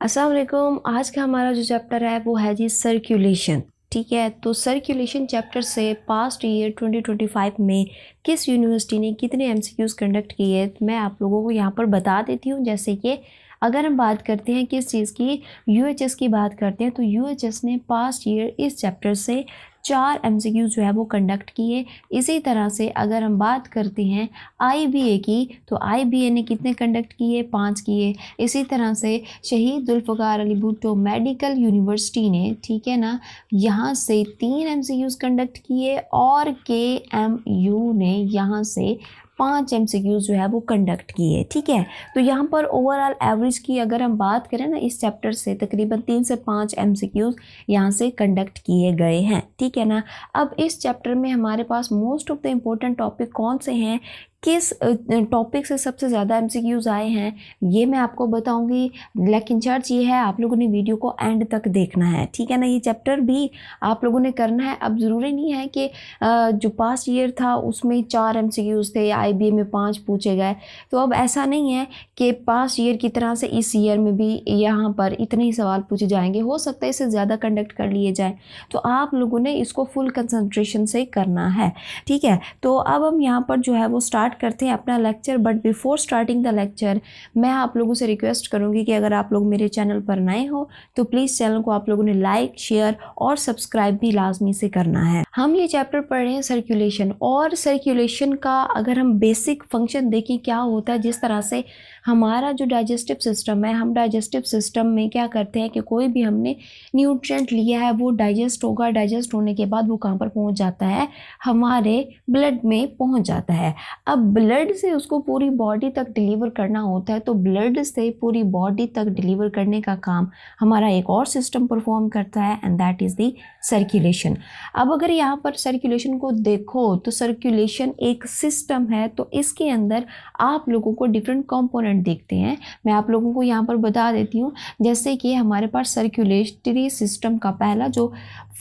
अस्सलाम वालेकुम। आज का हमारा जो चैप्टर है वो है जी सर्कुलेशन। ठीक है, तो सर्कुलेशन चैप्टर से पास्ट ईयर 2025 में किस यूनिवर्सिटी ने कितने एमसीक्यूज़ कंडक्ट किए मैं आप लोगों को यहाँ पर बता देती हूँ। जैसे कि अगर हम बात करते हैं किस चीज़ की, यूएचएस की बात करते हैं, तो यूएचएस ने पास्ट ईयर इस चैप्टर से 4 एमसीक्यूज़ जो है वो कंडक्ट किए। इसी तरह से अगर हम बात करते हैं आईबीए की, तो आईबीए ने कितने कंडक्ट किए? 5 किए। इसी तरह से शहीद जुल्फ़िकार अली भुट्टो मेडिकल यूनिवर्सिटी ने, ठीक है ना, यहाँ से 3 एमसीक्यूज़ कंडक्ट किए और केएमयू ने यहाँ से 5 एमसीक्यूज़ जो है वो कंडक्ट किए। ठीक है, तो यहाँ पर ओवरऑल एवरेज की अगर हम बात करें ना, इस चैप्टर से तकरीबन 3 से 5 एमसीक्यूज़ यहाँ से कंडक्ट किए गए हैं। ठीक है ना, अब इस चैप्टर में हमारे पास most of the important topic कौन से हैं, किस टॉपिक से सबसे ज़्यादा एमसीक्यूज़ आए हैं, ये मैं आपको बताऊंगी। लेकिन चर्च ये है, आप लोगों ने वीडियो को एंड तक देखना है। ठीक है ना, ये चैप्टर भी आप लोगों ने करना है। अब ज़रूरी नहीं है कि जो पास्ट ईयर था उसमें 4 एमसीक्यूज़ थे, आईबीए में 5 पूछे गए, तो अब ऐसा नहीं है कि पास्ट ईयर की तरह से इस ईयर में भी यहाँ पर इतने ही सवाल पूछे जाएंगे। हो सकता है इससे ज़्यादा कंडक्ट कर लिए जाए, तो आप लोगों ने इसको फुल कंसंट्रेशन से करना है। ठीक है, तो अब हम यहाँ पर जो है वो स्टार्ट करते हैं अपना lecture. But before starting the lecture मैं आप लोगों से रिक्वेस्ट करूंगी कि अगर आप लोग मेरे चैनल पर नए हो तो प्लीज़ चैनल को आप लोगों ने लाइक, शेयर और सब्सक्राइब भी लाजमी से करना है। हम ये चैप्टर पढ़ रहे हैं सर्कुलेशन, और सर्कुलेशन का अगर हम बेसिक फंक्शन देखें क्या होता है, जिस तरह से हमारा जो डाइजेस्टिव सिस्टम है, हम डाइजेस्टिव सिस्टम में क्या करते हैं कि कोई भी हमने न्यूट्रिएंट लिया है वो डाइजेस्ट होगा, डाइजेस्ट होने के बाद वो कहाँ पर पहुँच जाता है, हमारे ब्लड में पहुँच जाता है। अब ब्लड से उसको पूरी बॉडी तक डिलीवर करना होता है, तो ब्लड से पूरी बॉडी तक डिलीवर करने का काम हमारा एक और सिस्टम परफॉर्म करता है, and that is the circulation. अब अगर यहाँ पर सर्कुलेशन को देखो तो सर्कुलेशन एक सिस्टम है, तो इसके अंदर आप लोगों को डिफरेंट कंपोनेंट देखते हैं। मैं आप लोगों को यहाँ पर बता देती हूँ। जैसे कि हमारे पास सर्कुलेटरी सिस्टम का पहला जो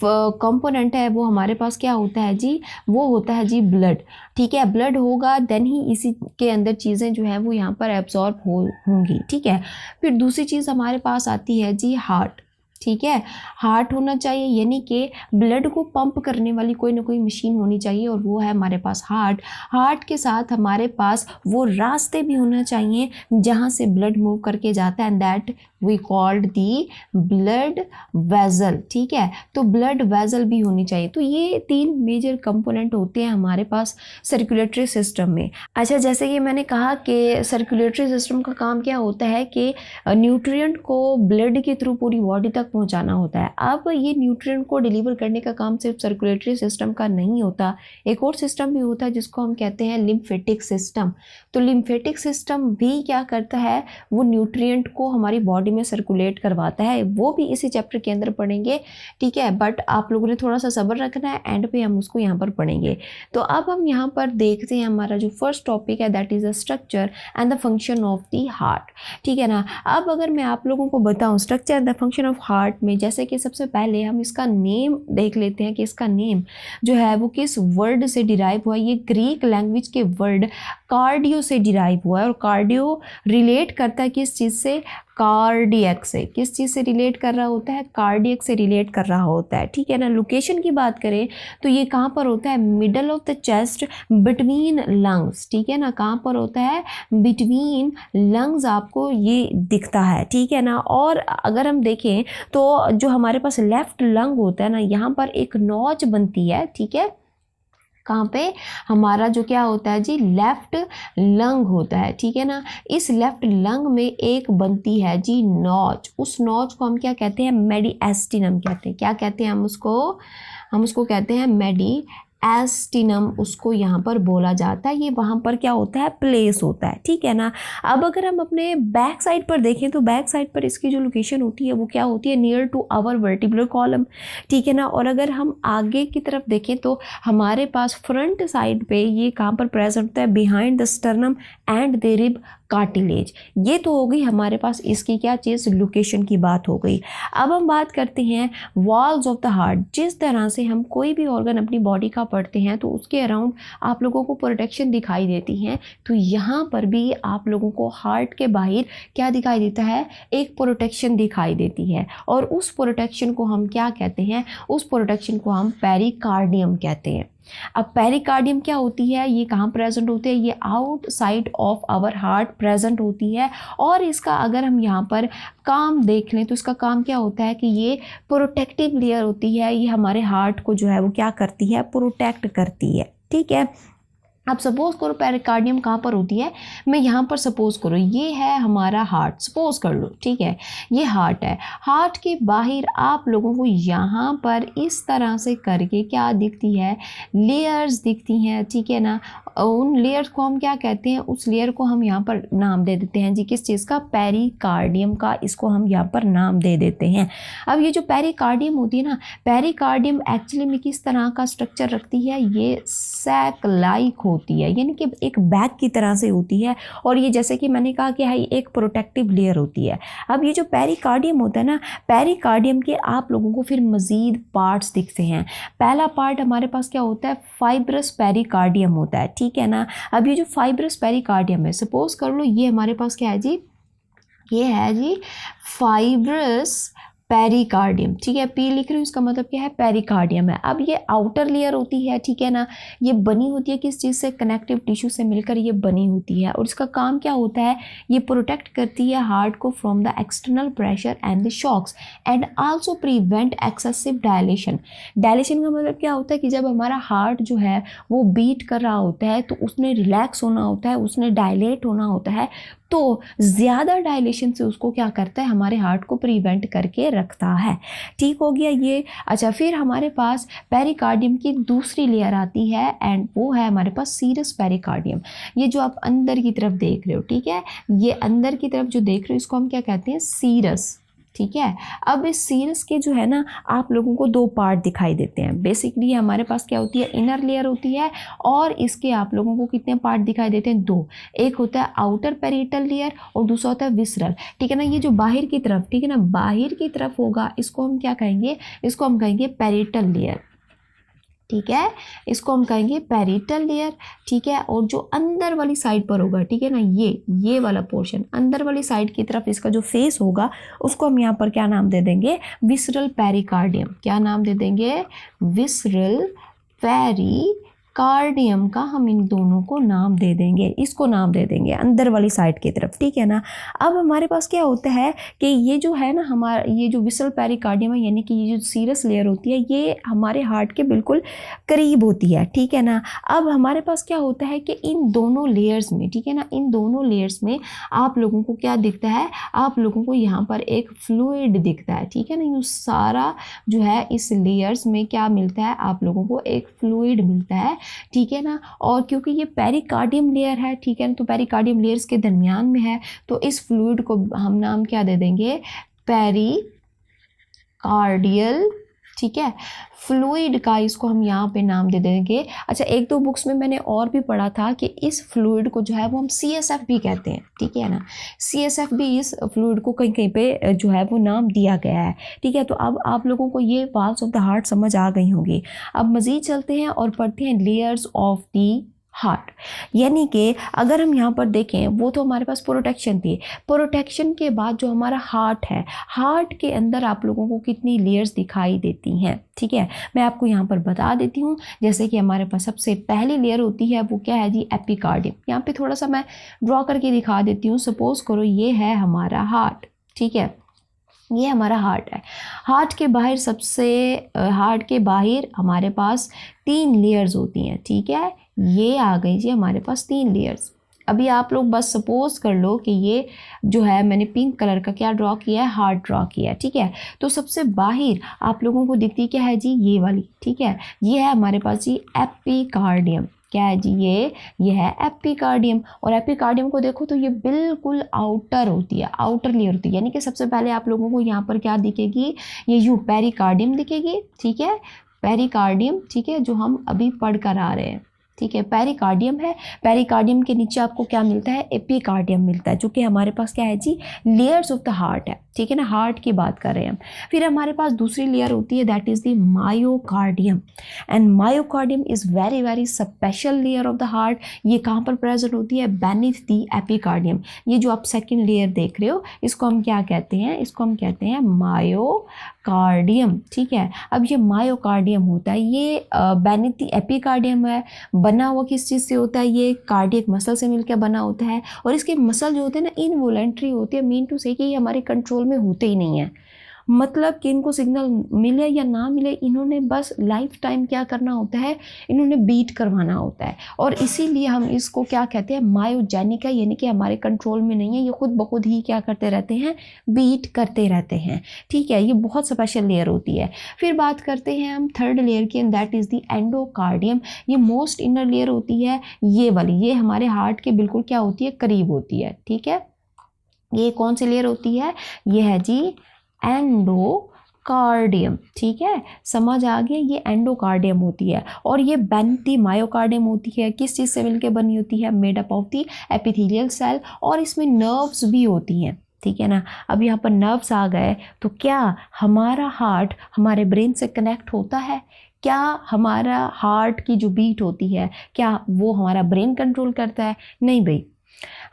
कंपोनेंट है वो हमारे पास क्या होता है जी, वो होता है जी ब्लड। ठीक है, ब्लड होगा देन ही इसी के अंदर चीज़ें जो है वो यहाँ पर एब्जॉर्ब होंगी। ठीक है, फिर दूसरी चीज़ हमारे पास आती है जी हार्ट। ठीक है, हार्ट होना चाहिए, यानी कि ब्लड को पंप करने वाली कोई ना कोई मशीन होनी चाहिए, और वो है हमारे पास हार्ट। हार्ट के साथ हमारे पास वो रास्ते भी होना चाहिए जहाँ से ब्लड मूव करके जाता है, and that we called the blood vessel. ठीक है, तो ब्लड वेजल भी होनी चाहिए। तो ये 3 मेजर कंपोनेंट होते हैं हमारे पास सर्कुलेटरी सिस्टम में। अच्छा, जैसे कि मैंने कहा कि सर्कुलेटरी सिस्टम का काम क्या होता है कि न्यूट्रिएंट को ब्लड के थ्रू पूरी बॉडी तक पहुंचाना होता है। अब ये न्यूट्रिएंट को डिलीवर करने का काम सिर्फ सर्कुलेटरी सिस्टम का नहीं होता, एक और सिस्टम भी होता है जिसको हम कहते हैं लिम्फेटिक सिस्टम। तो लिम्फेटिक सिस्टम भी क्या करता है, वो न्यूट्रिएंट को हमारी बॉडी में सर्कुलेट करवाता है। वो भी इसी चैप्टर के अंदर पढ़ेंगे। ठीक है, बट आप लोगों ने थोड़ा सा सब्र रखना है, एंड पे हम उसको यहाँ पर पढ़ेंगे। तो अब हम यहाँ पर देखते हैं हमारा जो फर्स्ट टॉपिक है, that is the structure and the function of the heart. ठीक है ना, अब अगर मैं आप लोगों को बताऊँ structure and the function of heart में, जैसे कि सबसे पहले हम इसका नेम देख लेते हैं कि इसका नेम जो है वो किस वर्ड से डिराइव हुआ है। ये ग्रीक लैंग्वेज के वर्ड कार्डियो से डिराइव हुआ है, और कार्डियो रिलेट करता है किस चीज़ से, कार्डियक से। किस चीज़ से रिलेट कर रहा होता है, कार्डियक से रिलेट कर रहा होता है। ठीक है ना, लोकेशन की बात करें तो ये कहाँ पर होता है, middle of the chest between lungs. ठीक है ना, कहाँ पर होता है, बिटवीन लंग्स आपको ये दिखता है। ठीक है ना, और अगर हम देखें तो जो हमारे पास लेफ्ट लंग होता है ना, यहाँ पर एक नॉच बनती है। ठीक है, कहाँ पे, हमारा जो क्या होता है जी, लेफ्ट लंग होता है। ठीक है ना, इस लेफ्ट लंग में एक बनती है जी नॉच। उस नॉच को हम क्या कहते हैं, मेडिएस्टिनम कहते हैं। क्या कहते हैं हम उसको कहते हैं मेडिएस्टिनम, उसको यहाँ पर बोला जाता है। ये वहाँ पर क्या होता है, प्लेस होता है। ठीक है ना, अब अगर हम अपने बैक साइड पर देखें तो बैक साइड पर इसकी जो लोकेशन होती है वो क्या होती है, near to our vertebral column. ठीक है ना, और अगर हम आगे की तरफ देखें तो हमारे पास फ्रंट साइड पे ये कहाँ पर प्रेजेंट होता है, behind the sternum and the rib cartilage. ये तो हो गई हमारे पास इसकी क्या चीज़, लोकेशन की बात हो गई। अब हम बात करते हैं वॉल्स ऑफ द हार्ट। जिस तरह से हम कोई भी ऑर्गन अपनी बॉडी का पढ़ते हैं तो उसके अराउंड आप लोगों को प्रोटेक्शन दिखाई देती हैं, तो यहाँ पर भी आप लोगों को हार्ट के बाहर क्या दिखाई देता है, एक प्रोटेक्शन दिखाई देती है। और उस प्रोटेक्शन को हम क्या कहते हैं, उस प्रोटेक्शन को हम पेरिकार्डियम कहते हैं। अब पेरिकार्डियम क्या होती है, ये कहाँ प्रेजेंट होती है, ये outside of our heart present होती है। और इसका अगर हम यहाँ पर काम देख लें तो इसका काम क्या होता है कि ये प्रोटेक्टिव लेयर होती है, ये हमारे हार्ट को जो है वो क्या करती है, प्रोटेक्ट करती है। ठीक है, अब सपोज करो पेरिकार्डियम कहाँ पर होती है, मैं यहाँ पर सपोज करो ये है हमारा हार्ट, सपोज कर लो, ठीक है, ये हार्ट है। हार्ट के बाहर आप लोगों को यहाँ पर इस तरह से करके क्या दिखती है, लेयर्स दिखती हैं, ठीक है ना। उन लेयर्स को हम क्या कहते हैं, उस लेयर को हम यहाँ पर नाम दे देते हैं जी, किस चीज़ का, पेरिकार्डियम का, इसको हम यहाँ पर नाम दे देते हैं। अब ये जो पेरिकार्डियम होती है ना, पेरिकार्डियम एक्चुअली में किस तरह का स्ट्रक्चर रखती है, ये सैक लाइक होती है, यानी कि एक बैग की तरह से होती है। और ये जैसे कि मैंने कहा कि है एक प्रोटेक्टिव लेयर होती है। अब ये जो पेरिकार्डियम होता है ना, पेरिकार्डियम के आप लोगों को फिर मज़ीद पार्ट्स दिखते हैं। पहला पार्ट हमारे पास क्या होता है, फाइब्रस पेरिकार्डियम होता है, ठीक है ना। अब ये जो फाइब्रस पेरिकार्डियम है, सपोज कर लो ये हमारे पास क्या है जी, ये है जी फाइब्रस पेरिकार्डियम, ठीक है, पी लिख रही हूँ, इसका मतलब क्या है, पेरिकार्डियम है। अब ये आउटर लेयर होती है, ठीक है ना, ये बनी होती है किस चीज़ से, कनेक्टिव टिश्यू से मिलकर ये बनी होती है। और इसका काम क्या होता है, ये प्रोटेक्ट करती है हार्ट को from the external pressure and the shocks and also prevent excessive dilation. Dilation का मतलब क्या होता है कि जब हमारा हार्ट जो है वो बीट कर रहा होता है तो उसने रिलैक्स होना होता है, उसने डायलेट होना होता है, तो ज़्यादा डायलेशन से उसको क्या करता है, हमारे हार्ट को प्रिवेंट करके रखता है। ठीक हो गया ये। अच्छा, फिर हमारे पास पेरिकार्डियम की दूसरी लेयर आती है एंड वो है हमारे पास सीरस पेरिकार्डियम। ये जो आप अंदर की तरफ देख रहे हो, ठीक है, ये अंदर की तरफ जो देख रहे हो इसको हम क्या कहते हैं, सीरस, ठीक है। अब इस सीरस के जो है ना आप लोगों को दो पार्ट दिखाई देते हैं। बेसिकली हमारे पास क्या होती है, इनर लेयर होती है और इसके आप लोगों को कितने पार्ट दिखाई देते हैं, दो। एक होता है आउटर पेरिटल लेयर और दूसरा होता है विसरल, ठीक है ना। ये जो बाहर की तरफ, ठीक है ना, बाहर की तरफ होगा, इसको हम क्या कहेंगे, इसको हम कहेंगे पेरिटल लेयर, ठीक है, इसको हम कहेंगे पेरिटल लेयर, ठीक है। और जो अंदर वाली साइड पर होगा, ठीक है ना, ये वाला पोर्शन अंदर वाली साइड की तरफ इसका जो फेस होगा उसको हम यहाँ पर क्या नाम दे देंगे, विसरल पेरिकार्डियम। क्या नाम दे देंगे, विसरल पेरिकार्डियम का हम इन दोनों को नाम दे देंगे, इसको नाम दे देंगे अंदर वाली साइड की तरफ, ठीक है ना। अब हमारे पास क्या होता है कि ये जो है ना हमारा ये जो विसरल पेरिकार्डियम है, यानी कि ये जो सीरस लेयर होती है, ये हमारे हार्ट के बिल्कुल करीब होती है, ठीक है ना। अब हमारे पास क्या होता है कि इन दोनों लेयर्स में, ठीक है ना, इन दोनों लेयर्स में आप लोगों को क्या दिखता है, आप लोगों को यहाँ पर एक फ्लूइड दिखता है, ठीक है ना। ये सारा जो है इस लेयर्स में क्या मिलता है, आप लोगों को एक फ्लूइड मिलता है, ठीक है ना। और क्योंकि ये पेरिकार्डियम लेयर है, ठीक है ना, तो पेरिकार्डियम लेयर्स के दरमियान में है, तो इस फ्लूइड को हम नाम क्या दे देंगे, पेरिकार्डियल, ठीक है, फ्लूइड का इसको हम यहाँ पे नाम दे देंगे। अच्छा, एक दो बुक्स में मैंने और भी पढ़ा था कि इस फ्लूइड को जो है वो हम CSF भी कहते हैं, ठीक है ना। CSF भी इस फ्लूइड को कहीं कहीं पे जो है वो नाम दिया गया है, ठीक है। तो अब आप लोगों को ये वॉल्स ऑफ द हार्ट समझ आ गई होंगी। अब मज़ीद चलते हैं और पढ़ते हैं लेयर्स ऑफ दी हार्ट। यानी कि अगर हम यहाँ पर देखें, वो तो हमारे पास प्रोटेक्शन थी, प्रोटेक्शन के बाद जो हमारा हार्ट है, हार्ट के अंदर आप लोगों को कितनी लेयर्स दिखाई देती हैं, ठीक है, मैं आपको यहाँ पर बता देती हूँ। जैसे कि हमारे पास सबसे पहली लेयर होती है वो क्या है जी, एपिकार्डियम। यहाँ पे थोड़ा सा मैं ड्रॉ करके दिखा देती हूँ। सपोज करो ये है हमारा हार्ट, ठीक है, ये हमारा हार्ट है। हार्ट के बाहर हमारे पास 3 लेयर्स होती हैं, ठीक है, ये आ गई जी हमारे पास 3 लेयर्स। अभी आप लोग बस सपोज कर लो कि ये जो है मैंने पिंक कलर का क्या ड्रॉ किया है, हार्ट ड्रॉ किया है, ठीक है। तो सबसे बाहर आप लोगों को दिखती क्या है जी, ये वाली, ठीक है, ये है हमारे पास जी एपिकार्डियम। क्या है जी, ये है एपिकार्डियम। और एपिकार्डियम को देखो तो ये बिल्कुल आउटर होती है, आउटर लेयर होती है, यानी कि सबसे पहले आप लोगों को यहाँ पर क्या दिखेगी, ये यू पेरिकार्डियम दिखेगी, ठीक है, पेरिकार्डियम, ठीक है, जो हम अभी पढ़ कर आ रहे हैं, ठीक है, पेरिकार्डियम है, पेरिकार्डियम के नीचे आपको क्या मिलता है, एपिकार्डियम मिलता है, जो कि हमारे पास क्या है जी, लेयर्स ऑफ द हार्ट है, ठीक है ना, हार्ट की बात कर रहे हैं हम। फिर हमारे पास दूसरी लेयर होती है, that is the myocardium, and myocardium is very very special layer of the heart. ये कहाँ पर प्रेजेंट होती है, बेनीथ द एपिकार्डियम। ये जो आप सेकेंड लेयर देख रहे हो, इसको हम क्या कहते हैं, इसको हम कहते हैं मायोकार्डियम, ठीक है। अब ये मायोकार्डियम होता है, ये बेनीथ द एपिकार्डियम है, बना हुआ किस चीज़ से होता है, ये कार्डियक मसल से मिलकर बना होता है, और इसके मसल जो होते हैं ना इनवॉलेंट्री होती है, मीन टू से कि ये हमारे कंट्रोल में होते ही नहीं है, मतलब कि इनको सिग्नल मिले या ना मिले, इन्होंने बस लाइफ टाइम क्या करना होता है, इन्होंने बीट करवाना होता है, और इसीलिए हम इसको क्या कहते हैं, मायोजेनिक है, यानी कि हमारे कंट्रोल में नहीं है, ये खुद ब खुद ही क्या करते रहते हैं, बीट करते रहते हैं, ठीक है। ये बहुत स्पेशल लेयर होती है। फिर बात करते हैं हम थर्ड लेयर की, and that is the endocardium. ये मोस्ट इनर लेयर होती है, ये वाली, ये हमारे हार्ट के बिल्कुल क्या होती है, करीब होती है, ठीक है। ये कौन सी लेयर होती है, ये है जी एंडोकार्डियम, ठीक है, समझ आ गया, ये एंडोकार्डियम होती है, और ये बेनीथ मायोकार्डियम होती है, किस चीज़ से मिलकर बनी होती है, made up of the epithelial cell, और इसमें नर्व्स भी होती हैं, ठीक है ना। अब यहाँ पर नर्व्स आ गए, तो क्या हमारा हार्ट हमारे ब्रेन से कनेक्ट होता है, क्या हमारा हार्ट की जो बीट होती है, क्या वो हमारा ब्रेन कंट्रोल करता है, नहीं भाई।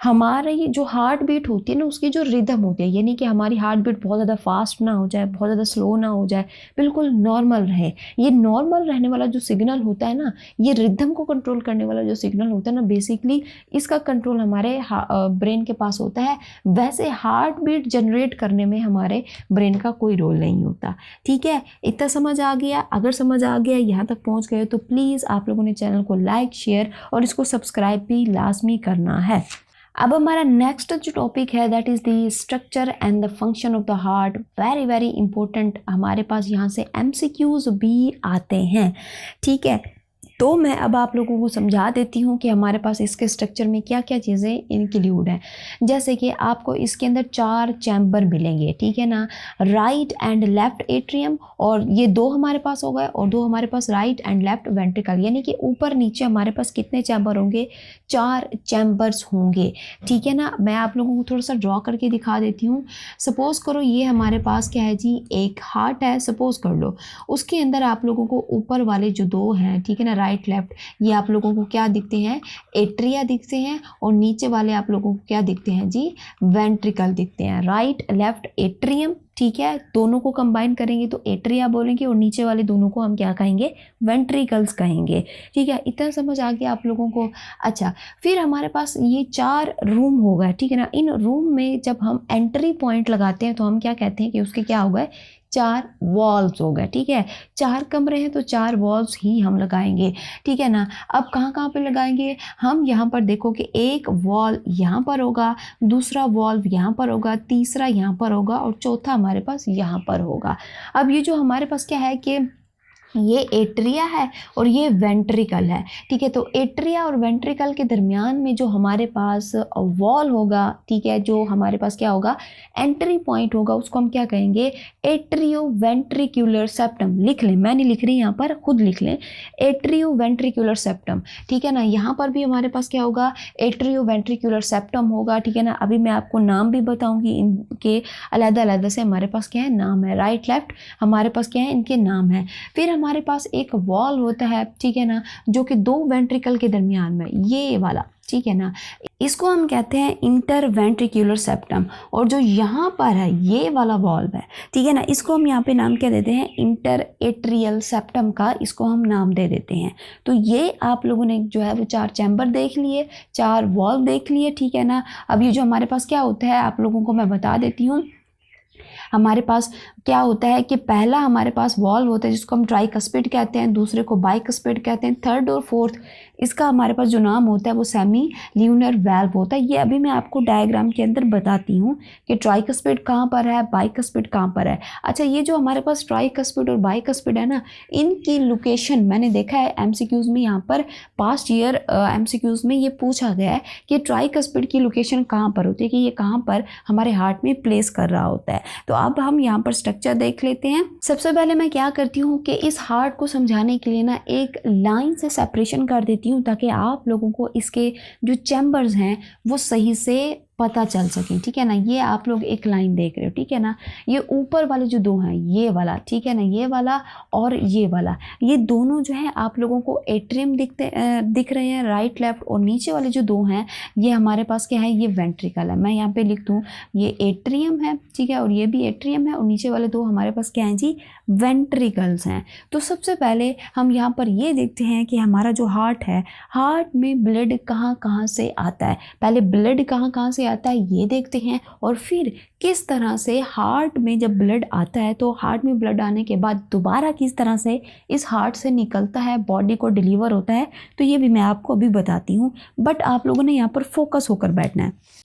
हमारे ये जो हार्ट बीट होती है ना, उसकी जो रिदम होती है, यानी कि हमारी हार्ट बीट बहुत ज़्यादा फास्ट ना हो जाए, बहुत ज़्यादा स्लो ना हो जाए, बिल्कुल नॉर्मल रहे। ये नॉर्मल रहने वाला जो सिग्नल होता है ना, ये रिदम को कंट्रोल करने वाला जो सिग्नल होता है ना, बेसिकली इसका कंट्रोल हमारे ब्रेन के पास होता है। वैसे हार्ट बीट जनरेट करने में हमारे ब्रेन का कोई रोल नहीं होता, ठीक है। इतना समझ आ गया? अगर समझ आ गया, यहाँ तक पहुँच गए, तो प्लीज़ आप लोगों ने चैनल को लाइक, शेयर और इसको सब्सक्राइब भी लाजमी करना है। अब हमारा नेक्स्ट जो टॉपिक है, that is the structure and the function of the heart. Very very important, हमारे पास यहाँ से MCQs भी आते हैं, ठीक है। तो मैं अब आप लोगों को समझा देती हूँ कि हमारे पास इसके स्ट्रक्चर में क्या क्या चीज़ें इंक्लूड हैं। जैसे कि आपको इसके अंदर 4 चैम्बर मिलेंगे, ठीक है ना, राइट एंड लेफ्ट एट्रियम, और ये 2 हमारे पास हो गए, और 2 हमारे पास राइट एंड लेफ्ट वेंट्रिकल, यानी कि ऊपर नीचे हमारे पास कितने चैम्बर होंगे, 4 चैम्बर्स होंगे, ठीक है ना। मैं आप लोगों को थोड़ा सा ड्रॉ करके दिखा देती हूँ। सपोज करो ये हमारे पास क्या है जी, एक हार्ट है, सपोज कर लो, उसके अंदर आप लोगों को ऊपर वाले जो 2 हैं, ठीक है ना, राइट लेफ्ट, ये आप लोगों को क्या दिखते हैं, एट्रिया दिखते हैं, और नीचे वाले आप लोगों को क्या दिखते हैं जी, वेंट्रिकल दिखते हैं। राइट लेफ्ट एट्रियम, ठीक है, दोनों को कंबाइन करेंगे तो एट्रिया बोलेंगे, और नीचे वाले दोनों को हम क्या कहेंगे, वेंट्रिकल्स कहेंगे, ठीक है। इतना समझ आ गया आप लोगों को? अच्छा, फिर हमारे पास ये 4 रूम हो गए, ठीक है ना। इन रूम में जब हम एंट्री पॉइंट लगाते हैं तो हम क्या कहते हैं कि उसके क्या हो गए, 4 वॉल्व्स हो गए, ठीक है। 4 कमरे हैं तो 4 वॉल्व्स ही हम लगाएंगे, ठीक है ना। अब कहाँ कहाँ पे लगाएंगे हम, यहाँ पर देखो कि एक वॉल यहाँ पर होगा, दूसरा वॉल्व यहाँ पर होगा, तीसरा यहाँ पर होगा, और चौथा हमारे पास यहाँ पर होगा। अब ये जो हमारे पास क्या है कि ये एट्रिया है और ये वेंट्रिकल है, ठीक है। तो एट्रिया और वेंट्रिकल के दरमियान में जो हमारे पास वॉल होगा, ठीक है, जो हमारे पास क्या होगा, एंट्री पॉइंट होगा, उसको हम क्या कहेंगे, एट्रियो वेंट्रिकुलर सेप्टम। लिख लें, मैं नहीं लिख रही यहाँ पर, खुद लिख लें, एट्रियो वेंट्रिकुलर सेप्टम, ठीक है ना। यहाँ पर भी हमारे पास क्या होगा, एट्रियो वेंट्रिकुलर सेप्टम होगा, ठीक है ना। अभी मैं आपको नाम भी बताऊँगी, इनके अलग-अलग से हमारे पास क्या है, नाम है। राइट लेफ्ट हमारे पास क्या है, इनके नाम है। फिर हमारे पास एक वॉल होता है, ठीक है ना, जो कि 2 वेंट्रिकल के दरमियान में, ये वाला, ठीक है ना, इसको हम कहते हैं इंटरवेंट्रिकुलर सेप्टम। और जो यहाँ पर है ये वाला वॉल्व है, ठीक है ना, इसको हम यहाँ पे नाम क्या देते हैं, इंटर एट्रियल सेप्टम का इसको हम नाम दे देते हैं। तो ये आप लोगों ने जो है वो 4 चैम्बर देख लिए, 4 वॉल्व देख लिए, ठीक है ना। अब ये जो हमारे पास क्या होता है, आप लोगों को मैं बता देती हूँ। हमारे पास क्या होता है कि पहला हमारे पास वॉल्व होता है जिसको हम ट्राइकस्पिड कहते हैं, दूसरे को बाइकस्पिड कहते हैं, थर्ड और फोर्थ इसका हमारे पास जो नाम होता है वो सेमी ल्यूनर वाल्व होता है। ये अभी मैं आपको डायग्राम के अंदर बताती हूँ कि ट्राइकस्पिड कहाँ पर है, बाइकस्पिड कहाँ पर है। अच्छा, ये जो हमारे पास ट्राइकस्पिड और बाइकस्पिड है ना, इनकी लोकेशन मैंने देखा है MCQs में, यहाँ पर पास्ट ईयर MCQs में ये पूछा गया है कि ट्राइकस्पिड की लोकेशन कहाँ पर होती है, कि ये कहाँ पर हमारे हार्ट में प्लेस कर रहा होता है। तो अब हम यहाँ पर स्ट्रक्चर देख लेते हैं। सबसे पहले मैं क्या करती हूँ कि इस हार्ट को समझाने के लिए ना एक लाइन से सेपरेशन कर देती हूँ हूँ ताकि आप लोगों को इसके जो चैम्बर्स हैं वो सही से पता चल सकें, ठीक है ना। ये आप लोग एक लाइन देख रहे हो, ठीक है ना। ये ऊपर वाले जो दो हैं, ये वाला, ठीक है ना, ये वाला और ये वाला, ये दोनों जो है आप लोगों को एट्रियम दिख रहे हैं, राइट लेफ्ट। और नीचे वाले जो दो हैं ये हमारे पास क्या है, ये वेंट्रिकल है। मैं यहाँ पे लिख दूँ ये एट्रियम है, ठीक है, और ये भी एट्रियम है, और नीचे वाले दो हमारे पास क्या हैं जी, वेंट्रिकल्स हैं। तो सबसे पहले हम यहाँ पर ये देखते हैं कि हमारा जो हार्ट है, हार्ट में ब्लड कहाँ कहाँ से आता है। पहले ब्लड कहाँ कहाँ से आता है ये देखते हैं, और फिर किस तरह से हार्ट में जब ब्लड आता है तो हार्ट में ब्लड आने के बाद दोबारा किस तरह से इस हार्ट से निकलता है, बॉडी को डिलीवर होता है, तो ये भी मैं आपको अभी बताती हूँ। बट आप लोगों ने यहाँ पर फोकस होकर बैठना है।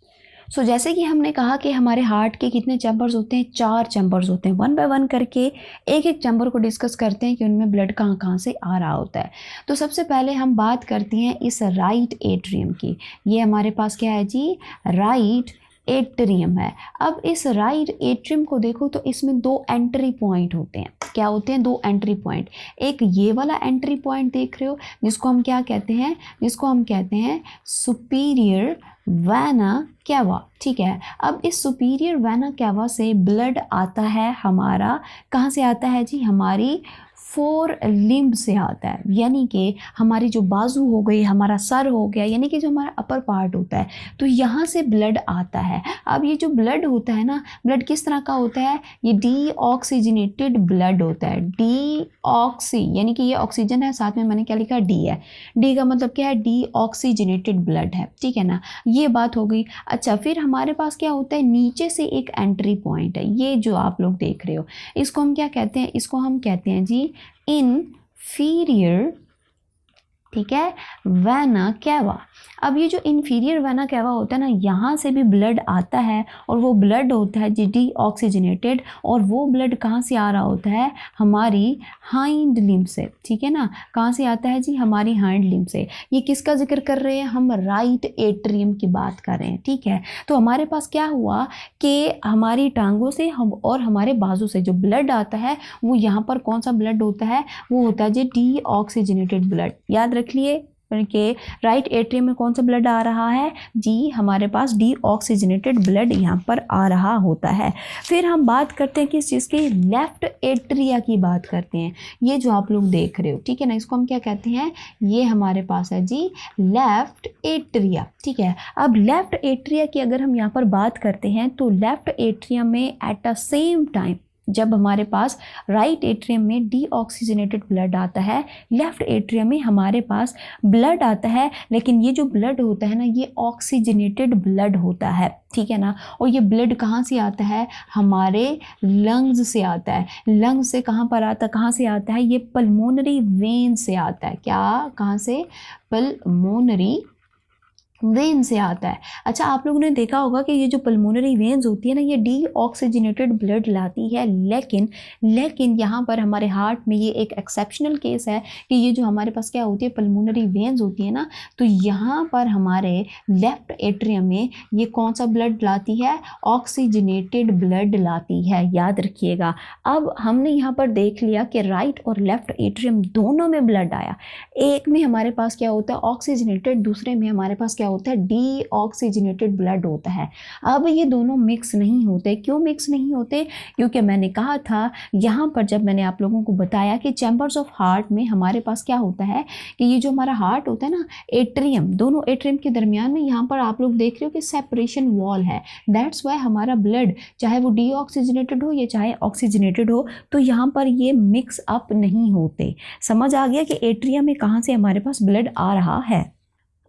सो जैसे कि हमने कहा कि हमारे हार्ट के कितने चैम्बर्स होते हैं, 4 चैम्बर्स होते हैं। 1 बाय 1 करके एक एक चैम्बर को डिस्कस करते हैं कि उनमें ब्लड कहाँ कहाँ से आ रहा होता है। तो सबसे पहले हम बात करते हैं इस राइट एट्रियम की। ये हमारे पास क्या है जी, राइट एट्रियम है। अब इस राइट एट्रियम को देखो तो इसमें 2 एंट्री पॉइंट होते हैं। क्या होते हैं, 2 एंट्री पॉइंट। एक ये वाला एंट्री पॉइंट देख रहे हो जिसको हम क्या कहते हैं, जिसको हम कहते हैं सुपीरियर वेना कैवा, ठीक है। अब इस सुपीरियर वेना कैवा से ब्लड आता है हमारा, कहाँ से आता है जी, हमारी 4 लिम्ब से आता है। यानी कि हमारी जो बाजू हो गई, हमारा सर हो गया, यानी कि जो हमारा अपर पार्ट होता है, तो यहाँ से ब्लड आता है। अब ये जो ब्लड होता है ना, ब्लड किस तरह का होता है, ये डीऑक्सीजनेटेड ब्लड होता है। डीऑक्सी यानी कि ये ऑक्सीजन है, साथ में मैंने क्या लिखा, डी है। डी का मतलब क्या है, डीऑक्सीजनेटेड ब्लड है, ठीक है ना। ये बात हो गई। अच्छा, फिर हमारे पास क्या होता है, नीचे से एक एंट्री पॉइंट है, ये जो आप लोग देख रहे हो, इसको हम क्या कहते हैं, इसको हम कहते हैं जी inferior, ठीक है, वेना कैवा। अब ये जो इन्फीरियर वेना कैवा होता है ना, यहाँ से भी ब्लड आता है, और वो ब्लड होता है जी डीऑक्सीजनेटेड, और वो ब्लड कहाँ से आ रहा होता है, हमारी हाइंड लिम्ब से, ठीक है ना। कहाँ से आता है जी, हमारी हाइंड लिम्ब से। ये किसका जिक्र कर रहे हैं, हम राइट एट्रियम की बात कर रहे हैं, ठीक है। तो हमारे पास क्या हुआ कि हमारी टांगों से हम और हमारे बाजू से जो ब्लड आता है वो यहाँ पर कौन सा ब्लड होता है, वो होता है जी डीऑक्सीजनेटेड ब्लड। याद रख लिए कि राइट एट्रियम में कौन सा ब्लड आ रहा है जी, हमारे पास डीऑक्सीजनेटेड ब्लड यहाँ पर आ रहा होता है। फिर हम बात करते हैं किस चीज़ की, लेफ्ट एट्रिया की बात करते हैं। ये जो आप लोग देख रहे हो, ठीक है ना, इसको हम क्या कहते हैं, ये हमारे पास है जी लेफ्ट एट्रिया, ठीक है। अब लेफ्ट एट्रिया की अगर हम यहाँ पर बात करते हैं तो लेफ्ट एट्रिया में एट द सेम टाइम जब हमारे पास राइट एट्रियम में डीऑक्सीजनेटेड ब्लड आता है, लेफ्ट एट्रियम में हमारे पास ब्लड आता है, लेकिन ये जो ब्लड होता है ना, ये ऑक्सीजनेटेड ब्लड होता है, ठीक है ना। और ये ब्लड कहाँ से आता है, हमारे लंग्स से आता है। लंग्स से कहाँ पर आता है, कहाँ से आता है, ये पल्मोनरी वेन से आता है। क्या, कहाँ से, पल्मोनरी वेन से आता है। अच्छा, आप लोगों ने देखा होगा कि ये जो पल्मोनरी वेन्स होती है ना, ये डीऑक्सीजनेटेड ब्लड लाती है, लेकिन यहाँ पर हमारे हार्ट में ये एक एक्सेप्शनल केस है कि ये जो हमारे पास क्या होती है, पल्मोनरी वेन्स होती है ना, तो यहाँ पर हमारे लेफ्ट एट्रियम में ये कौन सा ब्लड लाती है, ऑक्सीजनेटेड ब्लड लाती है, याद रखिएगा। अब हमने यहाँ पर देख लिया कि राइट और लेफ्ट एट्रियम दोनों में ब्लड आया। एक में हमारे पास क्या होता है, ऑक्सीजनेटेड, दूसरे में हमारे पास क्या होता है, डीऑक्सीजनेटेड ब्लड होता है। अब ये दोनों मिक्स नहीं होते। क्यों मिक्स नहीं होते, क्योंकि मैंने कहा था यहाँ पर, जब मैंने आप लोगों को बताया कि चैम्बर्स ऑफ हार्ट में हमारे पास क्या होता है कि ये जो हमारा हार्ट होता है ना, एट्रियम, दोनों एट्रियम के दरमियान में यहाँ पर आप लोग देख रहे हो कि सेपरेशन वॉल है। दैट्स वाई हमारा ब्लड चाहे वो डीऑक्सीजनेटेड हो या चाहे ऑक्सीजनेटेड हो, तो यहाँ पर ये मिक्स अप नहीं होते। समझ आ गया कि एट्रियम में कहाँ से हमारे पास ब्लड आ रहा है।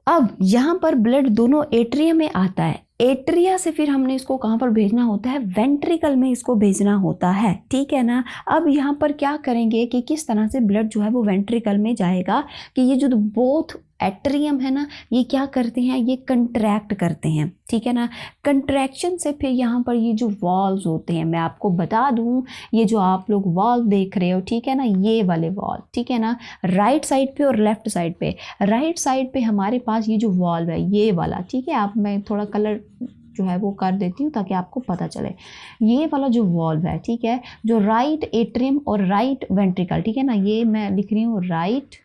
अब यहाँ पर ब्लड दोनों एट्रिया में आता है, एट्रिया से फिर हमने इसको कहाँ पर भेजना होता है, वेंट्रिकल में इसको भेजना होता है, ठीक है ना। अब यहाँ पर क्या करेंगे कि किस तरह से ब्लड जो है वो वेंट्रिकल में जाएगा, कि ये जो बोथ एट्रियम है ना, ये क्या करते हैं, ये कंट्रैक्ट करते हैं, ठीक है ना। कंट्रैक्शन से फिर यहाँ पर ये जो वॉल्व्स होते हैं, मैं आपको बता दूँ, ये जो आप लोग वॉल्व देख रहे हो, ठीक है ना, ये वाले वॉल्व, ठीक है ना, राइट साइड पे और लेफ्ट साइड पे। राइट साइड पे हमारे पास ये जो वॉल्व है, ये वाला, ठीक है, आप, मैं थोड़ा कलर जो है वो कर देती हूँ ताकि आपको पता चले। ये वाला जो वॉल्व है, ठीक है, जो राइट एट्रियम और राइट वेंट्रिकल, ठीक है ना, ये मैं लिख रही हूँ राइट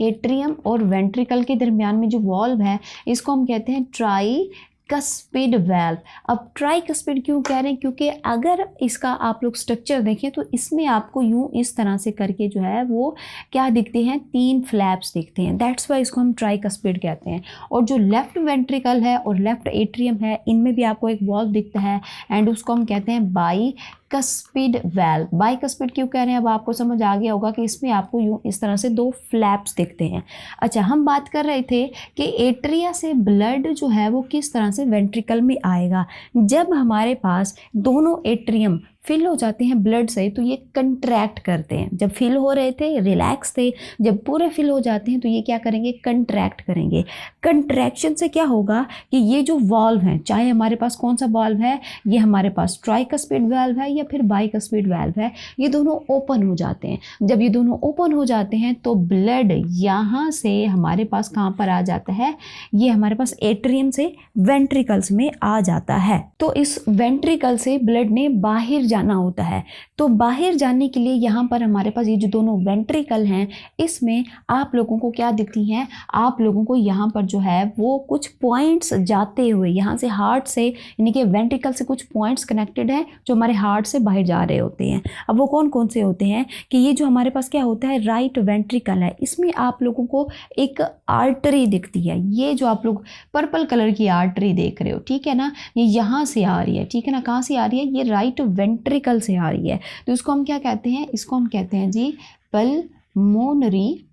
एट्रियम और वेंट्रिकल के दरमियान में जो वॉल्व है इसको हम कहते हैं ट्राई कस्पिड वैल्व। अब ट्राई कस्पिड क्यों कह रहे हैं, क्योंकि अगर इसका आप लोग स्ट्रक्चर देखें तो इसमें आपको यूं इस तरह से करके जो है वो क्या दिखते हैं, 3 फ्लैप्स दिखते हैं, दैट्स वाई इसको हम ट्राई कस्पिड कहते हैं। और जो लेफ्ट वेंट्रिकल है और लेफ्ट एट्रियम है इनमें भी आपको एक वॉल्व दिखता है एंड उसको हम कहते हैं by cuspid valve. By cuspid क्यों कह रहे हैं, अब आपको समझ आ गया होगा कि इसमें आपको यूँ इस तरह से 2 फ्लैप्स दिखते हैं। अच्छा, हम बात कर रहे थे कि एट्रिया से ब्लड जो है वो किस तरह से वेंट्रिकल में आएगा। जब हमारे पास दोनों एट्रियम फिल हो जाते हैं ब्लड से तो ये कंट्रैक्ट करते हैं। जब फिल हो रहे थे रिलैक्स थे, जब पूरे फिल हो जाते हैं तो ये क्या करेंगे, कंट्रैक्ट करेंगे। कंट्रैक्शन से क्या होगा कि ये जो वॉल्व हैं, चाहे हमारे पास कौन सा वॉल्व है, ये हमारे पास ट्राइकस्पिड वैल्व है या फिर बाइकस्पिड वैल्व है, ये दोनों ओपन हो जाते हैं। जब ये दोनों ओपन हो जाते हैं तो ब्लड यहाँ से हमारे पास कहाँ पर आ जाता है, ये हमारे पास एट्रियम से वेंट्रिकल्स में आ जाता है। तो इस वेंट्रिकल से ब्लड ने बाहर जाना होता है। तो बाहर जाने के लिए यहाँ पर हमारे पास ये जो दोनों वेंट्रिकल हैं इसमें आप लोगों को क्या दिखती हैं, आप लोगों को यहाँ पर जो है वो कुछ पॉइंट्स जाते हुए यहाँ से हार्ट से, यानी कि वेंट्रिकल से कुछ पॉइंट्स कनेक्टेड हैं जो हमारे हार्ट से बाहर जा रहे होते हैं। अब वो कौन कौन से होते हैं कि ये जो हमारे पास क्या होता है, राइट वेंट्रिकल है, इसमें आप लोगों को एक आर्टरी दिखती है। ये जो आप लोग पर्पल कलर की आर्टरी देख रहे हो, ठीक है ना, ये यहाँ से आ रही है, ठीक है ना, कहाँ से आ रही है, ये राइट वेंट्रिकल से आ रही है। तो इसको हम क्या कहते हैं, इसको हम कहते हैं जी पल्मोनरी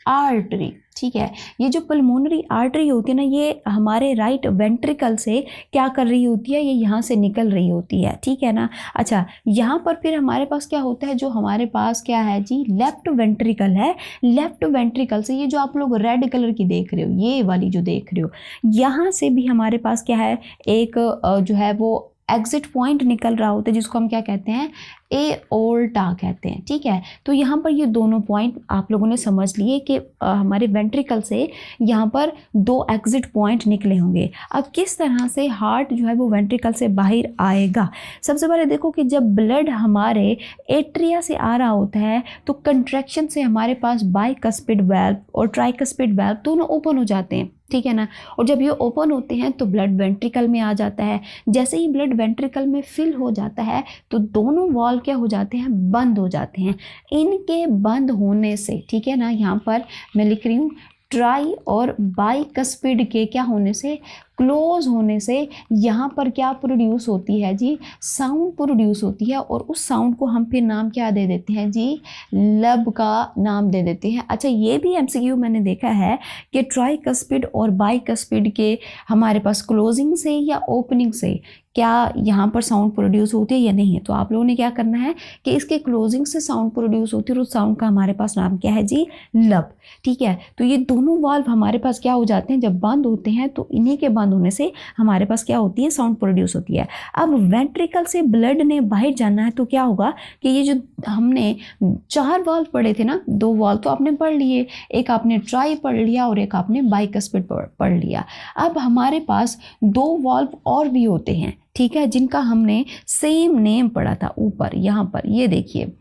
आर्टरी। ठीक है, ये जो पल्मोनरी आर्टरी होती है ना, ये हमारे राइट वेंट्रिकल से क्या कर रही होती है, ये यहाँ से निकल रही होती है, ठीक है ना। अच्छा, यहाँ पर फिर हमारे पास क्या होता है, जो हमारे पास क्या है जी, लेफ्ट वेंट्रिकल है। लेफ्ट वेंट्रिकल से ये जो आप लोग रेड कलर की देख रहे हो, ये वाली जो देख रहे हो, यहाँ से भी हमारे पास क्या है, एक जो है वो एग्जिट पॉइंट निकल रहा होता है जिसको हम क्या कहते हैं, एओर्टा कहते हैं। ठीक है, तो यहाँ पर ये दोनों पॉइंट आप लोगों ने समझ लिए कि हमारे वेंट्रिकल से यहाँ पर 2 एग्जिट पॉइंट निकले होंगे। अब किस तरह से हार्ट जो है वो वेंट्रिकल से बाहर आएगा, सबसे पहले देखो कि जब ब्लड हमारे एट्रिया से आ रहा होता है तो कंट्रैक्शन से हमारे पास बाइकस्पिड वैल्व और ट्राइकस्पिड वैल्व दोनों ओपन हो जाते हैं, ठीक है ना। और जब ये ओपन होते हैं तो ब्लड वेंट्रिकल में आ जाता है। जैसे ही ब्लड वेंट्रिकल में फिल हो जाता है तो दोनों वॉल्व क्या हो जाते हैं, बंद हो जाते हैं। इनके बंद होने से, ठीक है ना, यहाँ पर मैं लिख रही हूँ ट्राई और बाइकस्पिड के क्या होने से, क्लोज होने से यहाँ पर क्या प्रोड्यूस होती है जी, साउंड प्रोड्यूस होती है। और उस साउंड को हम फिर नाम क्या दे देते हैं जी, लब का नाम दे देते हैं। अच्छा, ये भी एमसीक्यू मैंने देखा है कि ट्राइकस्पिड और बाइकस्पिड के हमारे पास क्लोजिंग से या ओपनिंग से क्या यहाँ पर साउंड प्रोड्यूस होती है या नहीं है। तो आप लोगों ने क्या करना है कि इसके क्लोजिंग से साउंड प्रोड्यूस होती है और उस साउंड का हमारे पास नाम क्या है जी, लब। ठीक है, तो ये दोनों वाल्व हमारे पास क्या हो जाते हैं, जब बंद होते हैं तो इन्हीं के बंद होने से हमारे पास क्या होती है, साउंड प्रोड्यूस होती है। अब वेंट्रिकल से ब्लड ने बाहर जाना है तो क्या होगा कि ये जो हमने 4 वाल्व पढ़े थे ना, 2 वाल्व तो आपने पढ़ लिए, एक आपने ट्राई पढ़ लिया और एक आपने बाइकस्पिड पढ़ लिया। अब हमारे पास 2 वाल्व और भी होते हैं, ठीक है, जिनका हमने सेम नेम पढ़ा था ऊपर। यहाँ पर ये देखिए,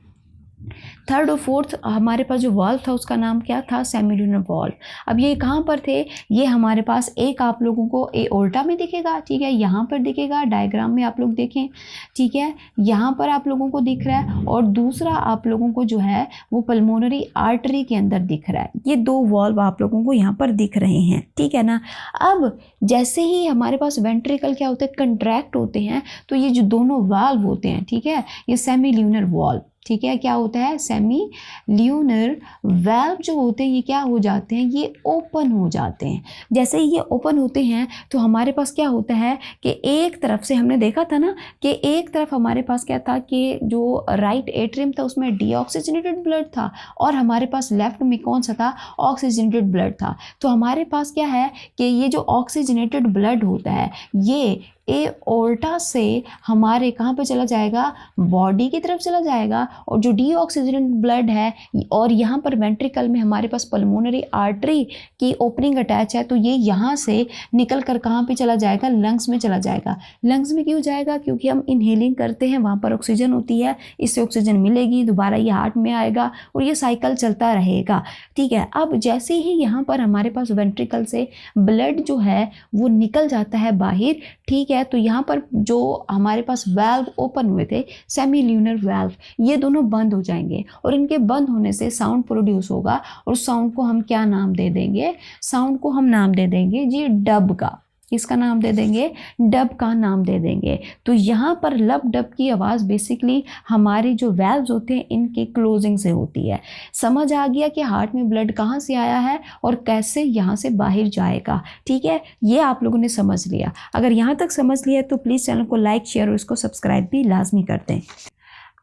थर्ड और फोर्थ हमारे पास जो वाल्व था उसका नाम क्या था, सेमील्यूनर वाल्व। अब ये कहाँ पर थे, ये हमारे पास एक आप लोगों को एओर्टा में दिखेगा, ठीक है, यहाँ पर दिखेगा, डायग्राम में आप लोग देखें, ठीक है, यहाँ पर आप लोगों को दिख रहा है, और दूसरा आप लोगों को जो है वो पल्मोनरी आर्टरी के अंदर दिख रहा है। ये 2 वाल्व आप लोगों को यहाँ पर दिख रहे हैं, ठीक है ना। अब जैसे ही हमारे पास वेंट्रिकल क्या होते हैं, कंट्रैक्ट होते हैं, तो ये जो दोनों वाल्व होते हैं, ठीक है, ये सेमील्यूनर वाल्व, ठीक है, क्या होता है, सेमी ल्यूनर वाल्व जो होते हैं ये क्या हो जाते हैं, ये ओपन हो जाते हैं। जैसे ही ये ओपन होते हैं तो हमारे पास क्या होता है कि एक तरफ से हमने देखा था ना कि एक तरफ हमारे पास क्या था कि जो राइट एट्रियम था उसमें डीऑक्सीजनेटेड ब्लड था और हमारे पास लेफ्ट में कौन सा था, ऑक्सीजनेटेड ब्लड था। तो हमारे पास क्या है कि ये जो ऑक्सीजनेटेड ब्लड होता है ये एओर्टा से हमारे कहाँ पे चला जाएगा, बॉडी की तरफ चला जाएगा। और जो डीऑक्सीजनेटेड ब्लड है और यहाँ पर वेंट्रिकल में हमारे पास पल्मोनरी आर्टरी की ओपनिंग अटैच है, तो ये यहाँ से निकल कर कहाँ पे चला जाएगा, लंग्स में चला जाएगा। लंग्स में क्यों जाएगा, क्योंकि हम इनहेलिंग करते हैं, वहाँ पर ऑक्सीजन होती है, इससे ऑक्सीजन मिलेगी, दोबारा ये हार्ट में आएगा और ये साइकिल चलता रहेगा। ठीक है, अब जैसे ही यहाँ पर हमारे पास वेंट्रिकल से ब्लड जो है वो निकल जाता है बाहर, ठीक है, तो यहाँ पर जो हमारे पास वाल्व ओपन हुए थे, सेमी ल्यूनर वाल्व, ये दोनों बंद हो जाएंगे और इनके बंद होने से साउंड प्रोड्यूस होगा। और साउंड को हम क्या नाम दे देंगे, साउंड को हम नाम दे देंगे जी डब का। किसका नाम दे देंगे, डब का नाम दे देंगे। तो यहाँ पर लब डब की आवाज़ बेसिकली हमारे जो वेल्व्स होते हैं इनके क्लोजिंग से होती है। समझ आ गया कि हार्ट में ब्लड कहाँ से आया है और कैसे यहाँ से बाहर जाएगा। ठीक है, ये आप लोगों ने समझ लिया। अगर यहाँ तक समझ लिया तो प्लीज़ चैनल को लाइक, शेयर और इसको सब्सक्राइब भी लाजमी कर दें।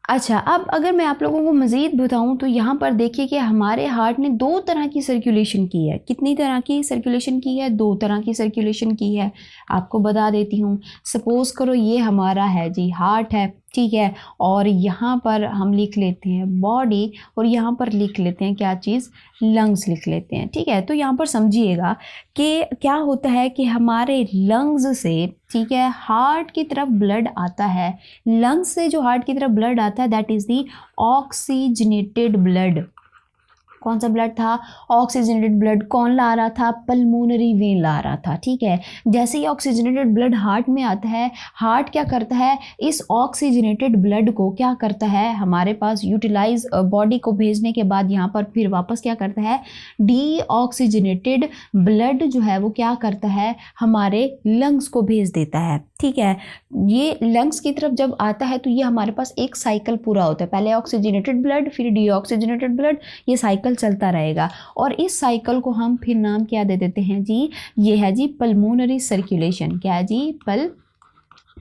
अच्छा, अब अगर मैं आप लोगों को मज़ीद बताऊं तो यहाँ पर देखिए कि हमारे हार्ट ने दो तरह की सर्कुलेशन की है। कितनी तरह की सर्कुलेशन की है, दो तरह की सर्कुलेशन की है। आपको बता देती हूँ। सपोज़ करो ये हमारा है जी हार्ट है, ठीक है, और यहाँ पर हम लिख लेते हैं बॉडी और यहाँ पर लिख लेते हैं क्या चीज़, लंग्स लिख लेते हैं। ठीक है, तो यहाँ पर समझिएगा कि क्या होता है कि हमारे लंग्स से, ठीक है, हार्ट की तरफ ब्लड आता है। लंग्स से जो हार्ट की तरफ ब्लड आता है that is the oxygenated blood. कौन सा ब्लड था, ऑक्सीजनेटेड ब्लड। कौन ला रहा था, पल्मोनरी वेन ला रहा था। ठीक है, जैसे ही ऑक्सीजनेटेड ब्लड हार्ट में आता है, हार्ट क्या करता है, इस ऑक्सीजनेटेड ब्लड को क्या करता है, हमारे पास यूटिलाइज बॉडी को भेजने के बाद यहाँ पर फिर वापस क्या करता है, डीऑक्सीजनेटेड ब्लड जो है वो क्या करता है, हमारे लंग्स को भेज देता है। ठीक है, ये लंग्स की तरफ जब आता है तो ये हमारे पास एक साइकिल पूरा होता है। पहले ऑक्सीजनेटेड ब्लड, फिर डीऑक्सीजनेटेड ब्लड, ये साइकिल चलता रहेगा। और इस साइकिल को हम फिर नाम क्या दे देते हैं जी, ये है जी पल्मोनरी सर्कुलेशन। क्या है जी, पल्मोनरी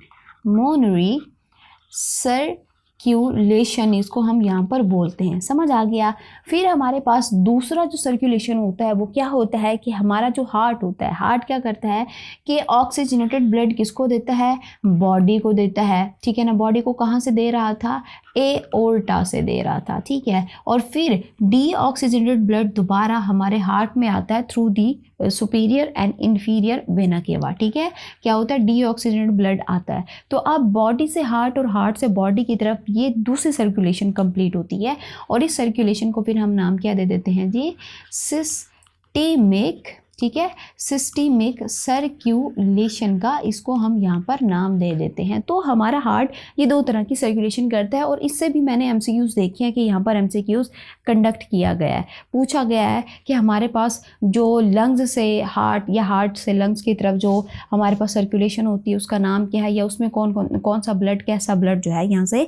सर्कुलेशन, इसको हम यहाँ पर बोलते हैं। समझ आ गया। फिर हमारे पास दूसरा जो सर्कुलेशन होता है वो क्या होता है कि हमारा जो हार्ट होता है, हार्ट क्या करता है कि ऑक्सीजनेटेड ब्लड किसको देता है, बॉडी को देता है। ठीक है ना, बॉडी को कहाँ से दे रहा था, एओर्टा से दे रहा था। ठीक है, और फिर डीऑक्सीजनेटेड ब्लड दोबारा हमारे हार्ट में आता है through the superior and inferior vena cava. ठीक है, क्या होता है, डीऑक्सीजनेटेड ब्लड आता है। तो अब बॉडी से हार्ट और हार्ट से बॉडी की तरफ ये दूसरी सर्कुलेशन कंप्लीट होती है। और इस सर्कुलेशन को फिर हम नाम क्या दे देते हैं जी, सिस्टेमिक। ठीक है, सिस्टेमिक सर्कुलेशन का इसको हम यहाँ पर नाम दे देते हैं। तो हमारा हार्ट ये दो तरह की सर्कुलेशन करता है। और इससे भी मैंने एमसीक्यूज़ देखे हैं कि यहाँ पर एमसीक्यूज़ कंडक्ट किया गया है। पूछा गया है कि हमारे पास जो लंग्स से हार्ट या हार्ट से लंग्स की तरफ जो हमारे पास सर्कुलेशन होती है उसका नाम क्या है, या उसमें कौन सा ब्लड, कैसा ब्लड जो है यहाँ से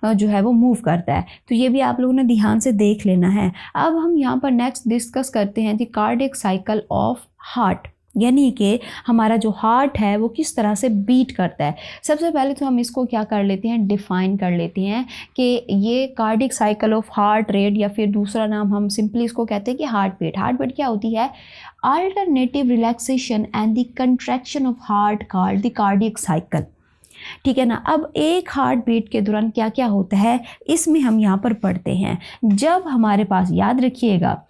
जो है वो मूव करता है। तो ये भी आप लोगों ने ध्यान से देख लेना है। अब हम यहाँ पर नेक्स्ट डिस्कस करते हैं दी कार्डियक साइकिल ऑफ हार्ट, यानी कि हमारा जो हार्ट है वो किस तरह से बीट करता है। सबसे पहले तो हम इसको क्या कर लेते हैं, डिफाइन कर लेते हैं कि ये cardiac cycle of heart rate, या फिर दूसरा नाम हम सिंपली इसको कहते हैं कि हार्ट बीट। हार्ट बीट क्या होती है, alternative relaxation and the contraction of heart called the cardiac cycle. ठीक है ना। अब एक हार्ट बीट के दौरान क्या क्या होता है इसमें हम यहाँ पर पढ़ते हैं। जब हमारे पास, याद रखिएगा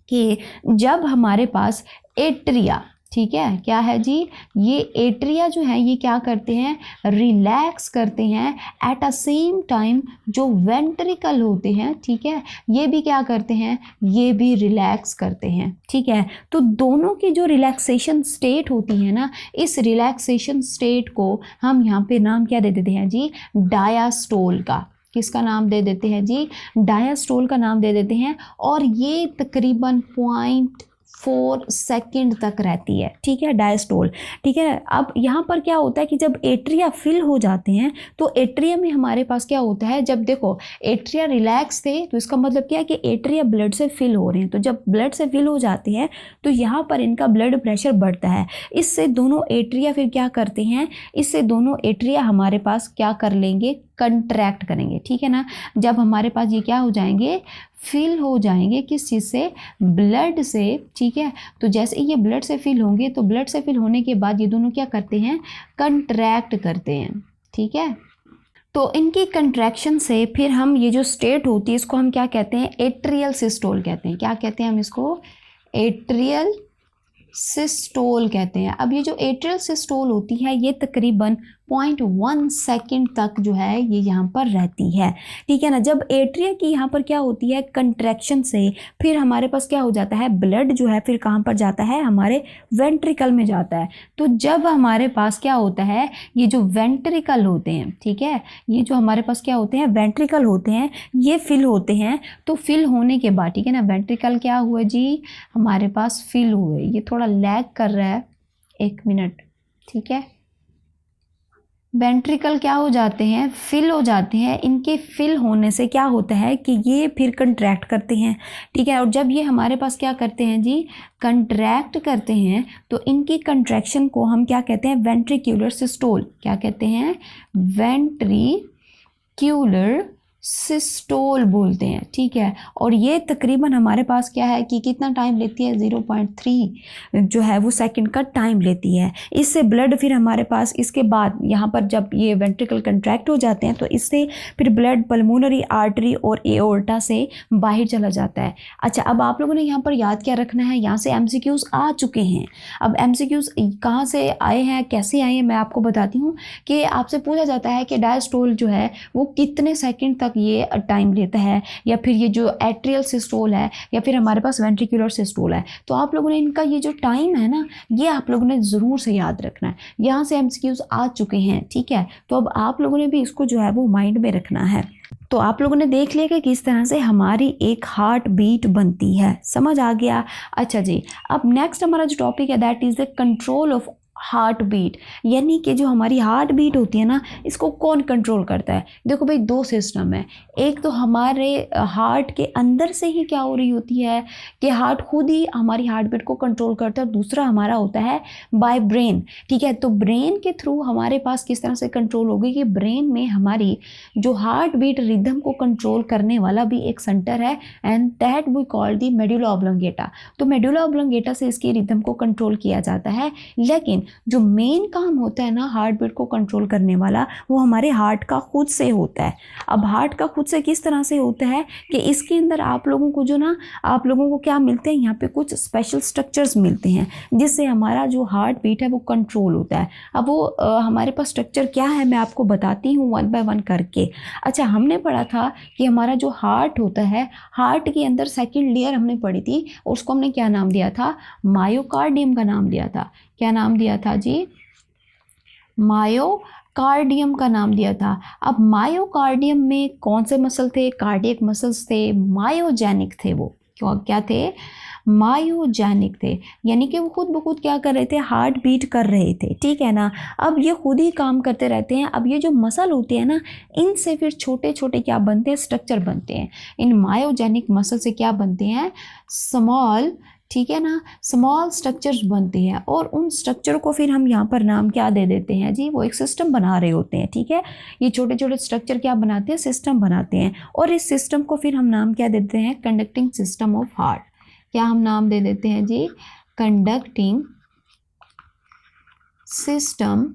कि जब हमारे पास एट्रिया, ठीक है, क्या है जी, ये एट्रिया जो है ये क्या करते हैं, रिलैक्स करते हैं। एट अ सेम टाइम जो वेंट्रिकल होते हैं, ठीक है, ये भी क्या करते हैं, ये भी रिलैक्स करते हैं। ठीक है, तो दोनों की जो रिलैक्सेशन स्टेट होती है ना, इस रिलैक्सेशन स्टेट को हम यहाँ पे नाम क्या दे देते हैं जी, डायास्टोल का। किसका नाम दे देते हैं जी, डायास्टोल का नाम दे देते हैं। और ये तकरीबन 0.4 सेकंड तक रहती है। ठीक है, डायस्टोल। ठीक है, अब यहाँ पर क्या होता है कि जब एट्रिया फिल हो जाते हैं तो एट्रिया में हमारे पास क्या होता है, जब देखो एट्रिया रिलैक्स थे तो इसका मतलब क्या है कि एट्रिया ब्लड से फिल हो रहे हैं। तो जब ब्लड से फिल हो जाते हैं तो यहाँ पर इनका ब्लड प्रेशर बढ़ता है। इससे दोनों एट्रिया फिर क्या करते हैं, इससे दोनों एट्रिया हमारे पास क्या कर लेंगे, कंट्रैक्ट करेंगे, ठीक है ना। जब हमारे पास ये क्या हो जाएंगे, फिल हो जाएंगे, किस चीज़ से, ब्लड से, ठीक है। तो जैसे ये ब्लड से फिल होंगे तो ब्लड से फिल होने के बाद ये दोनों क्या करते हैं, कंट्रैक्ट करते हैं, ठीक है। तो इनकी कंट्रैक्शन से फिर हम ये जो स्टेट होती है इसको हम क्या कहते हैं, एट्रियल सिस्टोल कहते हैं। क्या कहते हैं हम इसको, एट्रियल सिस्टोल कहते हैं। अब ये जो एट्रियल सिस्टोल होती है ये तकरीबन 0.1 सेकंड तक जो है ये यहाँ पर रहती है, ठीक है ना। जब एट्रिया की यहाँ पर क्या होती है, कंट्रैक्शन से फिर हमारे पास क्या हो जाता है, ब्लड जो है फिर कहाँ पर जाता है, हमारे वेंट्रिकल में जाता है। तो जब हमारे पास क्या होता है, ये जो वेंट्रिकल होते हैं, ठीक है, ये जो हमारे पास क्या होते हैं, वेंट्रिकल होते हैं, ये फिल होते हैं। तो फिल होने के बाद, ठीक है ना, वेंट्रिकल क्या हुआ जी, हमारे पास फिल हुए। ये थोड़ा लैग कर रहा है, 1 मिनट, ठीक है। वेंट्रिकल क्या हो जाते हैं, फिल हो जाते हैं। इनके फिल होने से क्या होता है कि ये फिर कंट्रैक्ट करते हैं, ठीक है। और जब ये हमारे पास क्या करते हैं जी, कंट्रैक्ट करते हैं, तो इनकी कंट्रैक्शन को हम क्या कहते हैं, वेंट्रिक्यूलर सिस्टोल। क्या कहते हैं, वेंट्रिक्यूलर सिस्टोल बोलते हैं, ठीक है। और ये तकरीबन हमारे पास क्या है कि कितना टाइम लेती है, 0.3 जो है वो सेकंड का टाइम लेती है। इससे ब्लड फिर हमारे पास, इसके बाद यहाँ पर जब ये वेंट्रिकल कंट्रैक्ट हो जाते हैं तो इससे फिर ब्लड पल्मोनरी आर्टरी और एओर्टा से बाहर चला जाता है। अच्छा, अब आप लोगों ने यहाँ पर याद क्या रखना है, यहाँ से MCQs आ चुके हैं। अब MCQs कहाँ से आए हैं, कैसे आए हैं, मैं आपको बताती हूँ कि आपसे पूछा जाता है कि डायस्टोल जो है वो कितने सेकेंड तक ये टाइम लेता है, या फिर ये जो एट्रियल सिस्टोल है, या फिर हमारे पास वेंट्रिकुलर सिस्टोल है। तो आप लोगों ने इनका ये जो टाइम है ना, ये आप लोगों ने ज़रूर से याद रखना है। यहाँ से MCQs आ चुके हैं, ठीक है। तो अब आप लोगों ने भी इसको जो है वो माइंड में रखना है। तो आप लोगों ने देख लिया कि किस तरह से हमारी एक हार्ट बीट बनती है, समझ आ गया। अच्छा जी, अब नेक्स्ट हमारा जो टॉपिक है that is the control of heart beat, यानी कि जो हमारी हार्ट बीट होती है ना, इसको कौन कंट्रोल करता है। देखो भाई, 2 सिस्टम है। एक तो हमारे हार्ट के अंदर से ही क्या हो रही होती है कि हार्ट खुद ही हमारी हार्ट बीट को कंट्रोल करता है, दूसरा हमारा होता है बाय ब्रेन, ठीक है। तो ब्रेन के थ्रू हमारे पास किस तरह से कंट्रोल होगी कि ब्रेन में हमारी जो हार्ट बीट रिदम को कंट्रोल करने वाला भी एक सेंटर है, and that we call the medulla oblongata. तो मेडुला ऑब्लोंगेटा से इसकी रिदम को कंट्रोल किया जाता है। लेकिन जो मेन काम होता है ना हार्ट बीट को कंट्रोल करने वाला, वो हमारे हार्ट का खुद से होता है। अब हार्ट का खुद से किस तरह से होता है कि इसके अंदर आप लोगों को जो ना, आप लोगों को क्या मिलते हैं, यहाँ पे कुछ स्पेशल स्ट्रक्चर्स मिलते हैं जिससे हमारा जो हार्ट बीट है वो कंट्रोल होता है। अब वो हमारे पास स्ट्रक्चर क्या है मैं आपको बताती हूँ 1 बाय 1 करके। अच्छा, हमने पढ़ा था कि हमारा जो हार्ट होता है, हार्ट के अंदर सेकेंड लेयर हमने पढ़ी थी, और उसको हमने क्या नाम दिया था, मायोकार्डियम का नाम दिया था। क्या नाम दिया था जी, मायोकार्डियम का नाम दिया था। अब मायोकार्डियम में कौन से मसल थे, कार्डियक मसल्स थे, मायोजेनिक थे। वो क्या थे, मायोजेनिक थे, यानी कि वो खुद ब खुद क्या कर रहे थे, हार्ट बीट कर रहे थे, ठीक है ना। अब ये खुद ही काम करते रहते हैं। अब ये जो मसल होते हैं ना, इनसे फिर छोटे छोटे क्या बनते हैं, स्ट्रक्चर बनते हैं। इन मायोजेनिक मसल से क्या बनते हैं, स्मॉल, ठीक है ना, स्मॉल स्ट्रक्चर्स बनते हैं। और उन स्ट्रक्चर को फिर हम यहाँ पर नाम क्या दे देते हैं जी, वो एक सिस्टम बना रहे होते हैं, ठीक है। ये छोटे छोटे स्ट्रक्चर क्या बनाते हैं, सिस्टम बनाते हैं। और इस सिस्टम को फिर हम नाम क्या देते हैं, कंडक्टिंग सिस्टम ऑफ हार्ट। क्या हम नाम दे देते हैं जी, कंडक्टिंग सिस्टम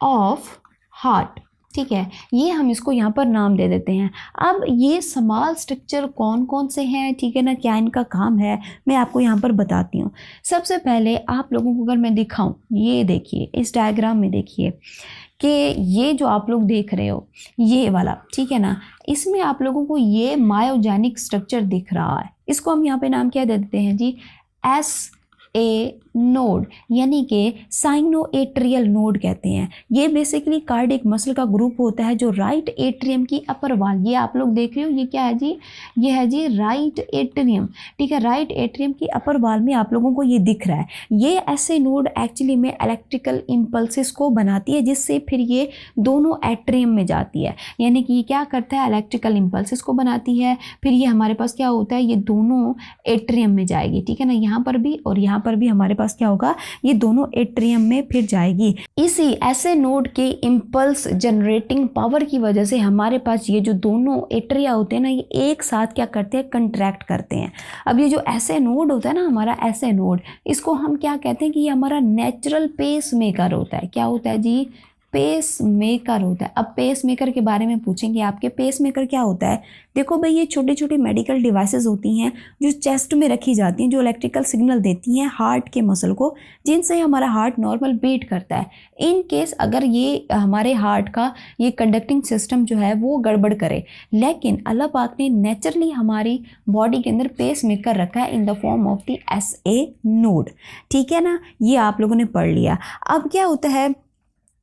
ऑफ हार्ट, ठीक है। ये हम इसको यहाँ पर नाम दे देते हैं। अब ये स्मॉल स्ट्रक्चर कौन कौन से हैं, ठीक है ना, क्या इनका काम है, मैं आपको यहाँ पर बताती हूँ। सबसे पहले आप लोगों को अगर मैं दिखाऊं, ये देखिए इस डायग्राम में देखिए कि ये जो आप लोग देख रहे हो ये वाला, ठीक है ना, इसमें आप लोगों को ये मायोजेनिक स्ट्रक्चर दिख रहा है। इसको हम यहाँ पे नाम क्या दे देते हैं जी, SA नोड, यानी कि साइनोएट्रियल नोड कहते हैं। ये बेसिकली कार्डियक मसल का ग्रुप होता है जो राइट एट्रियम की अपर वाल, ये आप लोग देख रहे हो, ये क्या है जी, ये है जी राइट एट्रियम, ठीक है। राइट एट्रियम की अपर वाल में आप लोगों को ये दिख रहा है। ये ऐसे नोड एक्चुअली में इलेक्ट्रिकल इम्पल्सिस को बनाती है, जिससे फिर ये दोनों एट्रियम में जाती है, यानी कि ये क्या करता है, इलेक्ट्रिकल इम्पल्सिस को बनाती है। फिर ये हमारे पास क्या होता है, ये दोनों एट्रियम में जाएगी, ठीक है ना, यहाँ पर भी और यहाँ यहाँ पर भी हमारे पास क्या होगा, ये दोनों एट्रियम में फिर जाएगी। इसी ऐसे नोड के इम्पल्स जनरेटिंग पावर की वजह से हमारे पास ये जो दोनों एट्रिया होते हैं ना, ये एक साथ क्या करते हैं, कंट्रैक्ट करते हैं। अब ये जो ऐसे नोड होता है ना हमारा, ऐसे नोड, इसको हम क्या कहते हैं कि ये हमारा नेचुरल पेस मेकर होता है। क्या होता है जी, पेस मेकर होता है। अब पेस मेकर के बारे में पूछेंगे आपके, पेस मेकर क्या होता है। देखो भाई, ये छोटी छोटी मेडिकल डिवाइसेस होती हैं जो चेस्ट में रखी जाती हैं, जो इलेक्ट्रिकल सिग्नल देती हैं हार्ट के मसल को, जिनसे हमारा हार्ट नॉर्मल बीट करता है। इन केस अगर ये हमारे हार्ट का ये कंडक्टिंग सिस्टम जो है वो गड़बड़ करे, लेकिन अल्लाह पाक ने नेचुरली हमारी बॉडी के अंदर पेस मेकर रखा है in the form of the SA node. ठीक है ना, ये आप लोगों ने पढ़ लिया। अब क्या होता है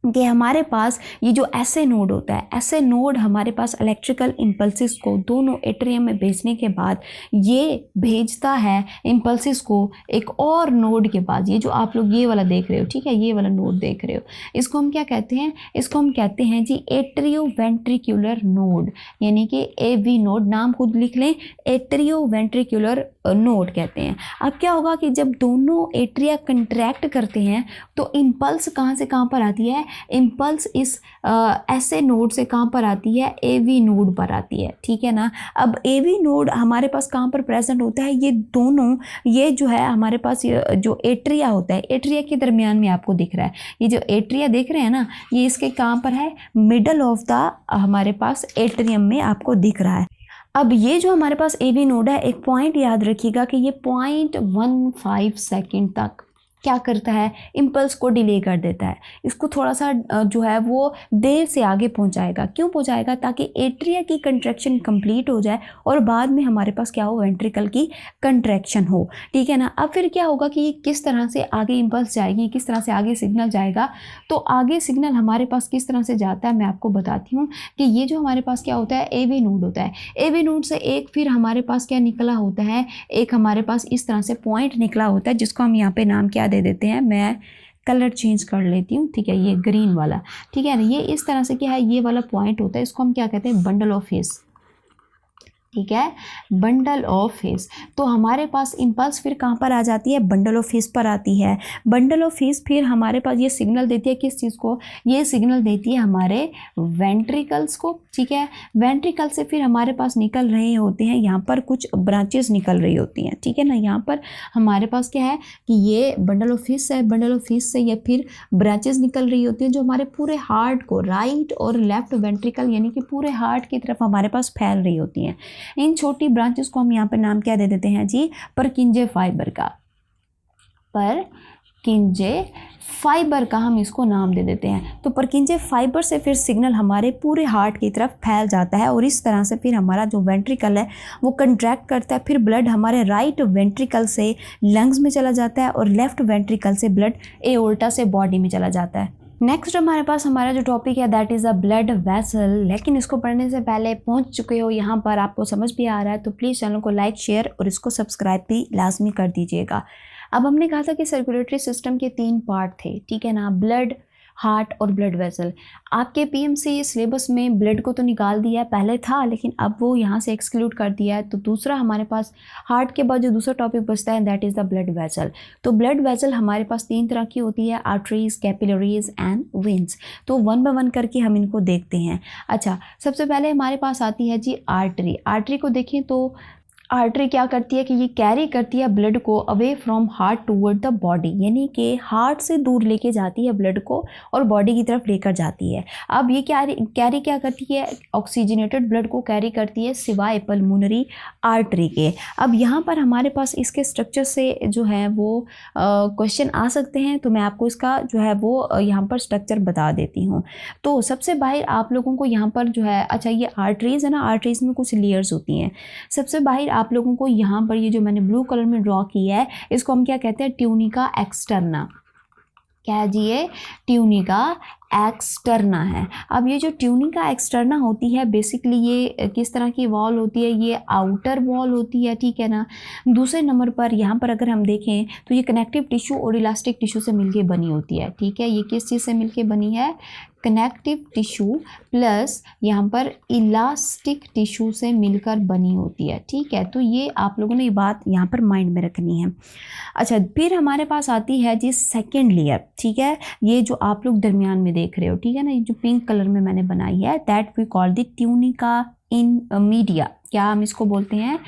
कि हमारे पास ये जो ऐसे नोड होता है, ऐसे नोड हमारे पास इलेक्ट्रिकल इम्पल्सिस को दोनों एट्रियम में भेजने के बाद ये भेजता है इम्पल्सिस को एक और नोड के पास। ये जो आप लोग ये वाला देख रहे हो, ठीक है, ये वाला नोड देख रहे हो, इसको हम क्या कहते हैं, इसको हम कहते हैं जी एट्रियोवेंट्रिकुलर नोड, यानी कि AV नोड। नाम खुद लिख लें, एट्रियोवेंट्रिकुलर नोड कहते हैं। अब क्या होगा कि जब दोनों एट्रिया कंट्रैक्ट करते हैं तो इम्पल्स कहाँ से कहाँ पर आती है, इम्पल्स इस ऐसे नोड से कहाँ पर आती है, AV नोड पर आती है। ठीक है ना। अब AV नोड हमारे पास कहाँ पर प्रेजेंट होता है, ये दोनों, ये जो है हमारे पास जो एट्रिया होता है, एट्रिया के दरमियान में आपको दिख रहा है, ये जो एट्रिया देख रहे हैं ना, ये इसके कहाँ पर है, मिडल ऑफ द हमारे पास एट्रियम में आपको दिख रहा है। अब ये जो हमारे पास AV नोड है, एक पॉइंट याद रखिएगा कि ये 0.15 सेकेंड तक क्या करता है, इम्पल्स को डिले कर देता है। इसको थोड़ा सा जो है वो देर से आगे पहुंचाएगा। क्यों पहुंचाएगा, ताकि एट्रिया की कंट्रैक्शन कंप्लीट हो जाए और बाद में हमारे पास क्या हो, वेंट्रिकल की कंट्रैक्शन हो। ठीक है ना। अब फिर क्या होगा कि ये किस तरह से आगे इम्पल्स जाएगी, किस तरह से आगे सिग्नल जाएगा। तो आगे सिग्नल हमारे पास किस तरह से जाता है, मैं आपको बताती हूँ कि ये जो हमारे पास क्या होता है, AV नोड होता है। AV नोड से एक फिर हमारे पास क्या निकला होता है, एक हमारे पास इस तरह से पॉइंट निकला होता है, जिसको हम यहाँ पे नाम क्या दे देते हैं, मैं कलर चेंज कर लेती हूँ। ठीक है, ये ग्रीन वाला, ठीक है ना, ये इस तरह से क्या है, ये वाला पॉइंट होता है, इसको हम क्या कहते हैं, बंडल ऑफ फेस। ठीक है, बंडल ऑफ फेस। तो हमारे पास इम्पल्स फिर कहाँ पर आ जाती है, बंडल ऑफ फेस पर आती है। बंडल ऑफ फेस फिर हमारे पास ये सिग्नल देती है किस चीज़ को, ये सिग्नल देती है हमारे वेंट्रिकल्स को। ठीक है, वेंट्रिकल से फिर हमारे पास निकल रहे होते हैं, यहाँ पर कुछ ब्रांचेस निकल रही होती हैं। ठीक है ना, यहाँ पर हमारे पास क्या है कि ये बंडल ऑफ फेस है, बंडल ऑफ फेस से ये फिर ब्रांचेस निकल रही होती हैं जो हमारे पूरे हार्ट को, राइट और लेफ्ट वेंट्रिकल यानी कि पूरे हार्ट की तरफ हमारे पास फैल रही होती हैं। इन छोटी ब्रांचेस को हम यहाँ पर नाम क्या दे देते हैं जी, परकिंजे फाइबर का, परकिंजे फाइबर का हम इसको नाम दे देते हैं। तो परकिंजे फाइबर से फिर सिग्नल हमारे पूरे हार्ट की तरफ फैल जाता है और इस तरह से फिर हमारा जो वेंट्रिकल है वो कंट्रैक्ट करता है। फिर ब्लड हमारे राइट वेंट्रिकल से लंग्स में चला जाता है और लेफ्ट वेंट्रिकल से ब्लड एओर्टा से बॉडी में चला जाता है। नेक्स्ट हमारे पास हमारा जो टॉपिक है that is a blood vessel. लेकिन इसको पढ़ने से पहले पहुंच चुके हो यहाँ पर, आपको समझ भी आ रहा है, तो प्लीज़ चैनल को लाइक, शेयर और इसको सब्सक्राइब भी लाजमी कर दीजिएगा। अब हमने कहा था कि सर्कुलेटरी सिस्टम के 3 पार्ट थे। ठीक है ना, ब्लड, हार्ट और ब्लड वेसल। आपके PMC सिलेबस में ब्लड को तो निकाल दिया है, पहले था लेकिन अब वो यहाँ से एक्सक्लूड कर दिया है। तो दूसरा हमारे पास हार्ट के बाद जो दूसरा टॉपिक बचता है that is the blood vessel. तो ब्लड वेसल हमारे पास 3 तरह की होती है, आर्टरीज, कैपिलरीज एंड वेन्स। तो 1 बाय 1 करके हम इनको देखते हैं। अच्छा, सबसे पहले हमारे पास आती है जी आर्टरी। आर्टरी को देखें तो आर्टरी क्या करती है कि ये कैरी करती है ब्लड को away from heart toward the body, यानी कि हार्ट से दूर लेके जाती है ब्लड को और बॉडी की तरफ लेकर जाती है। अब ये कैरी क्या करती है, ऑक्सीजनेटेड ब्लड को कैरी करती है सिवाय पल्मोनरी आर्टरी के। अब यहाँ पर हमारे पास इसके स्ट्रक्चर से जो है वो क्वेश्चन आ सकते हैं, तो मैं आपको इसका जो है वो यहाँ पर स्ट्रक्चर बता देती हूँ। तो सबसे बाहर आप लोगों को यहाँ पर जो है, अच्छा ये आर्टरीज है ना, आर्टरीज में कुछ लेयर्स होती हैं। सबसे बाहर आप लोगों को यहाँ पर ये जो मैंने ब्लू कलर में ड्रॉ किया है इसको हम क्या कहते हैं, ट्यूनिका एक्सटर्ना। क्या है जी ये, ट्यूनिका एक्सटर्ना है। अब ये जो ट्यूनिका एक्सटर्ना होती है बेसिकली ये किस तरह की वॉल होती है, ये आउटर वॉल होती है, ठीक है ना। दूसरे नंबर पर यहाँ पर अगर हम देखें तो ये कनेक्टिव टिश्यू और इलास्टिक टिश्यू से मिलके बनी होती है, ठीक है। ये किस चीज़ से मिलके बनी है, कनेक्टिव टिश्यू प्लस यहाँ पर इलास्टिक टिश्यू से मिलकर बनी होती है, ठीक है। तो ये आप लोगों ने ये बात यहाँ पर माइंड में रखनी है। अच्छा, फिर हमारे पास आती है जी सेकेंड लेयर, ठीक है। ये जो आप लोग दरमियान में देख रहे हो, ठीक है ना, ये जो पिंक कलर में मैंने बनाई है, that we call the tunica in media. क्या हम इसको बोलते हैं,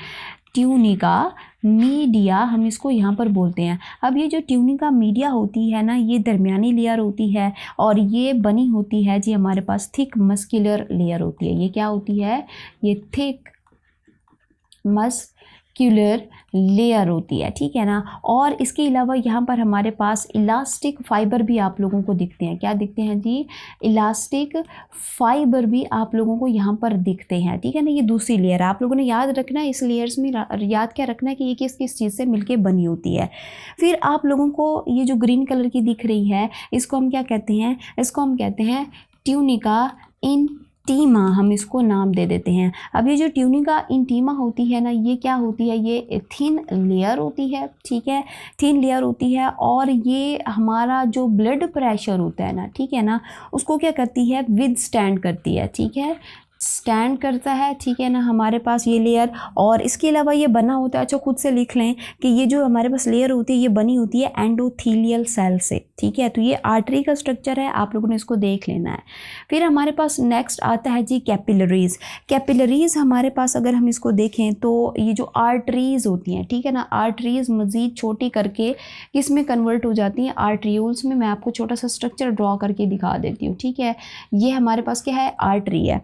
ट्यूनिका मीडिया हम इसको यहाँ पर बोलते हैं। अब ये जो ट्यूनिका मीडिया होती है ना, ये दरमियानी लेयर होती है और ये बनी होती है जी हमारे पास थिक मस्कुलर लेयर होती है। ये क्या होती है, ये थिक मस्कुलर लेयर होती है, ठीक है ना। और इसके अलावा यहाँ पर हमारे पास इलास्टिक फाइबर भी आप लोगों को दिखते हैं। क्या दिखते हैं जी, इलास्टिक फाइबर भी आप लोगों को यहाँ पर दिखते हैं, ठीक है ना। ये दूसरी लेयर आप लोगों ने याद रखना है, इस लेयर्स में याद क्या रखना है कि ये किस किस चीज़ से मिलके बनी होती है। फिर आप लोगों को ये जो ग्रीन कलर की दिख रही है, इसको हम क्या कहते हैं, इसको हम कहते हैं ट्यूनिका इंटीमा, हम इसको नाम दे देते हैं। अब ये जो ट्यूनिका इंटीमा होती है ना, ये क्या होती है, ये थिन लेयर होती है, ठीक है, थिन लेयर होती है। और ये हमारा जो ब्लड प्रेशर होता है ना, ठीक है ना, उसको क्या करती है, विद स्टैंड करती है, ठीक है, स्टैंड करता है, ठीक है ना, हमारे पास ये लेयर। और इसके अलावा ये बना होता है, अच्छा खुद से लिख लें कि ये जो हमारे पास लेयर होती है ये बनी होती है एंडोथीलियल सेल से, ठीक है। तो ये आर्टरी का स्ट्रक्चर है, आप लोगों ने इसको देख लेना है। फिर हमारे पास नेक्स्ट आता है जी कैपिलरीज। कैपिलरीज हमारे पास अगर हम इसको देखें तो ये जो आर्टरीज होती हैं, ठीक है ना, आर्टरीज मज़ीद छोटी करके किस में कन्वर्ट हो जाती हैं, आर्ट्रियोल्स में। मैं आपको छोटा सा स्ट्रक्चर ड्रॉ करके दिखा देती हूँ, ठीक है। ये हमारे पास क्या है, आर्टरी है।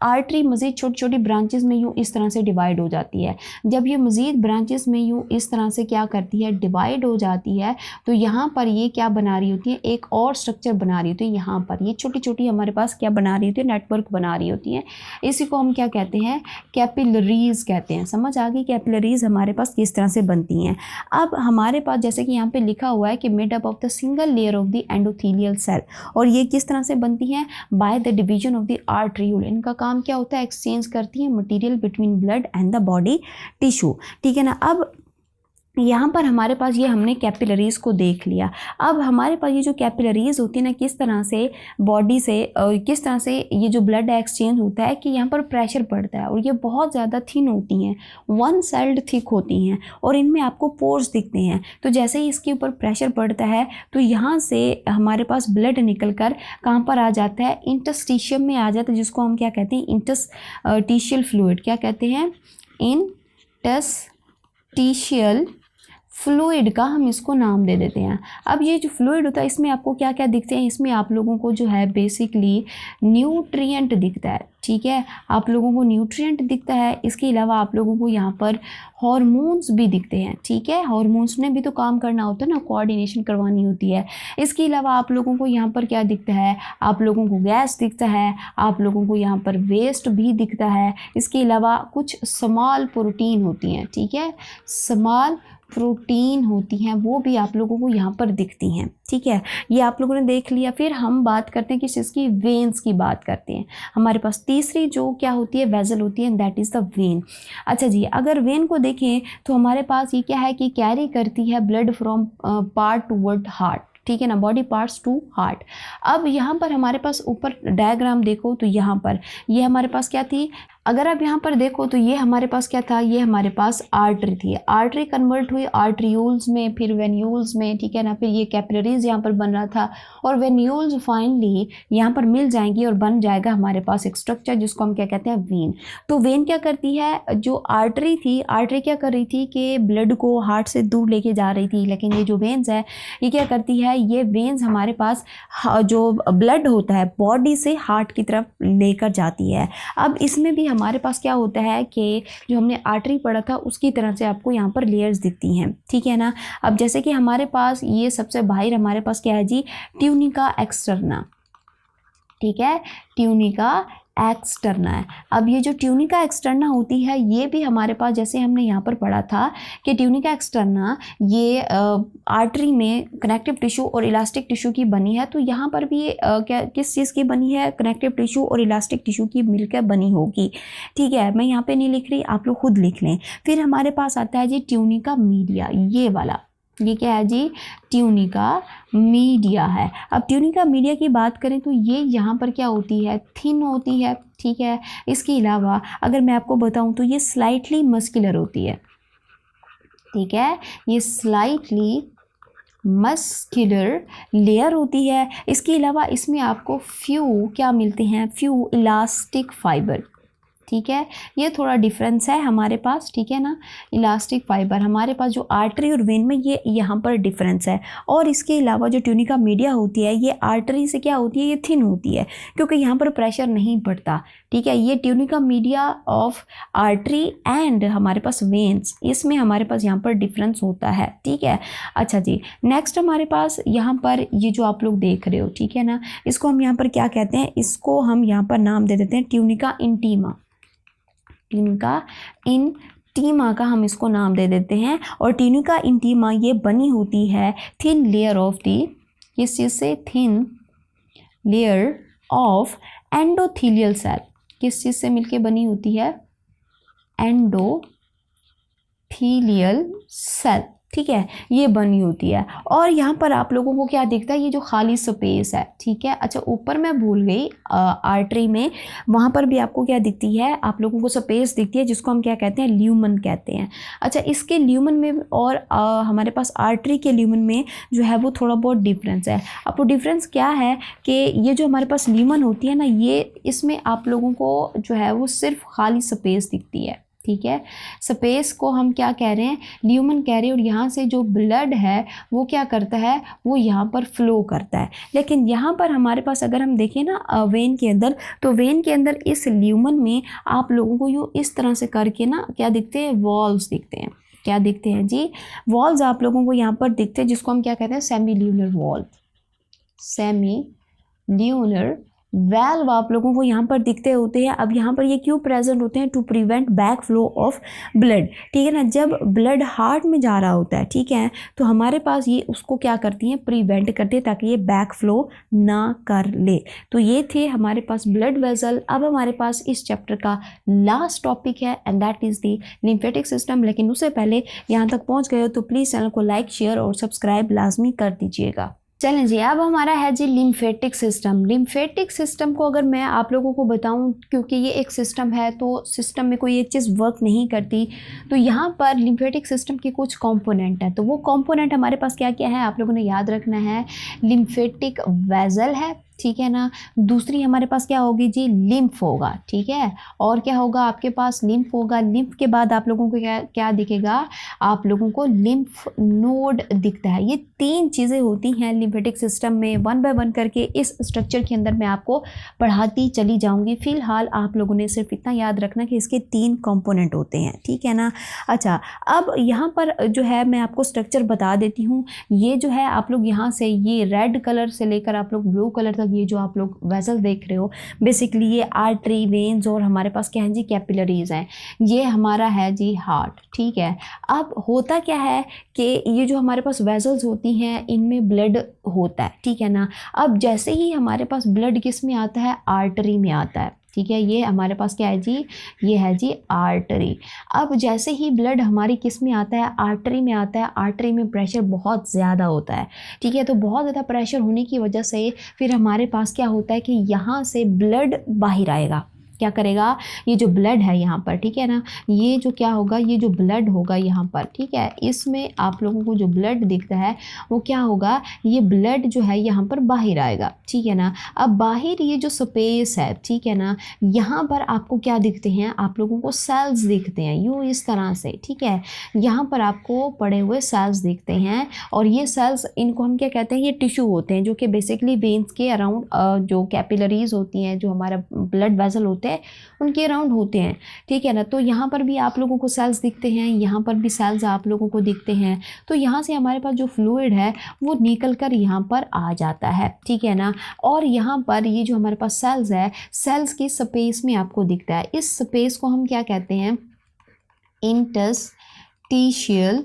आर्टरी मज़ीद छोटी छोटी ब्रांचेस में यूँ इस तरह से डिवाइड हो जाती है। जब ये मज़ीद ब्रांचेस में यूँ इस तरह से क्या करती है, डिवाइड हो जाती है, तो यहाँ पर ये क्या बना रही होती है, एक और स्ट्रक्चर बना रही होती है। यहाँ पर ये छोटी छोटी हमारे पास क्या बना रही होती है, नेटवर्क बना रही होती है। इसी को हम क्या कहते हैं, कैपिलरीज कहते हैं। समझ आ गई, कैपिलरीज हमारे पास किस तरह से बनती हैं। अब हमारे पास जैसे कि यहाँ पर लिखा हुआ है कि made up of the single layer of the endothelial cell, और ये किस तरह से बनती हैं, by the division of the arteriole. इनका काम क्या होता है, एक्सचेंज करती है material between blood and the body tissue, ठीक है ना। अब यहाँ पर हमारे पास ये हमने कैपिलरीज को देख लिया। अब हमारे पास ये जो कैपिलरीज होती है ना, किस तरह से बॉडी से किस तरह से ये जो ब्लड एक्सचेंज होता है कि यहाँ पर प्रेशर पड़ता है, और ये बहुत ज़्यादा थिन होती हैं, वन सेल्ड थिक होती हैं, और इनमें आपको पोर्स दिखते हैं। तो जैसे ही इसके ऊपर प्रेशर पड़ता है तो यहाँ से हमारे पास ब्लड निकल कर कहाँ पर आ जाता है, इंटरस्टिशियम में आ जाता है, जिसको हम क्या कहते हैं, इंटरस्टिशियल फ्लूइड। क्या कहते हैं, इंटरस्टिशियल फ्लूइड का हम इसको नाम दे देते हैं। अब ये जो फ्लूइड होता है इसमें आपको क्या क्या दिखते हैं, इसमें आप लोगों को जो है बेसिकली न्यूट्रिएंट दिखता है, ठीक है, आप लोगों को न्यूट्रिएंट दिखता है। इसके अलावा आप लोगों को यहाँ पर हॉर्मोन्स भी दिखते हैं, ठीक है, हॉर्मोन्स ने भी तो काम करना होता है ना, कोऑर्डिनेशन करवानी होती है। इसके अलावा आप लोगों को यहाँ पर क्या दिखता है, आप लोगों को गैस दिखता है, आप लोगों को यहाँ पर वेस्ट भी दिखता है। इसके अलावा कुछ स्मॉल प्रोटीन होती हैं, ठीक है, स्मॉल प्रोटीन होती हैं, वो भी आप लोगों को यहाँ पर दिखती हैं, ठीक है। ये आप लोगों ने देख लिया। फिर हम बात करते हैं कि इसकी वेन्स की बात करते हैं। हमारे पास तीसरी जो क्या होती है, वेजल होती है, दैट इज़ द वेन। अच्छा जी, अगर वेन को देखें तो हमारे पास ये क्या है कि कैरी करती है blood from part toward heart, ठीक है ना, बॉडी पार्ट्स टू हार्ट। अब यहाँ पर हमारे पास ऊपर डायग्राम देखो तो यहाँ पर ये हमारे पास क्या थी, अगर आप यहाँ पर देखो तो ये हमारे पास क्या था, ये हमारे पास आर्टरी थी। आर्टरी कन्वर्ट हुई आर्ट्रियोल्स में, फिर वेन्यूल्स में, ठीक है ना, फिर ये कैपिलरीज यहाँ पर बन रहा था, और वेन्यूल्स फाइनली यहाँ पर मिल जाएंगी और बन जाएगा हमारे पास एक स्ट्रक्चर जिसको हम क्या कहते हैं, वेन। तो वेन क्या करती है, जो आर्टरी थी, आर्टरी क्या कर रही थी कि ब्लड को हार्ट से दूर लेके जा रही थी, लेकिन ये जो वेन्स है ये क्या करती है, ये वेन्स हमारे पास जो ब्लड होता है बॉडी से हार्ट की तरफ लेकर जाती है। अब इसमें भी हमारे पास क्या होता है कि जो हमने आर्टरी पढ़ा था उसकी तरह से आपको यहाँ पर लेयर्स दिखती हैं, ठीक है ना। अब जैसे कि हमारे पास ये सबसे बाहर हमारे पास क्या है जी, ट्यूनिका एक्सटर्ना, ठीक है, ट्यूनिका एक्सटर्ना है। अब ये जो ट्यूनिका एक्सटर्ना होती है ये भी हमारे पास, जैसे हमने यहाँ पर पढ़ा था कि ट्यूनिका एक्सटर्ना ये आर्टरी में कनेक्टिव टिश्यू और इलास्टिक टिश्यू की बनी है। तो यहाँ पर भी क्या किस चीज़ की बनी है? कनेक्टिव टिश्यू और इलास्टिक टिश्यू की मिलकर बनी होगी। ठीक है, मैं यहाँ पे नहीं लिख रही, आप लोग खुद लिख लें। फिर हमारे पास आता है जी ट्यूनिका मीडिया, ये वाला, ये क्या है जी? ट्यूनिका मीडिया है। अब ट्यूनिका मीडिया की बात करें तो ये यहाँ पर क्या होती है? थिन होती है। ठीक है, इसके अलावा अगर मैं आपको बताऊं तो ये स्लाइटली मस्कुलर होती है। ठीक है, ये स्लाइटली मस्कुलर लेयर होती है। इसके अलावा इसमें आपको फ्यू क्या मिलते हैं? Few elastic fibre. ठीक है, ये थोड़ा डिफरेंस है हमारे पास। ठीक है ना, इलास्टिक फाइबर हमारे पास जो आर्टरी और वेन में, ये यहाँ पर डिफरेंस है। और इसके अलावा जो ट्यूनिका मीडिया होती है ये आर्टरी से क्या होती है? ये थिन होती है क्योंकि यहाँ पर प्रेशर नहीं पड़ता। ठीक है, ये tunica media of artery and हमारे पास वेन्स, इसमें हमारे पास यहाँ पर डिफरेंस होता है। ठीक है, अच्छा जी, नेक्स्ट हमारे पास यहाँ पर ये जो आप लोग देख रहे हो, ठीक है ना, इसको हम यहाँ पर क्या कहते हैं? इसको हम यहाँ पर नाम दे देते हैं ट्यूनिका इंटीमा। ट्यूनिका इंटीमा का हम इसको नाम दे देते हैं। और ट्यूनिका इंटीमा ये बनी होती है थिन लेयर ऑफ दी, किस चीज़ से? Thin layer of endothelial cell. किस चीज़ से मिलके बनी होती है? Endothelial cell. ठीक है, ये बनी होती है। और यहाँ पर आप लोगों को क्या दिखता है? ये जो खाली स्पेस है। ठीक है, अच्छा ऊपर मैं भूल गई, आर्टरी में वहाँ पर भी आपको क्या दिखती है? आप लोगों को स्पेस दिखती है जिसको हम क्या कहते हैं? ल्यूमन कहते हैं। अच्छा, इसके ल्यूमन में और हमारे पास आर्टरी के ल्यूमन में जो है वो थोड़ा बहुत डिफरेंस है। अब वो डिफरेंस क्या है कि ये जो हमारे पास ल्यूमन होती है ना, ये इसमें आप लोगों को जो है वो सिर्फ खाली स्पेस दिखती है। ठीक है, स्पेस को हम क्या कह रहे हैं? ल्यूमन कह रहे हैं। और यहाँ से जो ब्लड है वो क्या करता है? वो यहाँ पर फ्लो करता है। लेकिन यहाँ पर हमारे पास अगर हम देखें ना वेन के अंदर, तो वेन के अंदर इस ल्यूमन में आप लोगों को यूँ इस तरह से करके ना क्या दिखते हैं? वॉल्स दिखते हैं। क्या दिखते हैं जी? वॉल्स आप लोगों को यहाँ पर दिखते हैं, जिसको हम क्या कहते हैं? Semi lunar wall. Semi lunar valve आप लोगों को यहाँ पर दिखते होते हैं। अब यहाँ पर ये क्यों प्रेजेंट होते हैं? To prevent back flow of blood. ठीक है ना, जब ब्लड हार्ट में जा रहा होता है, ठीक है, तो हमारे पास ये उसको क्या करती हैं? प्रिवेंट करती है ताकि ये बैक फ्लो ना कर ले। तो ये थे हमारे पास ब्लड वेसल। अब हमारे पास इस चैप्टर का लास्ट टॉपिक है and that is the lymphatic system. लेकिन उससे पहले यहाँ तक पहुँच गए हो तो प्लीज़ चैनल को लाइक, शेयर और सब्सक्राइब लाजमी कर दीजिएगा। चलें जी, अब हमारा है जी लिम्फेटिक सिस्टम। लिम्फेटिक सिस्टम को अगर मैं आप लोगों को बताऊं, क्योंकि ये एक सिस्टम है तो सिस्टम में कोई एक चीज़ वर्क नहीं करती, तो यहाँ पर लिम्फेटिक सिस्टम के कुछ कंपोनेंट हैं। तो वो कंपोनेंट हमारे पास क्या क्या है? आप लोगों ने याद रखना है। लिम्फेटिक वेसल है, ठीक है ना। दूसरी हमारे पास क्या होगी जी? लिम्फ होगा। ठीक है, और क्या होगा आपके पास? लिम्फ होगा। लिम्फ के बाद आप लोगों को क्या दिखेगा? आप लोगों को लिम्फ नोड दिखता है। ये तीन चीज़ें होती हैं लिम्फेटिक सिस्टम में। वन बाय वन करके इस स्ट्रक्चर के अंदर मैं आपको पढ़ाती चली जाऊंगी। फिलहाल आप लोगों ने सिर्फ इतना याद रखना कि इसके तीन कंपोनेंट होते हैं। ठीक है ना। अच्छा, अब यहाँ पर जो है मैं आपको स्ट्रक्चर बता देती हूँ। ये जो है आप लोग यहाँ से ये रेड कलर से लेकर आप लोग ब्लू कलर तक ये जो आप लोग वेसल देख रहे हो, बेसिकली ये आर्टरी, वेन्स और हमारे पास क्या है जी? कैपिलरीज हैं। ये हमारा है जी हार्ट। ठीक है, अब होता क्या है कि ये जो हमारे पास वेसल्स होती हैं इनमें ब्लड होता है। ठीक है ना। अब जैसे ही हमारे पास ब्लड किस में आता है? आर्टरी में आता है। ठीक है, ये हमारे पास क्या है जी? ये है जी आर्टरी। अब जैसे ही ब्लड हमारी किस में आता है? आर्टरी में आता है। आर्टरी में प्रेशर बहुत ज़्यादा होता है। ठीक है, तो बहुत ज़्यादा प्रेशर होने की वजह से फिर हमारे पास क्या होता है कि यहाँ से ब्लड बाहर आएगा। क्या करेगा? ये जो ब्लड है यहाँ पर, ठीक है ना, ये जो क्या होगा? ये जो ब्लड होगा यहाँ पर, ठीक है, इसमें आप लोगों को जो ब्लड दिखता है वो क्या होगा? ये ब्लड जो है यहाँ पर बाहर आएगा। ठीक है ना। अब बाहर ये जो स्पेस है, ठीक है ना, यहाँ पर आपको क्या दिखते हैं? आप लोगों को सेल्स दिखते हैं यूँ इस तरह से। ठीक है, यहाँ पर आपको पड़े हुए सेल्स दिखते हैं और ये सेल्स, इनको हम क्या कहते हैं? ये टिश्यू होते हैं जो कि बेसिकली वेन्स के अराउंड जो कैपिलरीज होती हैं, जो हमारा ब्लड वेसल होते हैं, है उनके अराउंड होते हैं, ठीक है ना। तो यहाँ पर भी आप लोगों को सेल्स दिखते हैं, यहाँ पर भी सेल्स आप लोगों को दिखते हैं। तो यहाँ से हमारे पास जो फ्लूइड है वो निकल कर यहाँ पर आ जाता है, ठीक है ना। और यहाँ पर ये जो हमारे पास सेल्स है, सेल्स की स्पेस में आपको दिखता है। इस स्पेस को हम क्या कहते हैं, इंटरस्टिशियल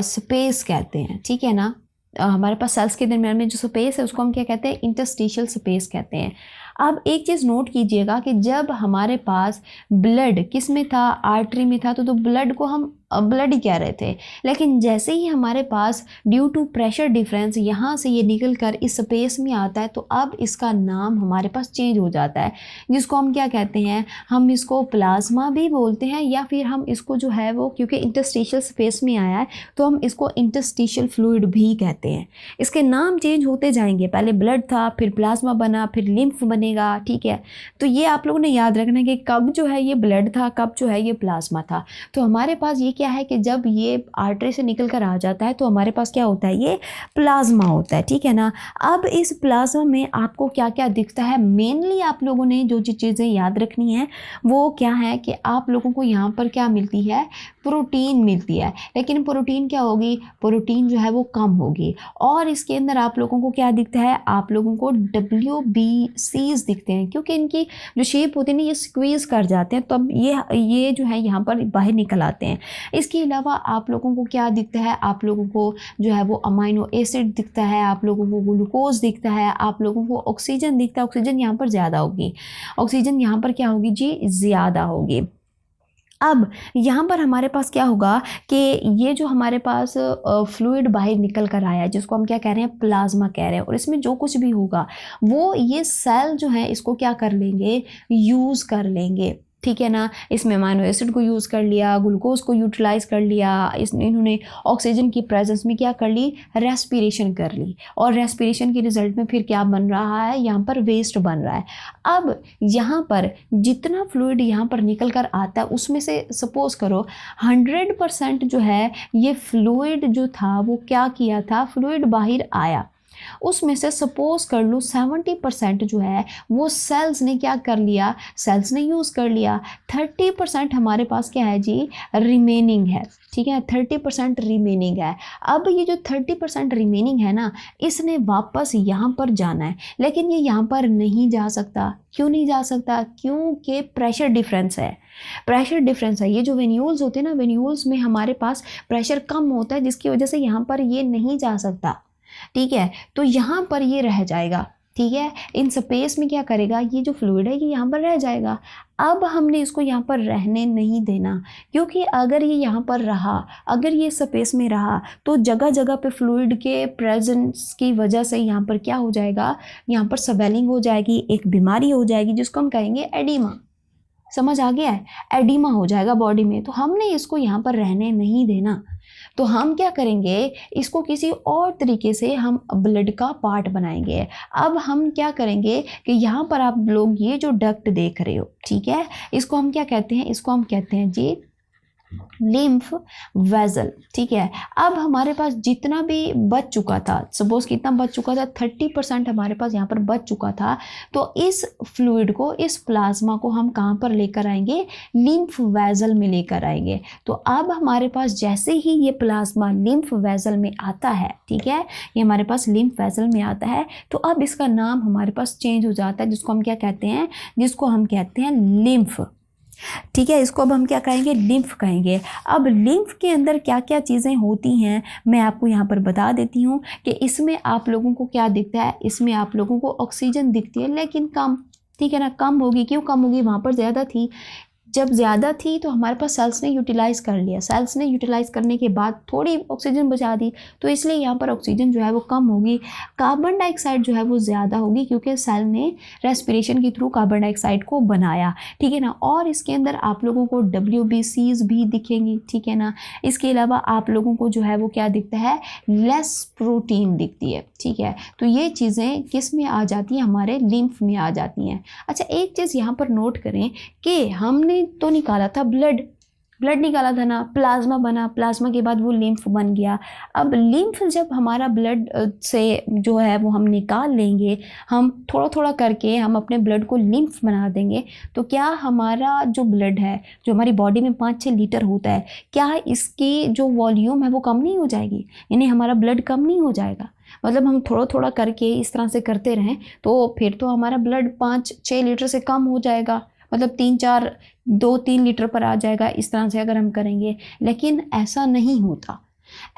स्पेस कहते हैं, ठीक है ना। हमारे पास सेल्स के दरमियान में जो स्पेस है उसको हम क्या कहते हैं, इंटरस्टिशियल स्पेस कहते हैं। अब एक चीज़ नोट कीजिएगा कि जब हमारे पास ब्लड किस में था, आर्टरी में था, तो ब्लड को हम ब्लड ही कह रहे थे। लेकिन जैसे ही हमारे पास ड्यू टू प्रेशर डिफरेंस यहाँ से ये निकल कर इस स्पेस में आता है, तो अब इसका नाम हमारे पास चेंज हो जाता है, जिसको हम क्या कहते हैं, हम इसको प्लाज्मा भी बोलते हैं, या फिर हम इसको जो है वो, क्योंकि इंटरस्टिशियल स्पेस में आया है तो हम इसको इंटरस्टिशियल फ्लूइड भी कहते हैं। इसके नाम चेंज होते जाएंगे, पहले ब्लड था, फिर प्लाज्मा बना, फिर लिम्फ बनेगा, ठीक है। तो ये आप लोगों ने याद रखना है कि कब जो है ये ब्लड था, कब जो है ये प्लाज्मा था। तो हमारे पास ये क्या है कि जब ये आर्टरी से निकल कर आ जाता है तो हमारे पास क्या होता है, ये प्लाज्मा होता है, ठीक है ना। अब इस प्लाज्मा में आपको क्या क्या दिखता है, मेनली आप लोगों ने जो चीज़ें याद रखनी है वो क्या है कि आप लोगों को यहाँ पर क्या मिलती है, प्रोटीन मिलती है। लेकिन प्रोटीन क्या होगी, प्रोटीन जो है वो कम होगी। और इसके अंदर आप लोगों को क्या दिखता है, आप लोगों को WBCs दिखते हैं, क्योंकि इनकी जो शेप होती है ना ये स्क्वीज़ कर जाते हैं, तब ये जो है यहाँ पर बाहर निकल आते हैं। इसके अलावा आप लोगों को क्या दिखता है, आप लोगों को जो है वो अमाइनो एसिड दिखता है, आप लोगों को ग्लूकोज दिखता है, आप लोगों को ऑक्सीजन दिखता है। ऑक्सीजन यहाँ पर ज़्यादा होगी, ऑक्सीजन यहाँ पर क्या होगी जी, ज़्यादा होगी। अब यहाँ पर हमारे पास क्या होगा कि ये जो हमारे पास फ्लूइड बाहर निकल कर आया है, जिसको हम क्या कह रहे हैं, प्लाज्मा कह रहे हैं, और इसमें जो कुछ भी होगा वो ये सेल जो है इसको क्या कर लेंगे, यूज़ कर लेंगे, ठीक है ना। इसमें अमाइनो एसिड को यूज़ कर लिया, ग्लूकोज को यूटिलाइज कर लिया, इन्होंने ऑक्सीजन की प्रेजेंस में क्या कर ली, रेस्पिरेशन कर ली, और रेस्पिरेशन के रिजल्ट में फिर क्या बन रहा है, यहाँ पर वेस्ट बन रहा है। अब यहाँ पर जितना फ्लूइड यहाँ पर निकल कर आता है उसमें से सपोज करो 100% जो है ये फ्लूइड जो था वो क्या किया था, फ्लूइड बाहर आया, उसमें से सपोज कर लो 70% जो है वो सेल्स ने क्या कर लिया, सेल्स ने यूज़ कर लिया। 30% हमारे पास क्या है जी, रिमेनिंग है, ठीक है, 30% रिमेनिंग है। अब ये जो 30% रिमेनिंग है ना, इसने वापस यहाँ पर जाना है, लेकिन ये यहाँ पर नहीं जा सकता। क्यों नहीं जा सकता, क्योंकि प्रेशर डिफरेंस है, प्रेशर डिफरेंस है। ये जो वेन्यूल्स होते हैं ना, वेन्यूल्स में हमारे पास प्रेशर कम होता है, जिसकी वजह से यहाँ पर ये नहीं जा सकता, ठीक है। तो यहाँ पर ये रह जाएगा, ठीक है। इन स्पेस में क्या करेगा, ये जो फ्लूइड है ये यहाँ पर रह जाएगा। अब हमने इसको यहाँ पर रहने नहीं देना, क्योंकि अगर ये यहाँ पर रहा, अगर ये स्पेस में रहा, तो जगह जगह पे फ्लूइड के प्रेजेंस की वजह से यहाँ पर क्या हो जाएगा, यहाँ पर स्वेलिंग हो जाएगी, एक बीमारी हो जाएगी जिसको हम कहेंगे एडिमा। समझ आ गया है, एडिमा हो जाएगा बॉडी में। तो हमने इसको यहाँ पर रहने नहीं देना, तो हम क्या करेंगे, इसको किसी और तरीके से हम ब्लड का पार्ट बनाएंगे। अब हम क्या करेंगे कि यहाँ पर आप लोग ये जो डक्ट देख रहे हो, ठीक है, इसको हम क्या कहते हैं, इसको हम कहते हैं जी लिम्फ वेजल, ठीक है। अब हमारे पास जितना भी बच चुका था, सपोज कितना बच चुका था, 30% हमारे पास यहाँ पर बच चुका था, तो इस फ्लूइड को, इस प्लाज्मा को हम कहाँ पर लेकर आएंगे, लिम्फ वेजल में लेकर आएंगे। तो अब हमारे पास जैसे ही ये प्लाज्मा लिम्फ वेजल में आता है, ठीक है, ये हमारे पास लिम्फ वेजल में आता है, तो अब इसका नाम हमारे पास चेंज हो जाता है, जिसको हम क्या कहते हैं, जिसको हम कहते हैं लिम्फ, ठीक है। इसको अब हम क्या कहेंगे, लिम्फ कहेंगे। अब लिम्फ के अंदर क्या क्या चीज़ें होती हैं मैं आपको यहाँ पर बता देती हूँ कि इसमें आप लोगों को क्या दिखता है, इसमें आप लोगों को ऑक्सीजन दिखती है, लेकिन कम, ठीक है ना, कम होगी। क्यों कम होगी, वहाँ पर ज़्यादा थी, जब ज़्यादा थी तो हमारे पास सेल्स ने यूटिलाइज़ कर लिया, सेल्स ने यूटिलाइज़ करने के बाद थोड़ी ऑक्सीजन बचा दी, तो इसलिए यहाँ पर ऑक्सीजन जो है वो कम होगी, कार्बन डाइऑक्साइड जो है वो ज़्यादा होगी, क्योंकि सेल ने रेस्पिरेशन के थ्रू कार्बन डाइऑक्साइड को बनाया, ठीक है ना। और इसके अंदर आप लोगों को WBCs भी दिखेंगी, ठीक है ना। इसके अलावा आप लोगों को जो है वो क्या दिखता है, लेस प्रोटीन दिखती है, ठीक है। तो ये चीज़ें किस में आ जाती हैं, हमारे लिम्फ में आ जाती हैं। अच्छा, एक चीज़ यहाँ पर नोट करें कि हमने तो निकाला था ब्लड, ब्लड निकाला था ना, प्लाज्मा बना, प्लाज्मा के बाद वो लिम्फ बन गया। अब लिम्फ जब हमारा ब्लड से जो है वो हम निकाल लेंगे, हम थोड़ा थोड़ा करके हम अपने ब्लड को लिम्फ बना देंगे, तो क्या हमारा जो ब्लड है, जो हमारी बॉडी में 5-6 लीटर होता है, क्या इसकी जो वॉल्यूम है वो कम नहीं हो जाएगी? यानी हमारा ब्लड कम नहीं हो जाएगा? मतलब हम थोड़ा थोड़ा करके इस तरह से करते रहें तो फिर तो हमारा ब्लड 5-6 लीटर से कम हो जाएगा, मतलब 2-3 लीटर पर आ जाएगा, इस तरह से अगर हम करेंगे। लेकिन ऐसा नहीं होता,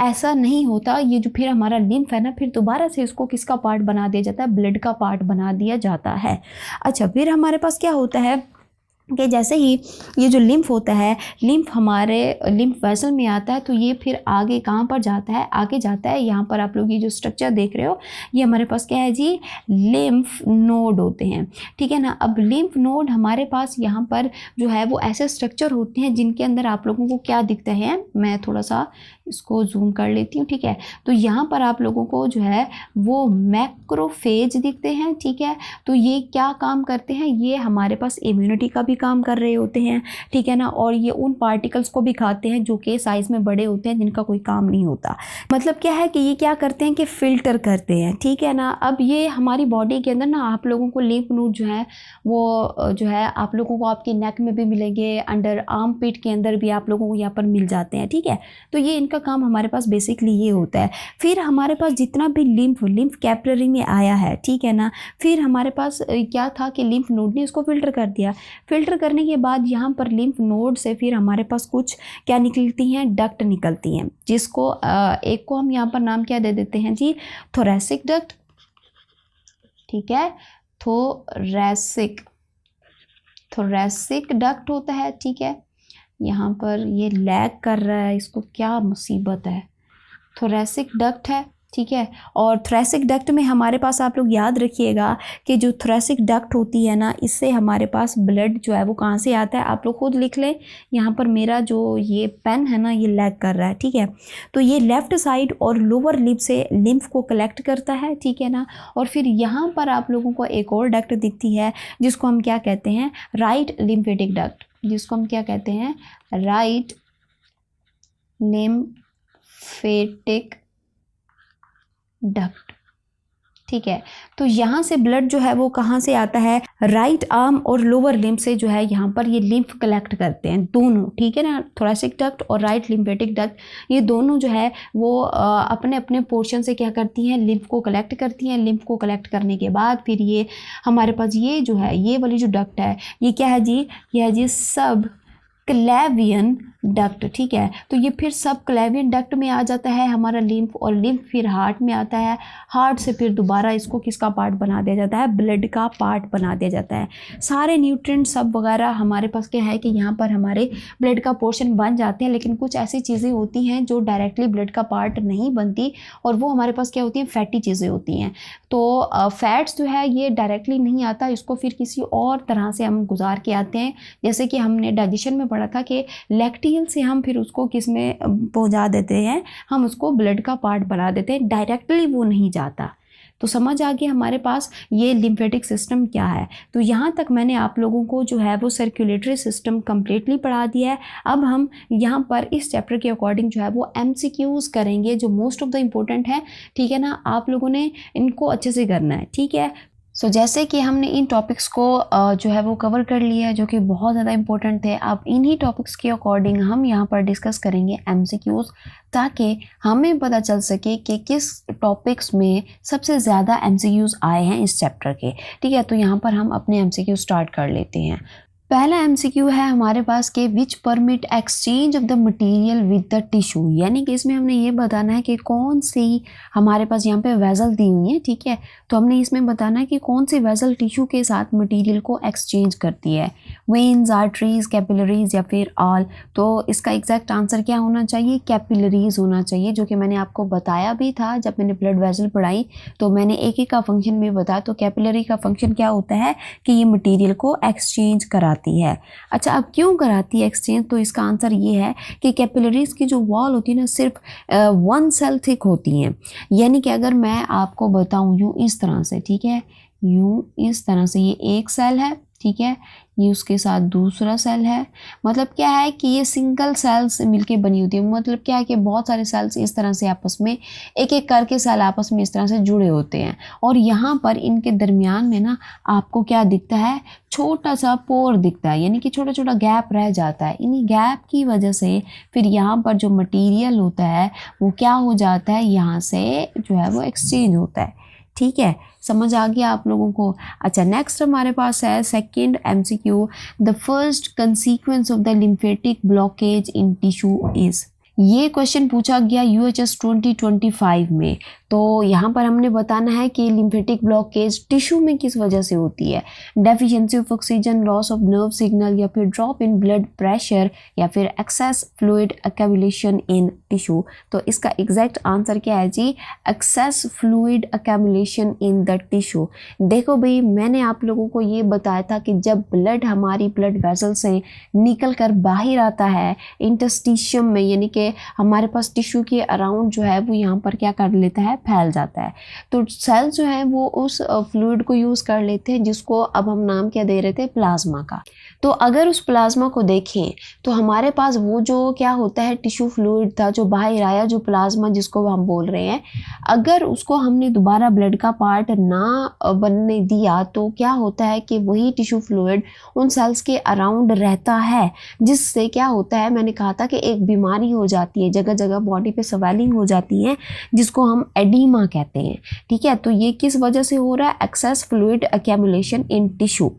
ऐसा नहीं होता। ये जो फिर हमारा लिम्फ है ना, फिर दोबारा से इसको किसका पार्ट बना दिया जाता है? ब्लड का पार्ट बना दिया जाता है। अच्छा, फिर हमारे पास क्या होता है कि जैसे ही ये जो लिम्फ होता है, लिम्फ हमारे लिम्फ वेसल में आता है, तो ये फिर आगे कहाँ पर जाता है? आगे जाता है, यहाँ पर आप लोग ये जो स्ट्रक्चर देख रहे हो, ये हमारे पास क्या है जी? लिम्फ नोड होते हैं, ठीक है ना। अब लिम्फ नोड हमारे पास यहाँ पर जो है वो ऐसे स्ट्रक्चर होते हैं जिनके अंदर आप लोगों को क्या दिखता है, मैं थोड़ा सा इसको जूम कर लेती हूँ, ठीक है। तो यहाँ पर आप लोगों को जो है वो मैक्रोफेज दिखते हैं, ठीक है। तो ये क्या काम करते हैं? ये हमारे पास इम्यूनिटी का भी काम कर रहे होते हैं, ठीक है ना। और ये उन पार्टिकल्स को भी खाते हैं जो कि साइज़ में बड़े होते हैं, जिनका कोई काम नहीं होता। मतलब क्या है कि ये क्या करते हैं कि फ़िल्टर करते हैं, ठीक है ना। अब ये हमारी बॉडी के अंदर ना आप लोगों को लिम्फ नोड जो है वो जो है आप लोगों को आपके नेक में भी मिलेंगे, अंडर आर्म पिट के अंदर भी आप लोगों को यहाँ पर मिल जाते हैं, ठीक है। तो ये इनका काम हमारे पास बेसिकली ये होता है। फिर हमारे पास जितना भी लिम्फ कैपिलरी में आया है, ठीक है ना, फिर हमारे पास क्या था कि लिम्फ नोड ने इसको फिल्टर कर दिया। फिल्टर करने के बाद यहाँ पर लिम्फ नोड से फिर हमारे पास कुछ क्या निकलती हैं? डक्ट निकलती हैं, जिसको एक को हम यहाँ पर नाम क्या दे देते हैं जी? थोरैसिक डक्ट, ठीक है। थोरैसिक डक्ट होता है, ठीक है। यहाँ पर ये लैग कर रहा है, इसको क्या मुसीबत है? थोरैसिक डक्ट है, ठीक है। और थोरैसिक डक्ट में हमारे पास आप लोग याद रखिएगा कि जो थोरैसिक डक्ट होती है ना, इससे हमारे पास ब्लड जो है वो कहाँ से आता है? आप लोग खुद लिख लें। यहाँ पर मेरा जो ये पेन है ना, ये लैग कर रहा है, ठीक है। तो ये लेफ़्ट साइड और लोअर लिप से लिम्फ को कलेक्ट करता है, ठीक है ना। और फिर यहाँ पर आप लोगों को एक और डक्ट दिखती है जिसको हम क्या कहते हैं? राइट लिम्फेटिक डक्ट, जिसको हम क्या कहते हैं? राइट लिम्फेटिक डक्ट, ठीक है। तो यहाँ से ब्लड जो है वो कहाँ से आता है? राइट आर्म और लोअर लिम्फ से जो है यहाँ पर ये लिम्फ कलेक्ट करते हैं दोनों, ठीक है ना। थोरैसिक डक्ट और राइट लिम्फेटिक डक्ट, ये दोनों जो है वो अपने अपने पोर्शन से क्या करती हैं? लिम्फ को कलेक्ट करती हैं। लिम्फ को कलेक्ट करने के बाद फिर ये हमारे पास ये जो है, ये वाली जो डक्ट है, ये क्या है जी? ये है जी सब क्लेवियन डक्ट, ठीक है। तो ये फिर सब क्लेवियन डक्ट में आ जाता है हमारा लिम्फ, और लिम्फ फिर हार्ट में आता है। हार्ट से फिर दोबारा इसको किसका पार्ट बना दिया जाता है? ब्लड का पार्ट बना दिया जाता है। सारे न्यूट्रिएंट सब वगैरह हमारे पास क्या है कि यहाँ पर हमारे ब्लड का पोर्शन बन जाते हैं। लेकिन कुछ ऐसी चीज़ें होती हैं जो डायरेक्टली ब्लड का पार्ट नहीं बनती, और वो हमारे पास क्या होती हैं? फैटी चीज़ें होती हैं। तो फैट्स जो है ये डायरेक्टली नहीं आता, इसको फिर किसी और तरह से हम गुजार के आते हैं। जैसे कि हमने डाइजेशन में पढ़ा था कि लैक्टिन से हम फिर उसको किस में पहुंचा देते हैं? हम उसको ब्लड का पार्ट बना देते हैं, डायरेक्टली वो नहीं जाता। तो समझ आ गया हमारे पास ये लिम्फेटिक सिस्टम क्या है। तो यहाँ तक मैंने आप लोगों को जो है वो सर्कुलेटरी सिस्टम कम्प्लीटली पढ़ा दिया है। अब हम यहाँ पर इस चैप्टर के अकॉर्डिंग जो है वो MCQs करेंगे, जो मोस्ट ऑफ द इम्पोर्टेंट है, ठीक है ना। आप लोगों ने इनको अच्छे से करना है, ठीक है। सो जैसे कि हमने इन टॉपिक्स को जो है वो कवर कर लिया है, जो कि बहुत ज़्यादा इंपॉर्टेंट थे। अब इन्हीं टॉपिक्स के अकॉर्डिंग हम यहाँ पर डिस्कस करेंगे MCQs, ताकि हमें पता चल सके कि किस टॉपिक्स में सबसे ज़्यादा MCQs आए हैं इस चैप्टर के, ठीक है। तो यहाँ पर हम अपने MCQ स्टार्ट कर लेते हैं। पहला MCQ है हमारे पास कि which permit exchange of the material with the tissue, यानी कि इसमें हमने ये बताना है कि कौन सी हमारे पास यहाँ पे वेसल दी हुई है, ठीक है। तो हमने इसमें बताना है कि कौन सी वेसल टिश्यू के साथ मटेरियल को एक्सचेंज करती है, वेन्स, आर्टरीज, कैपिलरीज या फिर ऑल। तो इसका एग्जैक्ट आंसर क्या होना चाहिए? कैपिलरीज होना चाहिए, जो कि मैंने आपको बताया भी था जब मैंने ब्लड वेसल पढ़ाई, तो मैंने एक का फंक्शन भी बताया। तो कैपिलरी का फंक्शन क्या होता है कि ये मटीरियल को एक्सचेंज कराती है। अच्छा, अब क्यों कराती है एक्सचेंज? तो इसका आंसर ये है कि कैपिलरीज की जो वॉल होती है ना, सिर्फ 1 सेल थिक होती हैं। यानी कि अगर मैं आपको बताऊं यूं इस तरह से, ठीक है, यूं इस तरह से, ये एक सेल है, ठीक है, ये उसके साथ दूसरा सेल है। मतलब क्या है कि ये सिंगल सेल से मिलके बनी होती है। मतलब क्या है कि बहुत सारे सेल्स इस तरह से आपस में एक एक करके सेल आपस में इस तरह से जुड़े होते हैं, और यहाँ पर इनके दरमियान में ना आपको क्या दिखता है, छोटा सा पोर दिखता है, यानी कि छोटा छोटा गैप रह जाता है। इन्हीं गैप की वजह से फिर यहाँ पर जो मटीरियल होता है वो क्या हो जाता है, यहाँ से जो है वो एक्सचेंज होता है। ठीक है, समझ आ गया आप लोगों को। अच्छा, नेक्स्ट हमारे पास है second MCQ, the first consequence of the lymphatic blockage in tissue is. ये क्वेश्चन पूछा गया यूएचएस 2025 में। तो यहाँ पर हमने बताना है कि लिम्फेटिक ब्लॉकेज टिश्यू में किस वजह से होती है, deficiency of oxygen, loss of nerve signal, या फिर ड्रॉप इन ब्लड प्रेशर, या फिर excess fluid accumulation in tissue. तो इसका एग्जैक्ट आंसर क्या है जी, excess fluid accumulation in the tissue. देखो भाई, मैंने आप लोगों को ये बताया था कि जब ब्लड हमारी ब्लड वेसल से निकल कर बाहर आता है इंटरस्टिशियम में, यानी कि हमारे पास टिश्यू के अराउंड जो है वो यहाँ पर क्या कर लेता है, फैल जाता है। तो सेल जो है वो उस फ्लूइड को यूज़ कर लेते हैं, जिसको अब हम नाम क्या दे रहे थे, प्लाज्मा का। तो अगर उस प्लाज्मा को देखें तो हमारे पास वो जो क्या होता है, टिश्यू फ्लूइड था जो बाहर आया, जो प्लाज्मा जिसको हम बोल रहे हैं, अगर उसको हमने दोबारा ब्लड का पार्ट ना बनने दिया तो क्या होता है कि वही टिश्यू फ्लूइड उन सेल्स के अराउंड रहता है, जिससे क्या होता है, मैंने कहा था कि एक बीमारी हो जाती है, जगह जगह बॉडी पे स्वेलिंग हो जाती है, जिसको हम एडीमा कहते हैं। ठीक है, तो ये किस वजह से हो रहा है, access fluid accumulation in tissue.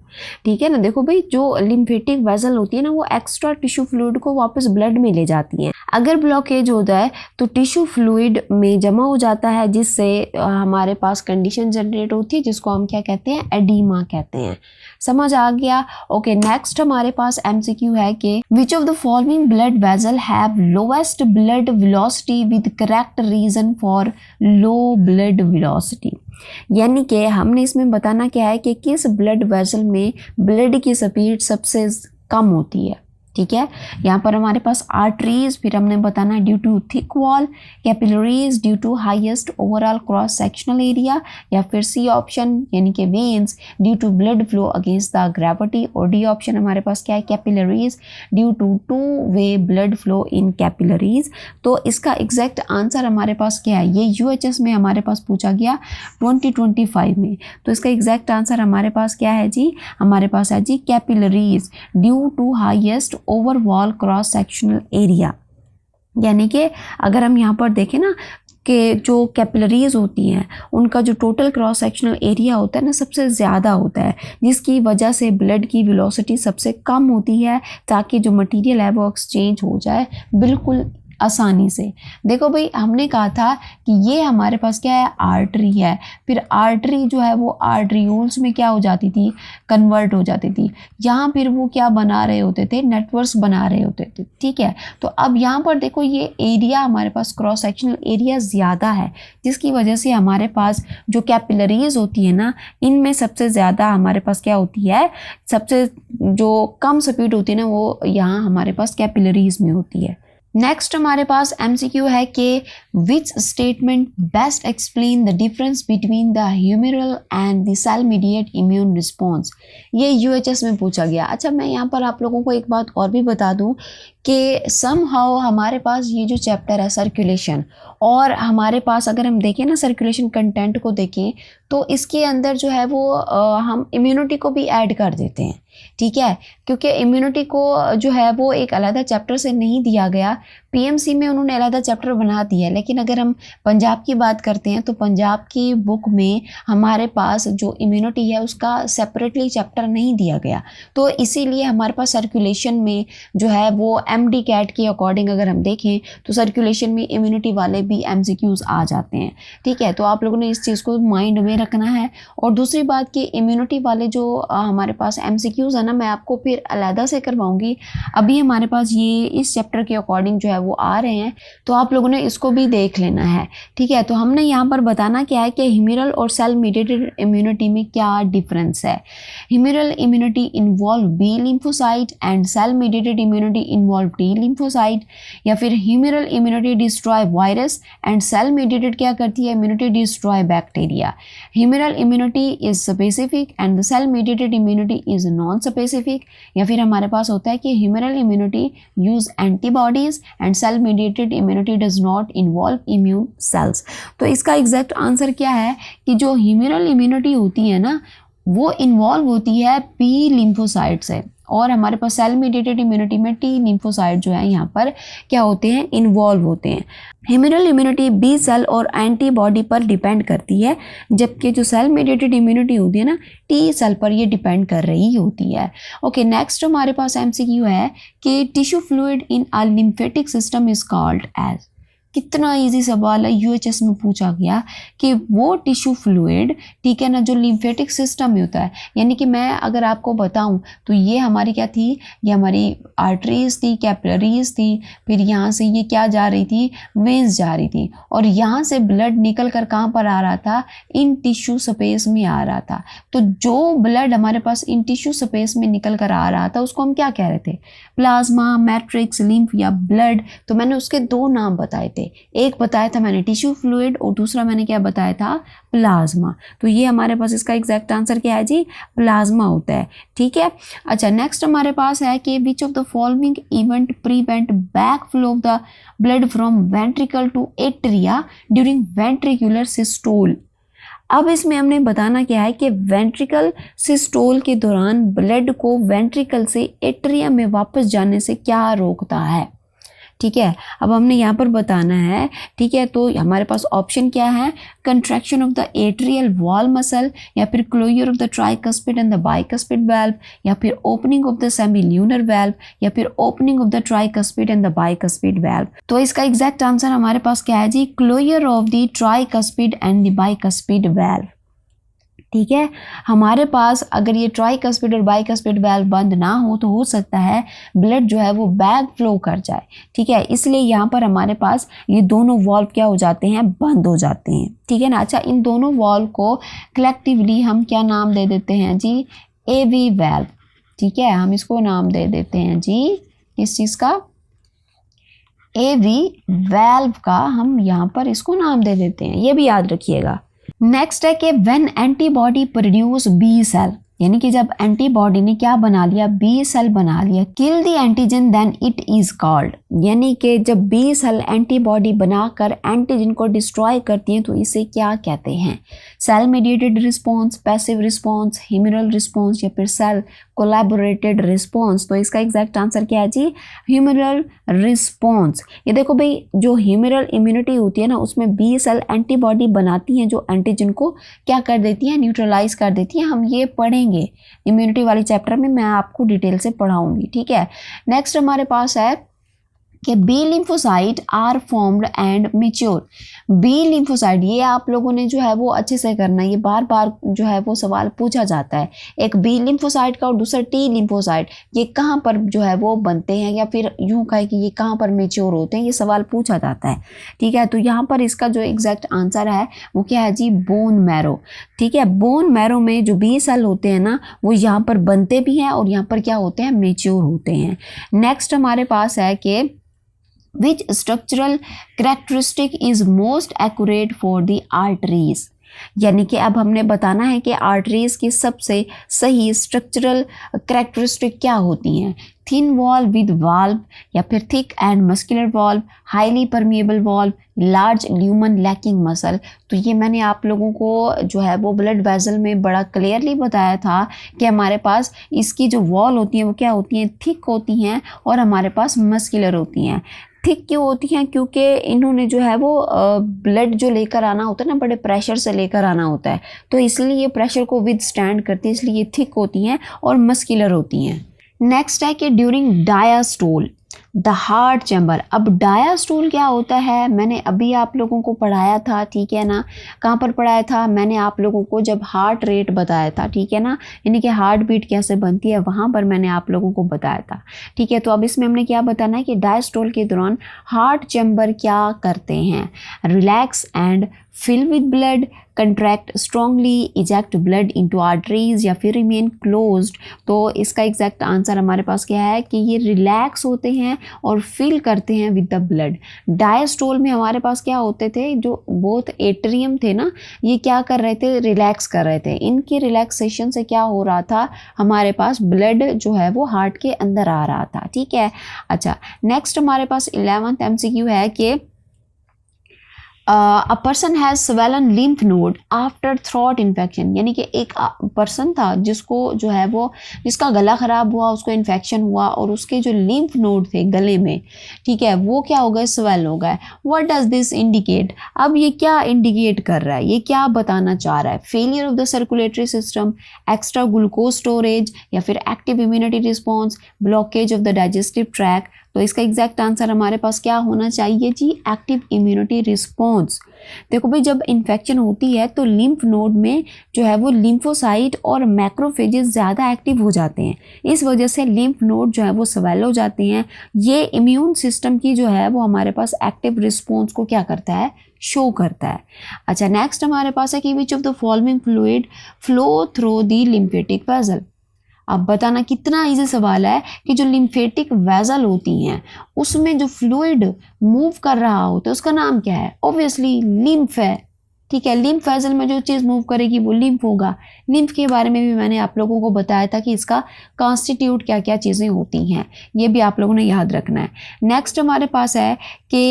ठीक है ना, देखो भाई, जो लिम्फेटिक वेसल होती है ना, वो एक्स्ट्रा टिश्यू फ्लूइड को वापस ब्लड में ले जाती है। अगर ब्लॉकेज होता है तो टिश्यू फ्लूइड में जमा हो जाता है, जिससे हमारे पास कंडीशन जनरेट होती है, जिसको हम क्या कहते हैं, एडीमा कहते हैं। समझ आ गया। ओके, नेक्स्ट हमारे पास एमसीक्यू है कि which of the following blood vessel have lowest blood velocity with correct reason for low blood velocity. यानी कि हमने इसमें बताना क्या है कि किस ब्लड वेसल में ब्लड की स्पीड सबसे कम होती है। ठीक है, यहाँ पर हमारे पास आर्टरीज, फिर हमने बताना due to thick wall, capillaries due to highest overall cross sectional area, या फिर सी ऑप्शन यानी कि veins due to blood flow against the gravity, और डी ऑप्शन हमारे पास क्या है, capillaries due to two way blood flow in capillaries. तो इसका एग्जैक्ट आंसर हमारे पास क्या है, ये यूएचएस में हमारे पास पूछा गया 2025 में। तो इसका एग्जैक्ट आंसर हमारे पास क्या है जी, हमारे पास है जी capillaries due to highest overall cross sectional area. यानी कि अगर हम यहाँ पर देखें ना कि जो कैपिलरीज होती हैं उनका जो टोटल क्रॉस सेक्शनल एरिया होता है ना, सबसे ज़्यादा होता है, जिसकी वजह से ब्लड की वेलोसिटी सबसे कम होती है, ताकि जो मटेरियल है वो एक्सचेंज हो जाए बिल्कुल आसानी से। देखो भाई, हमने कहा था कि ये हमारे पास क्या है, आर्टरी है। फिर आर्टरी जो है वो आर्टरियोल्स में क्या हो जाती थी, कन्वर्ट हो जाती थी। यहाँ फिर वो क्या बना रहे होते थे, नेटवर्क्स बना रहे होते थे। ठीक है, तो अब यहाँ पर देखो, ये एरिया हमारे पास क्रॉस सेक्शनल एरिया ज़्यादा है, जिसकी वजह से हमारे पास जो कैपिलरीज होती है ना, इनमें सबसे ज़्यादा हमारे पास क्या होती है, सबसे जो कम स्पीड होती है ना, वो यहाँ हमारे पास कैपिलरीज में होती है। नेक्स्ट हमारे पास एमसीक्यू है कि which statement best explain the difference between the humoral and the cell mediate immune response. ये यूएचएस में पूछा गया। अच्छा, मैं यहाँ पर आप लोगों को एक बात और भी बता दूँ कि समहाउ हमारे पास ये जो चैप्टर है सर्कुलेशन, और हमारे पास अगर हम देखें ना सर्कुलेशन कंटेंट को देखें, तो इसके अंदर जो है वो हम इम्यूनिटी को भी ऐड कर देते हैं। ठीक है, क्योंकि इम्यूनिटी को जो है वो एक अलग चैप्टर से नहीं दिया गया, पीएमसी में उन्होंने अलग चैप्टर बना दिया है। लेकिन अगर हम पंजाब की बात करते हैं तो पंजाब की बुक में हमारे पास जो इम्यूनिटी है उसका सेपरेटली चैप्टर नहीं दिया गया, तो इसीलिए हमारे पास सर्कुलेशन में जो है वो एमडी कैट के अकॉर्डिंग अगर हम देखें तो सर्कुलेशन में इम्यूनिटी वाले भी एमसीक्यूज आ जाते हैं। ठीक है, तो आप लोगों ने इस चीज़ को माइंड में रखना है। और दूसरी बात कि इम्यूनिटी वाले जो हमारे पास एमसीक्यूज है ना, मैं आपको फिर अलहदा से करवाऊंगी। अभी हमारे पास ये इस चैप्टर के अकॉर्डिंग जो है वो आ रहे हैं, तो आप लोगों ने इसको भी देख लेना है। ठीक है, तो हमने यहाँ पर बताना क्या है कि ह्यूमरल और सेल मीडिएटेड इम्यूनिटी में क्या डिफरेंस है। Humoral immunity involve B lymphocyte and cell mediated immunity involve T lymphocyte, या फिर humoral immunity destroy virus and cell mediated क्या करती है, immunity destroy bacteria. Humoral immunity is specific and the cell mediated immunity is non non specific, या फिर हमारे पास होता है कि humoral immunity use antibodies and cell mediated immunity does not involve immune cells. तो इसका एग्जैक्ट आंसर क्या है कि जो ह्यूमरल इम्यूनिटी होती है ना वो इन्वॉल्व होती है बी लिम्फोसाइट से, और हमारे पास सेल मीडिएटेड इम्यूनिटी में टी लिम्फोसाइट जो है यहाँ पर क्या होते हैं, इन्वॉल्व होते हैं। ह्यूमरल इम्यूनिटी बी सेल और एंटीबॉडी पर डिपेंड करती है, जबकि जो सेल मीडिएटेड इम्यूनिटी होती है ना टी सेल पर ये डिपेंड कर रही होती है। ओके, नेक्स्ट हमारे पास एमसीक्यू है कि tissue fluid in a lymphatic system is called as. कितना इजी सवाल है, यूएचएस में पूछा गया कि वो टिश्यू फ्लूइड, ठीक है ना, जो लिम्फेटिक सिस्टम में होता है, यानी कि मैं अगर आपको बताऊं तो ये हमारी क्या थी, ये हमारी आर्टरीज थी, कैपिलरीज थी, फिर यहाँ से ये क्या जा रही थी, वेंस जा रही थी, और यहाँ से ब्लड निकल कर कहाँ पर आ रहा था, इन टिश्यू स्पेस में आ रहा था। तो जो ब्लड हमारे पास इन टिश्यू स्पेस में निकल कर आ रहा था उसको हम क्या कह रहे थे, प्लाज्मा, मैट्रिक्स, लिम्फ या ब्लड। तो मैंने उसके दो नाम बताए थे, एक बताया था मैंने टिश्यू फ्लूइड और दूसरा मैंने क्या बताया था, प्लाज्मा। तो ये हमारे पास इसका एग्जैक्ट आंसर क्या है जी, प्लाज्मा होता है। ठीक है, अच्छा नेक्स्ट हमारे पास है कि which of the following event prevent back flow of the blood from ventricle to atria during ventricular systole. अब इसमें हमने बताना क्या है कि वेंट्रिकल सिस्टोल के दौरान ब्लड को वेंट्रिकल से एट्रिया में वापस जाने से क्या रोकता है। ठीक है, अब हमने यहाँ पर बताना है। ठीक है, तो हमारे पास ऑप्शन क्या है, contraction of the atrial wall muscle, या फिर closure of the tricuspid and the bicuspid valve, या फिर opening of the semilunar valve, या फिर opening of the tricuspid and the bicuspid valve. तो इसका एग्जैक्ट आंसर हमारे पास क्या है जी, closure of the tricuspid and the bicuspid valve. ठीक है, हमारे पास अगर ये ट्राइकस्पिड और बाइकस्पिड वाल्व बंद ना हो तो हो सकता है ब्लड जो है वो बैक फ्लो कर जाए। ठीक है, इसलिए यहाँ पर हमारे पास ये दोनों वाल्व क्या हो जाते हैं, बंद हो जाते हैं। ठीक है ना, अच्छा इन दोनों वाल्व को कलेक्टिवली हम क्या नाम दे देते हैं जी, एवी वाल्व। ठीक है, हम इसको नाम दे देते हैं जी, किस चीज़ का, एवी वाल्व का हम यहाँ पर इसको नाम दे देते हैं, ये भी याद रखिएगा। नेक्स्ट है कि when antibody produce B cell, यानी कि जब एंटीबॉडी ने क्या बना लिया, बी सेल बना लिया, kill the antigen then it is called, यानी कि जब बी सेल एंटीबॉडी बनाकर एंटीजन को डिस्ट्रॉय करती हैं तो इसे क्या कहते हैं, cell mediated response, passive response, humoral response, या फिर सेल कोलैबोरेटेड रिस्पॉन्स। तो इसका एग्जैक्ट आंसर क्या है जी, ह्यूमरल रिस्पॉन्स। ये देखो भाई, जो ह्यूमरल इम्यूनिटी होती है ना उसमें बी सेल एंटीबॉडी बनाती हैं जो एंटीजन को क्या कर देती हैं, न्यूट्रलाइज कर देती हैं। हम ये पढ़ेंगे इम्यूनिटी वाली चैप्टर में, मैं आपको डिटेल से पढ़ाऊंगी। ठीक है, नेक्स्ट हमारे पास है कि B lymphocyte are formed and mature. B lymphocyte, ये आप लोगों ने जो है वो अच्छे से करना है, ये बार बार जो है वो सवाल पूछा जाता है। एक बी लिम्फोसाइट का और दूसरा टी लिम्फोसाइट, ये कहाँ पर जो है वो बनते हैं, या फिर यूँ कहे कि ये कहाँ पर मेच्योर होते हैं, ये सवाल पूछा जाता है। ठीक है, तो यहाँ पर इसका जो एग्जैक्ट आंसर है वो क्या है जी, बोन मैरो। ठीक है, बोन मैरो में जो बी सेल होते हैं ना वो यहाँ पर बनते भी हैं और यहाँ पर क्या होते हैं, मेच्योर होते हैं। नेक्स्ट हमारे पास है कि which structural characteristic is most accurate for the arteries, यानी कि अब हमने बताना है कि आर्टरीज की सबसे सही स्ट्रक्चरल कैरेक्टरिस्टिक क्या होती हैं, थिन वॉल विद वाल्व, या फिर thick and muscular valve, highly permeable valve, large lumen lacking muscle. तो ये मैंने आप लोगों को जो है वो ब्लड वेसल में बड़ा क्लियरली बताया था कि हमारे पास इसकी जो वॉल होती हैं वो क्या होती हैं, थिक होती हैं, और हमारे पास मस्कुलर होती हैं। थिक क्यों होती हैं, क्योंकि इन्होंने जो है वो ब्लड जो लेकर आना होता है ना, बड़े प्रेशर से लेकर आना होता है, तो इसलिए ये प्रेशर को विद स्टैंड करती है, इसलिए ये थिक होती हैं और मस्कुलर होती हैं। नेक्स्ट है कि ड्यूरिंग डायास्टोल द हार्ट चैम्बर। अब डायास्टोल क्या होता है, मैंने अभी आप लोगों को पढ़ाया था। ठीक है ना, कहाँ पर पढ़ाया था, मैंने आप लोगों को जब हार्ट रेट बताया था। ठीक है ना, यानी कि हार्ट बीट कैसे बनती है वहाँ पर मैंने आप लोगों को बताया था। ठीक है, तो अब इसमें हमने क्या बताना है कि डायास्टोल के दौरान हार्ट चैम्बर क्या करते हैं, relax and fill with blood, contract strongly, eject blood into arteries या फिर रिमेन क्लोज्ड। तो इसका एग्जैक्ट आंसर हमारे पास क्या है कि ये रिलैक्स होते हैं और फिल करते हैं विद द ब्लड। डायस्टोल में हमारे पास क्या होते थे, जो बोथ एट्रियम थे ना, ये क्या कर रहे थे, रिलैक्स कर रहे थे। इनके रिलैक्सेशन से क्या हो रहा था, हमारे पास ब्लड जो है वो हार्ट के अंदर आ रहा था। ठीक है, अच्छा नेक्स्ट हमारे पास 11th MCQ है कि a person has swollen lymph node after throat infection, यानी कि एक पर्सन था जिसको जो है वो, जिसका गला खराब हुआ, उसको इन्फेक्शन हुआ और उसके जो लिम्फ नोड थे गले में, ठीक है, वो क्या हो गए, स्वेल हो गए। व्हाट डज दिस इंडिकेट, अब ये क्या इंडिकेट कर रहा है, ये क्या बताना चाह रहा है, failure of the circulatory system, extra glucose storage या फिर active immunity response, blockage of the digestive track. तो इसका एग्जैक्ट आंसर हमारे पास क्या होना चाहिए जी, एक्टिव इम्यूनिटी रिस्पॉन्स। देखो भाई, जब इन्फेक्शन होती है तो लिम्फ नोड में जो है वो लिम्फोसाइट और मैक्रोफेजेस ज़्यादा एक्टिव हो जाते हैं, इस वजह से लिम्फ नोड जो है वो स्वेल हो जाते हैं। ये इम्यून सिस्टम की जो है वो हमारे पास एक्टिव रिस्पॉन्स को क्या करता है, शो करता है। अच्छा नेक्स्ट हमारे पास है कि which of the following fluid flow through the lymphatic vessel. अब बताना, कितना इजी सवाल है कि जो लिम्फेटिक वेसल होती हैं उसमें जो फ्लूइड मूव कर रहा होता है उसका नाम क्या है, ऑब्वियसली लिम्फ है। ठीक है, लिम्फ वेसल में जो चीज़ मूव करेगी वो लिम्फ होगा। लिम्फ के बारे में भी मैंने आप लोगों को बताया था कि इसका कॉन्स्टिट्यूट क्या क्या चीज़ें होती हैं, ये भी आप लोगों ने याद रखना है। नेक्स्ट हमारे पास है कि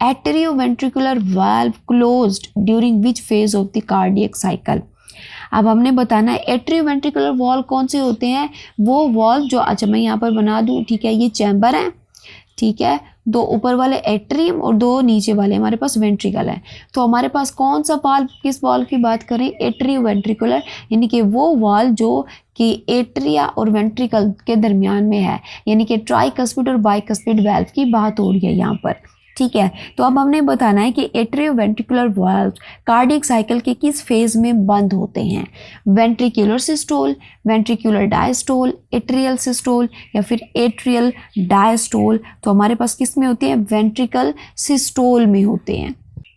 atrioventricular valve closed during which phase of the cardiac cycle. अब हमने बताना है एट्रियोवेंट्रिकुलर वॉल कौन से होते हैं, वो वॉल जो, अच्छा मैं यहाँ पर बना दूँ, ठीक है, ये चैम्बर है, ठीक है, दो ऊपर वाले एट्रियम और दो नीचे वाले हमारे पास वेंट्रिकल है। तो हमारे पास कौन सा वाल्व, किस वाल्व की बात करें, एट्रियोवेंट्रिकुलर, यानी कि वो वाल्व जो कि एट्रिया और वेंट्रिकल के दरमियान में है, यानी कि ट्राइकस्पिड और बाइकस्पिड वाल्व की बात हो रही है यहाँ पर। ठीक है, तो अब हमने बताना है कि एट्रियोवेंट्रिकुलर वाल्व कार्डियक साइकिल के किस फेज में बंद होते हैं, ventricular systole, ventricular diastole, atrial systole या फिर एट्रियल डायस्टोल। तो हमारे पास किस में होते हैं, वेंट्रिकल सिस्टोल में होते हैं।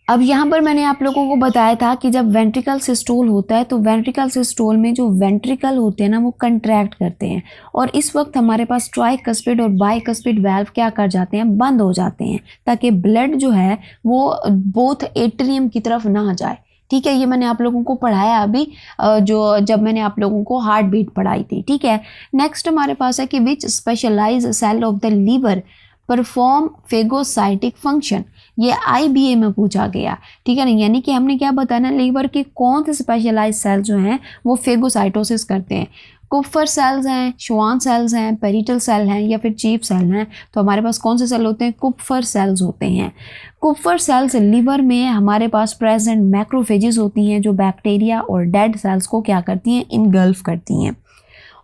अब यहाँ पर मैंने आप लोगों को बताया था कि जब वेंट्रिकल सिस्टोल होता है तो वेंट्रिकल सिस्टोल में जो वेंट्रिकल होते हैं ना वो कंट्रैक्ट करते हैं और इस वक्त हमारे पास ट्राइकस्पिड और बाइकस्पिड वाल्व क्या कर जाते हैं, बंद हो जाते हैं, ताकि ब्लड जो है वो बोथ एट्रियम की तरफ ना जाए। ठीक है, ये मैंने आप लोगों को पढ़ाया अभी, जो जब मैंने आप लोगों को हार्ट बीट पढ़ाई थी। ठीक है, नेक्स्ट हमारे पास है कि which specialised cell of the liver perform phagocytic function. ये IBA में पूछा गया। ठीक है ना, यानी कि हमने क्या बताना, लीवर के कौन से स्पेशलाइज सेल जो हैं वो फेगोसाइटोसिस करते हैं। कुप्फर सेल्स हैं, श्वान सेल्स हैं, पेरिटल सेल हैं या फिर चीफ सेल हैं। तो हमारे पास कौन से सेल होते हैं, कुप्फर सेल्स होते हैं। कुप्फर सेल्स लीवर में हमारे पास प्रेजेंट मैक्रोफेजेस होती हैं जो बैक्टीरिया और डेड सेल्स को क्या करती हैं, इनगल्फ करती हैं।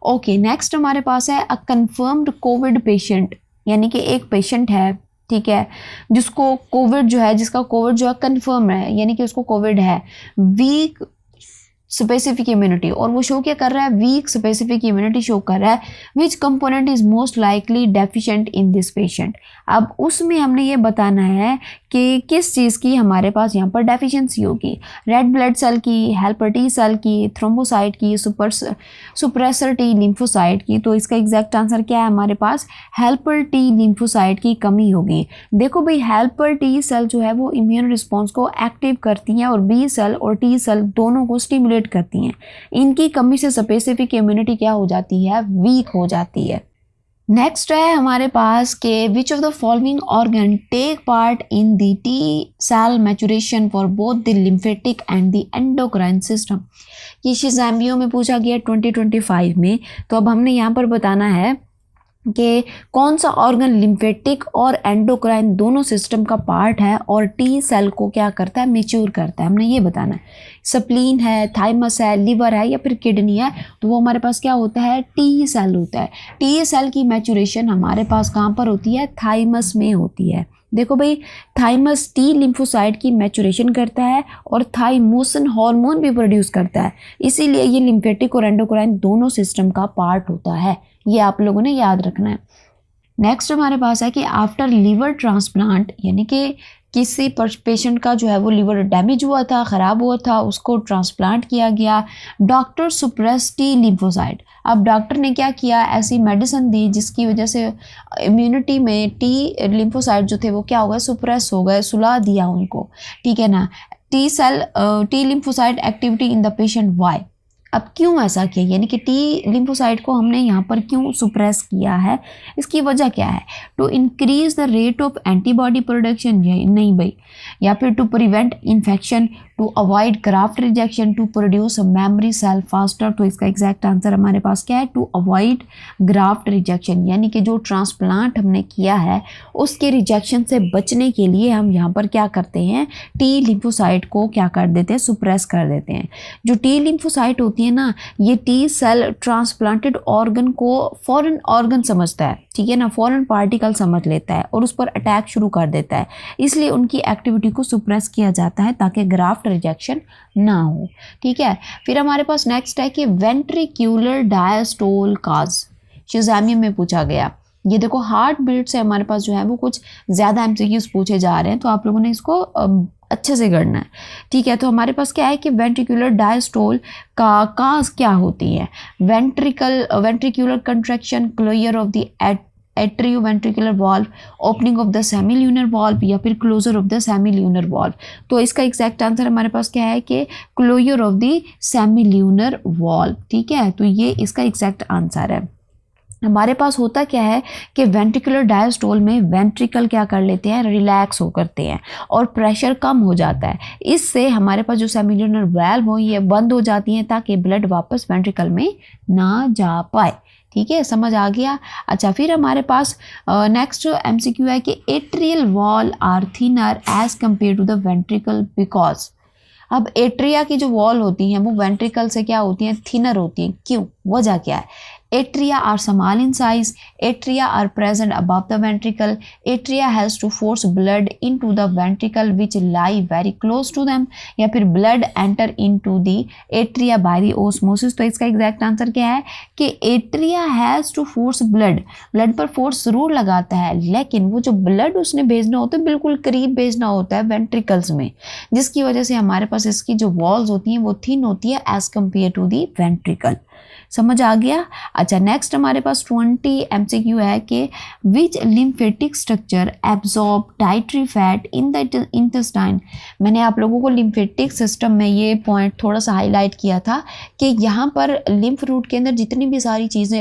ओके, नेक्स्ट हमारे पास है अ कंफर्म्ड कोविड पेशेंट, यानी कि एक पेशेंट है, ठीक है, जिसको कोविड जो है, जिसका कोविड जो है कंफर्म है, यानी कि उसको कोविड है, वीक स्पेसिफिक इम्यूनिटी, और वो शो क्या कर रहा है, वीक स्पेसिफिक इम्यूनिटी शो कर रहा है। विच component is most likely deficient in this patient. अब उसमें हमने ये बताना है कि किस चीज़ की हमारे पास यहाँ पर डेफिशिएंसी होगी, रेड ब्लड सेल की, हेल्पर टी सेल की, थ्रोम्बोसाइट की, सुप्रेसर टी लिम्फोसाइट की। तो इसका एग्जैक्ट आंसर क्या है हमारे पास, हेल्पर टी लिम्फोसाइट की कमी होगी। देखो भाई, हेल्पर टी सेल जो है वो इम्यून रिस्पॉन्स को एक्टिव करती हैं और बी सेल और टी सेल दोनों को स्टिमुलेट करती हैं। इनकी कमी से स्पेसिफिक इम्यूनिटी क्या हो जाती है, वीक हो जाती है। नेक्स्ट है हमारे पास के which of the following organ take part in the T cell maturation for both the lymphatic and the endocrine system. ये शिज़ाम्बियो में पूछा गया 2025 में। तो अब हमने यहाँ पर बताना है कि कौन सा ऑर्गन लिम्फेटिक और एंडोक्राइन दोनों सिस्टम का पार्ट है और टी सेल को क्या करता है, मेच्योर करता है। हमने ये बताना है, स्प्लीन है, थाइमस है, लिवर है या फिर किडनी है। तो वो हमारे पास क्या होता है, टी सेल होता है। टी सेल की मैचुरेशन हमारे पास कहाँ पर होती है, थाइमस में होती है। देखो भाई, थाइमस टी लिम्फोसाइट की मैचुरेशन करता है और थाइमोसिन हार्मोन भी प्रोड्यूस करता है, इसीलिए ये लिम्फेटिक और एंडोक्राइन दोनों सिस्टम का पार्ट होता है। ये आप लोगों ने याद रखना है। नेक्स्ट हमारे पास है कि आफ्टर लीवर ट्रांसप्लांट, यानी कि किसी पेशेंट का जो है वो लिवर डैमेज हुआ था, ख़राब हुआ था, उसको ट्रांसप्लांट किया गया। Doctor suppress T lymphocyte. अब डॉक्टर ने क्या किया, ऐसी मेडिसिन दी जिसकी वजह से इम्यूनिटी में टी लिम्फोसाइट जो थे वो क्या हो गए, सुप्रेस हो गए, सुला दिया उनको, ठीक है ना। T lymphocyte activity in the patient, why. अब क्यों ऐसा किया, यानी कि टी लिम्फोसाइट को हमने यहाँ पर क्यों सुप्रेस किया है, इसकी वजह क्या है। To increase the rate of antibody production, नहीं भाई, या फिर to prevent infection, to avoid graft rejection, to produce memory cell faster. तो इसका एग्जैक्ट आंसर हमारे पास क्या है, टू अवॉइड ग्राफ्ट रिजेक्शन, यानी कि जो ट्रांसप्लांट हमने किया है उसके रिजेक्शन से बचने के लिए हम यहाँ पर क्या करते हैं, टी लिम्फोसाइट को क्या कर देते हैं, सुप्रेस कर देते हैं। जो टी लिम्फोसाइट होती है ना, ये टी सेल ट्रांसप्लांटेड ऑर्गन को फॉरेन ऑर्गन समझता है, ठीक है ना, फॉरेन पार्टिकल समझ लेता है और उस पर अटैक शुरू कर देता है, इसलिए उनकी एक्टिविटी को सुप्रेस किया जाता है ताकि ग्राफ्ट रिजेक्शन ना हो, ठीक है। फिर हमारे पास नेक्स्ट है कि वेंट्रिक्यूलर डायस्टोल काज, शिज़ामिया में पूछा गया। ये देखो हार्ट बीट से हमारे पास जो है वो कुछ ज़्यादा एमसीक्यूज पूछे जा रहे हैं, तो आप लोगों ने इसको अच्छे से करना है, ठीक है। तो हमारे पास क्या है कि वेंट्रिकुलर डायस्टोल का काज क्या होती है, ventricular contraction, closure of the atrioventricular valve, opening of the semilunar valve, या फिर closure of the semilunar valve. तो इसका एग्जैक्ट आंसर हमारे पास क्या है कि closure of the semilunar valve, ठीक है। तो ये इसका एग्जैक्ट आंसर है। हमारे पास होता क्या है कि वेंट्रिकुलर डायस्टोल में वेंट्रिकल क्या कर लेते हैं, रिलैक्स हो करते हैं और प्रेशर कम हो जाता है, इससे हमारे पास जो सेमील्यूनर वैल्व हो ये बंद हो जाती हैं ताकि ब्लड वापस वेंट्रिकल में ना जा पाए, ठीक है, समझ आ गया। अच्छा, फिर हमारे पास नेक्स्ट एमसीक्यू है कि atrial wall are thinner as compare to the ventricle because. अब एट्रिया की जो वॉल होती हैं वो वेंट्रिकल से क्या होती हैं, थिनर होती हैं, क्यों, वजह क्या है। Atria are small in size. Atria are present above the ventricle. Atria has to force blood into the ventricle which lie very close to them. या फिर blood enter into the atria by the osmosis. तो इसका exact answer क्या है कि atria has to force blood. Blood पर force जरूर लगाता है, लेकिन वो जो ब्लड उसने भेजना होता है बिल्कुल करीब भेजना होता है वेंट्रिकल्स में, जिसकी वजह से हमारे पास इसकी जो वॉल्स होती हैं वो थिन होती है as compare to the ventricle. समझ आ गया। अच्छा, नेक्स्ट हमारे पास 20 एमसीक्यू है कि which lymphatic structure absorb dietary fat in the intestine. मैंने आप लोगों को लिम्फेटिक सिस्टम में ये पॉइंट थोड़ा सा हाईलाइट किया था कि यहाँ पर लिम्फ नोड के अंदर जितनी भी सारी चीज़ें,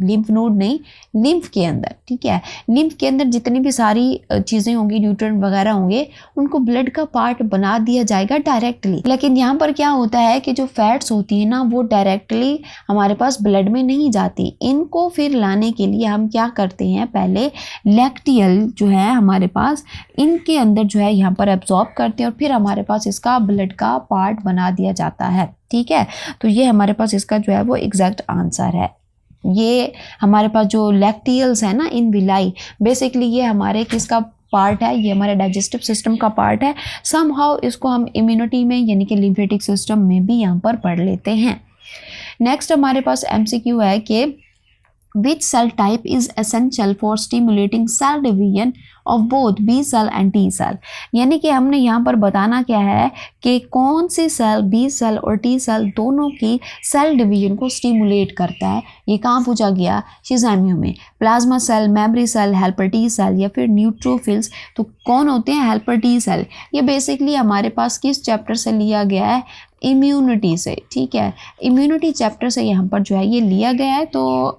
लिम्फ नोड नहीं, लिम्फ के अंदर, ठीक है, लिम्फ के अंदर जितनी भी सारी चीज़ें होंगी, न्यूट्रिएंट वगैरह होंगे, उनको ब्लड का पार्ट बना दिया जाएगा डायरेक्टली। लेकिन यहाँ पर क्या होता है कि जो फैट्स होती है ना वो डायरेक्टली हमारे पास ब्लड में नहीं जाती, इनको फिर लाने के लिए हम क्या करते हैं, पहले लैक्टियल जो है हमारे पास इनके अंदर जो है यहाँ पर एब्जॉर्ब करते हैं और फिर हमारे पास इसका ब्लड का पार्ट बना दिया जाता है, ठीक है। तो ये हमारे पास इसका जो है वो एग्जैक्ट आंसर है। ये हमारे पास जो लैक्टियल्स है ना इन विलाई, बेसिकली ये हमारे किसका पार्ट है, ये हमारे डाइजेस्टिव सिस्टम का पार्ट है। समहाउ इसको हम इम्यूनिटी में यानी कि लिम्फेटिक सिस्टम में भी यहाँ पर पढ़ लेते हैं। नेक्स्ट हमारे पास एमसीक्यू है कि which cell type is essential for stimulating cell division of both B cell and T cell। यानी कि हमने यहाँ पर बताना क्या है कि कौन सी सेल B सेल और T सेल दोनों की सेल डिवीजन को स्टिमुलेट करता है। ये कहाँ पूछा गया, शिज़ामिया में। Plasma cell, memory cell, helper T cell या फिर न्यूट्रोफिल्स। तो कौन होते हैं हेल्पर T सेल। ये बेसिकली हमारे पास किस चैप्टर से लिया गया है, इम्यूनिटी से, ठीक है, इम्यूनिटी चैप्टर से यहाँ पर जो है ये लिया गया है। तो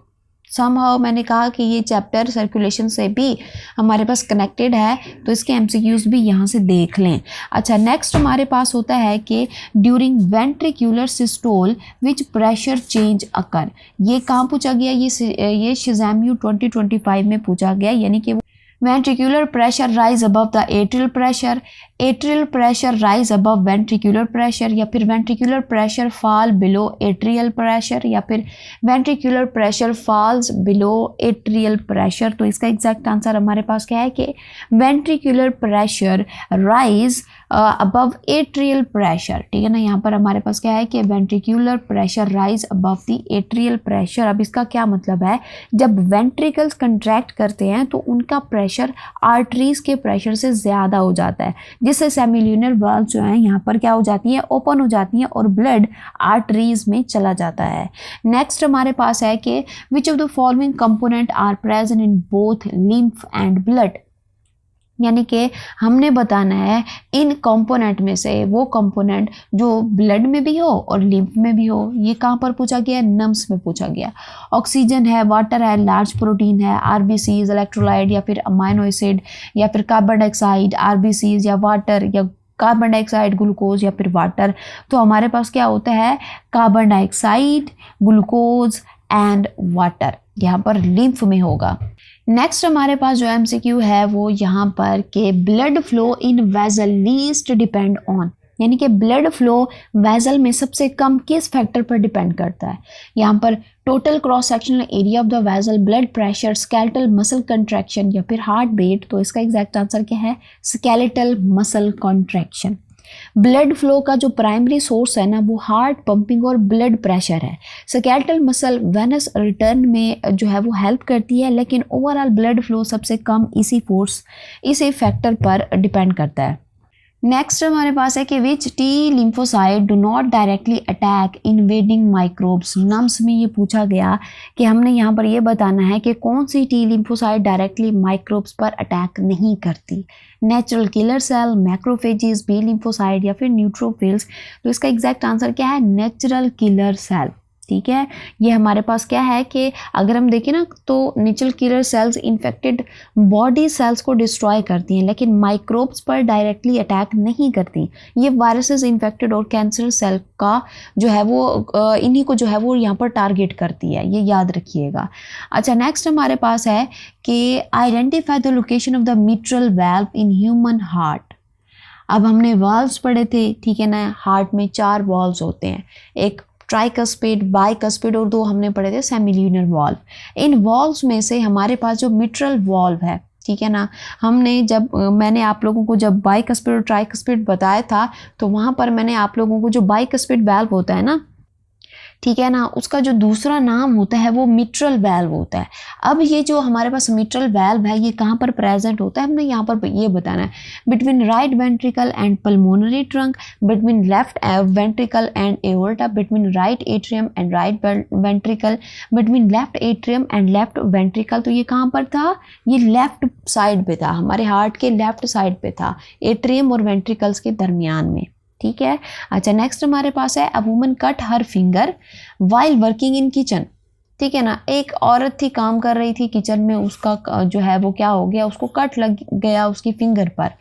समहाउ मैंने कहा कि ये चैप्टर सर्कुलेशन से भी हमारे पास कनेक्टेड है, तो इसके एमसीक्यूज भी यहाँ से देख लें। अच्छा, नेक्स्ट हमारे पास होता है कि during ventricular systole which pressure change occur. ये कहाँ पूछा गया, ये शिज़ामिया 2025 में पूछा गया, यानी कि ventricular pressure rise above the atrial pressure rise above ventricular pressure, या फिर ventricular pressure fall below atrial pressure, या फिर ventricular pressure falls below atrial pressure। तो इसका एग्जैक्ट आंसर हमारे पास क्या है कि ventricular pressure rise above atrial pressure, ठीक है ना। यहाँ पर हमारे पास क्या है कि ventricular pressure rise above the atrial pressure. अब इसका क्या मतलब है, जब वेंट्रिकल्स कंट्रैक्ट करते हैं तो उनका प्रेशर आर्टरीज के प्रेशर से ज़्यादा हो जाता है, जिससे सेमिल्यूनर वाल्व जो है यहाँ पर क्या हो जाती है, ओपन हो जाती हैं और ब्लड आर्टरीज में चला जाता है। नेक्स्ट हमारे पास है कि which of the following component are present in both lymph and blood, यानी कि हमने बताना है इन कंपोनेंट में से वो कंपोनेंट जो ब्लड में भी हो और लिम्फ में भी हो। ये कहाँ पर पूछा गया, नम्स में पूछा गया। ऑक्सीजन है, वाटर है, लार्ज प्रोटीन है, आरबीसीज, इलेक्ट्रोलाइट या फिर अमाइनो एसिड या फिर कार्बन डाइऑक्साइड, आरबीसीज या वाटर या कार्बन डाइऑक्साइड, ग्लूकोज या फिर वाटर। तो हमारे पास क्या होता है, carbon dioxide, glucose and water, यहाँ पर लिम्फ में होगा। नेक्स्ट हमारे पास जो एमसीक्यू है वो यहाँ पर के blood flow in vessel least depend on, यानी कि ब्लड फ्लो वेसल में सबसे कम किस फैक्टर पर डिपेंड करता है। यहाँ पर total cross sectional area of the vessel, blood pressure, skeletal muscle contraction या फिर हार्ट बीट। तो इसका एग्जैक्ट आंसर क्या है, skeletal muscle contraction. Blood flow का जो प्राइमरी सोर्स है ना वो हार्ट पंपिंग और ब्लड प्रेशर है। स्केलेटल मसल वेनस रिटर्न में जो है वो हेल्प करती है, लेकिन ओवरऑल ब्लड फ्लो सबसे कम इसी फैक्टर पर डिपेंड करता है। नेक्स्ट हमारे पास है कि which T lymphocyte do not directly attack invading microbes. NUMS में ये पूछा गया कि हमने यहाँ पर ये बताना है कि कौन सी टी लिम्फोसाइट डायरेक्टली माइक्रोब्स पर अटैक नहीं करती। Natural killer cell, macrophages, B lymphocyte या फिर न्यूट्रोफिल्स। तो इसका एग्जैक्ट आंसर क्या है, नेचुरल किलर सेल। ठीक है, ये हमारे पास क्या है कि अगर हम देखें ना तो natural killer cells infected body cells को डिस्ट्रॉय करती हैं, लेकिन माइक्रोब्स पर डायरेक्टली अटैक नहीं करती। ये वायरसेस, इन्फेक्टेड और कैंसर सेल का जो है वो इन्हीं को जो है वो यहाँ पर टारगेट करती है, ये याद रखिएगा। अच्छा, नेक्स्ट हमारे पास है कि identify the location of the mitral valve in human heart. अब हमने वाल्व्स पढ़े थे, ठीक है ना। हार्ट में 4 वाल्व्स होते हैं, एक ट्राइकस्पिड, बाइकस्पिड और 2 हमने पढ़े थे सेमिल्यूनर वाल्व। इन वाल्व्स में से हमारे पास जो मिट्रल वाल्व है, ठीक है ना, मैंने आप लोगों को जब बाइकस्पिड और ट्राइकस्पिड बताया था तो वहाँ पर मैंने आप लोगों को जो बाइकस्पिड वाल्व होता है ना, ठीक है ना, उसका जो दूसरा नाम होता है वो मिट्रल वाल्व होता है। अब ये जो हमारे पास मिट्रल वाल्व है ये कहाँ पर प्रेजेंट होता है, हमने यहाँ पर ये बताना है। Between right ventricle and pulmonary trunk, between left ventricle and aorta, between right atrium and right ventricle, between left atrium and left ventricle. तो ये कहाँ पर था, ये लेफ्ट साइड पे था, हमारे हार्ट के लेफ्ट साइड पे था, एट्रियम और वेंट्रिकल्स के दरमियान में। ठीक है। अच्छा, नेक्स्ट हमारे पास है a woman cut her finger while working in kitchen. ठीक है ना, एक औरत थी, काम कर रही थी किचन में, उसका जो है वो क्या हो गया, उसको कट लग गया उसकी फिंगर पर।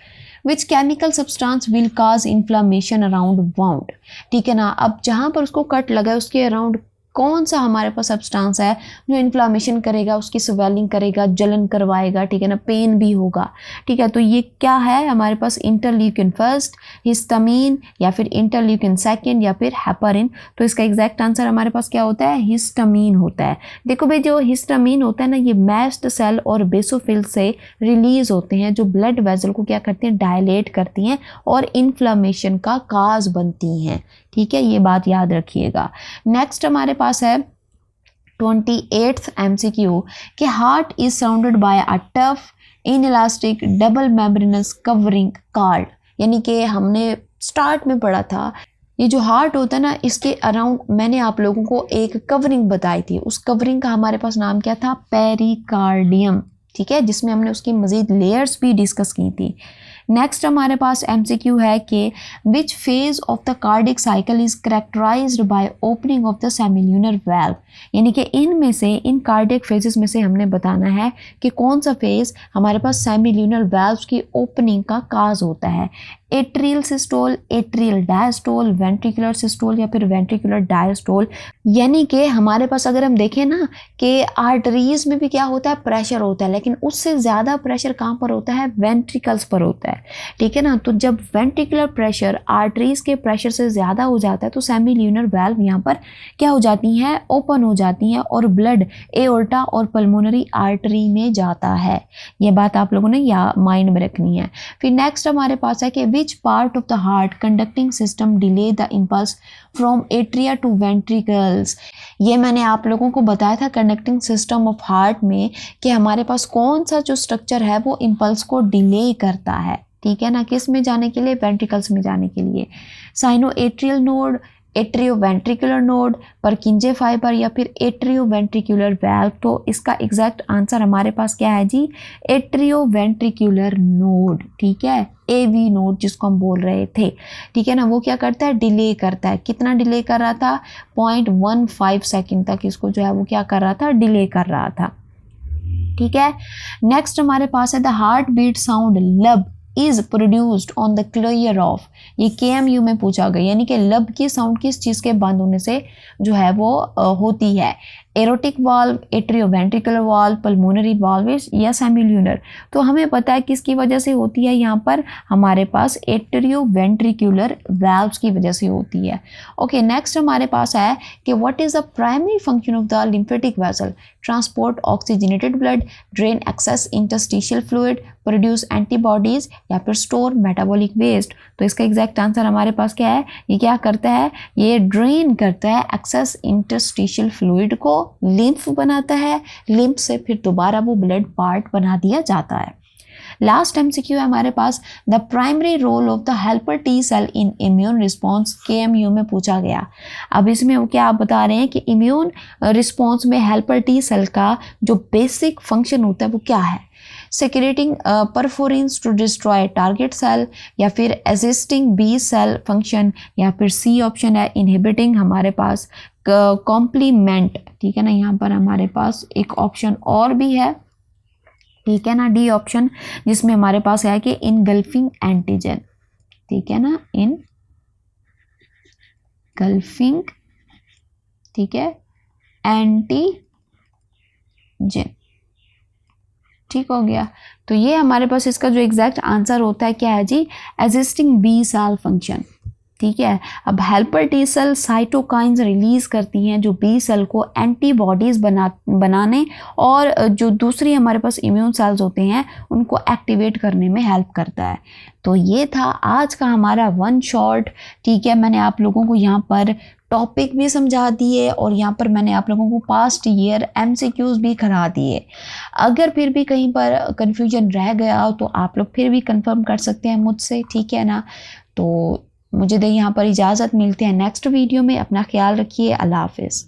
Which chemical substance will cause inflammation around wound. ठीक है ना, अब जहाँ पर उसको कट लगा उसके अराउंड कौन सा हमारे पास सब्सटेंस है जो इन्फ्लामेशन करेगा, उसकी स्वेलिंग करेगा, जलन करवाएगा, ठीक है ना, पेन भी होगा। ठीक है, तो ये क्या है हमारे पास, इंटरल्यूकिन फर्स्ट, हिस्टामिन या फिर इंटरल्यूकिन सेकेंड या फिर हेपारिन। तो इसका एग्जैक्ट आंसर हमारे पास क्या होता है, हिस्टामिन होता है। देखो भाई, जो हिस्टामिन होता है ना, ये मैस्ट सेल और बेसोफिल से रिलीज होते हैं, जो ब्लड वेसल को क्या करते हैं, डायलेट करती हैं और इन्फ्लामेशन का काज बनती हैं। ठीक है, ये बात याद रखिएगा। नेक्स्ट हमारे पास है 28th MCQ कि heart is surrounded by a tough inelastic double membranous covering called, यानी कि हमने स्टार्ट में पढ़ा था ये जो हार्ट होता है ना, इसके अराउंड मैंने आप लोगों को एक कवरिंग बताई थी, उस कवरिंग का हमारे पास नाम क्या था, पेरिकार्डियम। ठीक है, जिसमें हमने उसकी मजीद लेयर्स भी डिस्कस की थी। नेक्स्ट हमारे पास MCQ है कि which phase of the cardiac cycle is characterised by opening of the semilunar valve, यानी कि इनमें से, इन कार्डिक फेजेस में से हमने बताना है कि कौन सा फेज हमारे पास सेमिल्यूनर वाल्व की ओपनिंग का काज होता है। Atrial systole, atrial diastole, ventricular systole या फिर वेंट्रिकुलर डायस्टोल। यानी कि हमारे पास अगर हम देखें ना कि आर्टरीज में भी क्या होता है, प्रेशर होता है, लेकिन उससे ज़्यादा प्रेशर कहाँ पर होता है, वेंट्रिकल्स पर होता है। ठीक है ना, तो जब वेंट्रिकुलर प्रेशर आर्टरीज के प्रेशर से ज़्यादा हो जाता है तो सेमिल्यूनर वाल्व यहाँ पर क्या हो जाती हैं, ओपन हो जाती हैं और ब्लड एओर्टा और पल्मोनरी आर्टरी में जाता है। ये बात आप लोगों ने या माइंड में रखनी है। फिर नेक्स्ट हमारे पास है कि which part of the heart conducting system delay the impulse from atria to ventricles. ये मैंने आप लोगों को बताया था कंडक्टिंग सिस्टम ऑफ हार्ट में कि हमारे पास कौन सा जो स्ट्रक्चर है वो इम्पल्स को डिले करता है, ठीक है ना, किस में जाने के लिए, वेंट्रिकल्स में जाने के लिए। Cyano atrial node, atrio ventricular node, परकिंजे fibre या फिर एट्रियो वेंट्रिकुलर वेल्व। तो इसका एग्जैक्ट आंसर हमारे पास क्या है जी, एट्रियो वेंट्रिकुलर नोड, ठीक है, एवी नोड जिसको हम बोल रहे थे, ठीक है ना। वो क्या करता है, डिले करता है। कितना डिले कर रहा था, 0.15 सेकेंड तक इसको जो है वो क्या कर रहा था, डिले कर रहा था, ठीक है। नेक्स्ट हमारे पास है द हार्ट बीट साउंड लब is produced on the clear of. ये KMU में पूछा गया, यानी कि लब की साउंड किस चीज़ के बंद होने से जो है वो होती है, aortic valve, atrioventricular valve, pulmonary valve या सेमिल्यूनर। तो हमें पता है किसकी वजह से होती है, यहाँ पर हमारे पास एट्रियोवेंट्रिकुलर वाल्व्स की वजह से होती है। ओके, नेक्स्ट हमारे पास है कि what is the primary function of the lymphatic vessel, transport oxygenated blood, drain excess interstitial fluid, produce antibodies या फिर स्टोर मेटाबॉलिक वेस्ट। तो इसका एग्जैक्ट आंसर हमारे पास क्या है, ये क्या करता है, ये ड्रेन करता है एक्सेस इंटरस्टिशियल फ्लूइड को, लिम्फ बनाता है, लिम्फ से फिर दोबारा वो ब्लड पार्ट बना दिया जाता है। लास्ट MCQ है हमारे पास, the primary role of the helper T cell in immune response, KMU में पूछा गया। अब इसमें वो क्या आप बता रहे हैं कि इम्यून रिस्पॉन्स में हेल्पर टी सेल का जो बेसिक फंक्शन होता है वो क्या है, secreting perforins to destroy target cell, या फिर असिस्टिंग बी सेल फंक्शन, या फिर C ऑप्शन है इनहिबिटिंग हमारे पास कॉम्प्लीमेंट, ठीक है ना। यहाँ पर हमारे पास एक ऑप्शन और भी है, ठीक है ना, D ऑप्शन, जिसमें हमारे पास है कि इनगल्फिंग एंटीजन, ठीक है ना, इनगल्फिंग, ठीक है, एंटीजन, ठीक हो गया। तो ये हमारे पास इसका जो एग्जैक्ट आंसर होता है क्या है जी, असिस्टिंग बी सेल फंक्शन, ठीक है। अब helper T cell cytokines release करती हैं जो बी सेल को एंटीबॉडीज बनाने और जो दूसरी हमारे पास इम्यून सेल्स होते हैं उनको एक्टिवेट करने में हेल्प करता है। तो ये था आज का हमारा वन शॉट, ठीक है। मैंने आप लोगों को यहाँ पर टॉपिक भी समझा दिए और यहाँ पर मैंने आप लोगों को पास्ट ईयर MCQs भी करा दिए। अगर फिर भी कहीं पर कन्फ्यूजन रह गया तो आप लोग फिर भी कंफर्म कर सकते हैं मुझसे, ठीक है ना। तो मुझे दे यहाँ पर इजाज़त, मिलते हैं नेक्स्ट वीडियो में, अपना ख्याल रखिए, अल्लाह हाफिज़।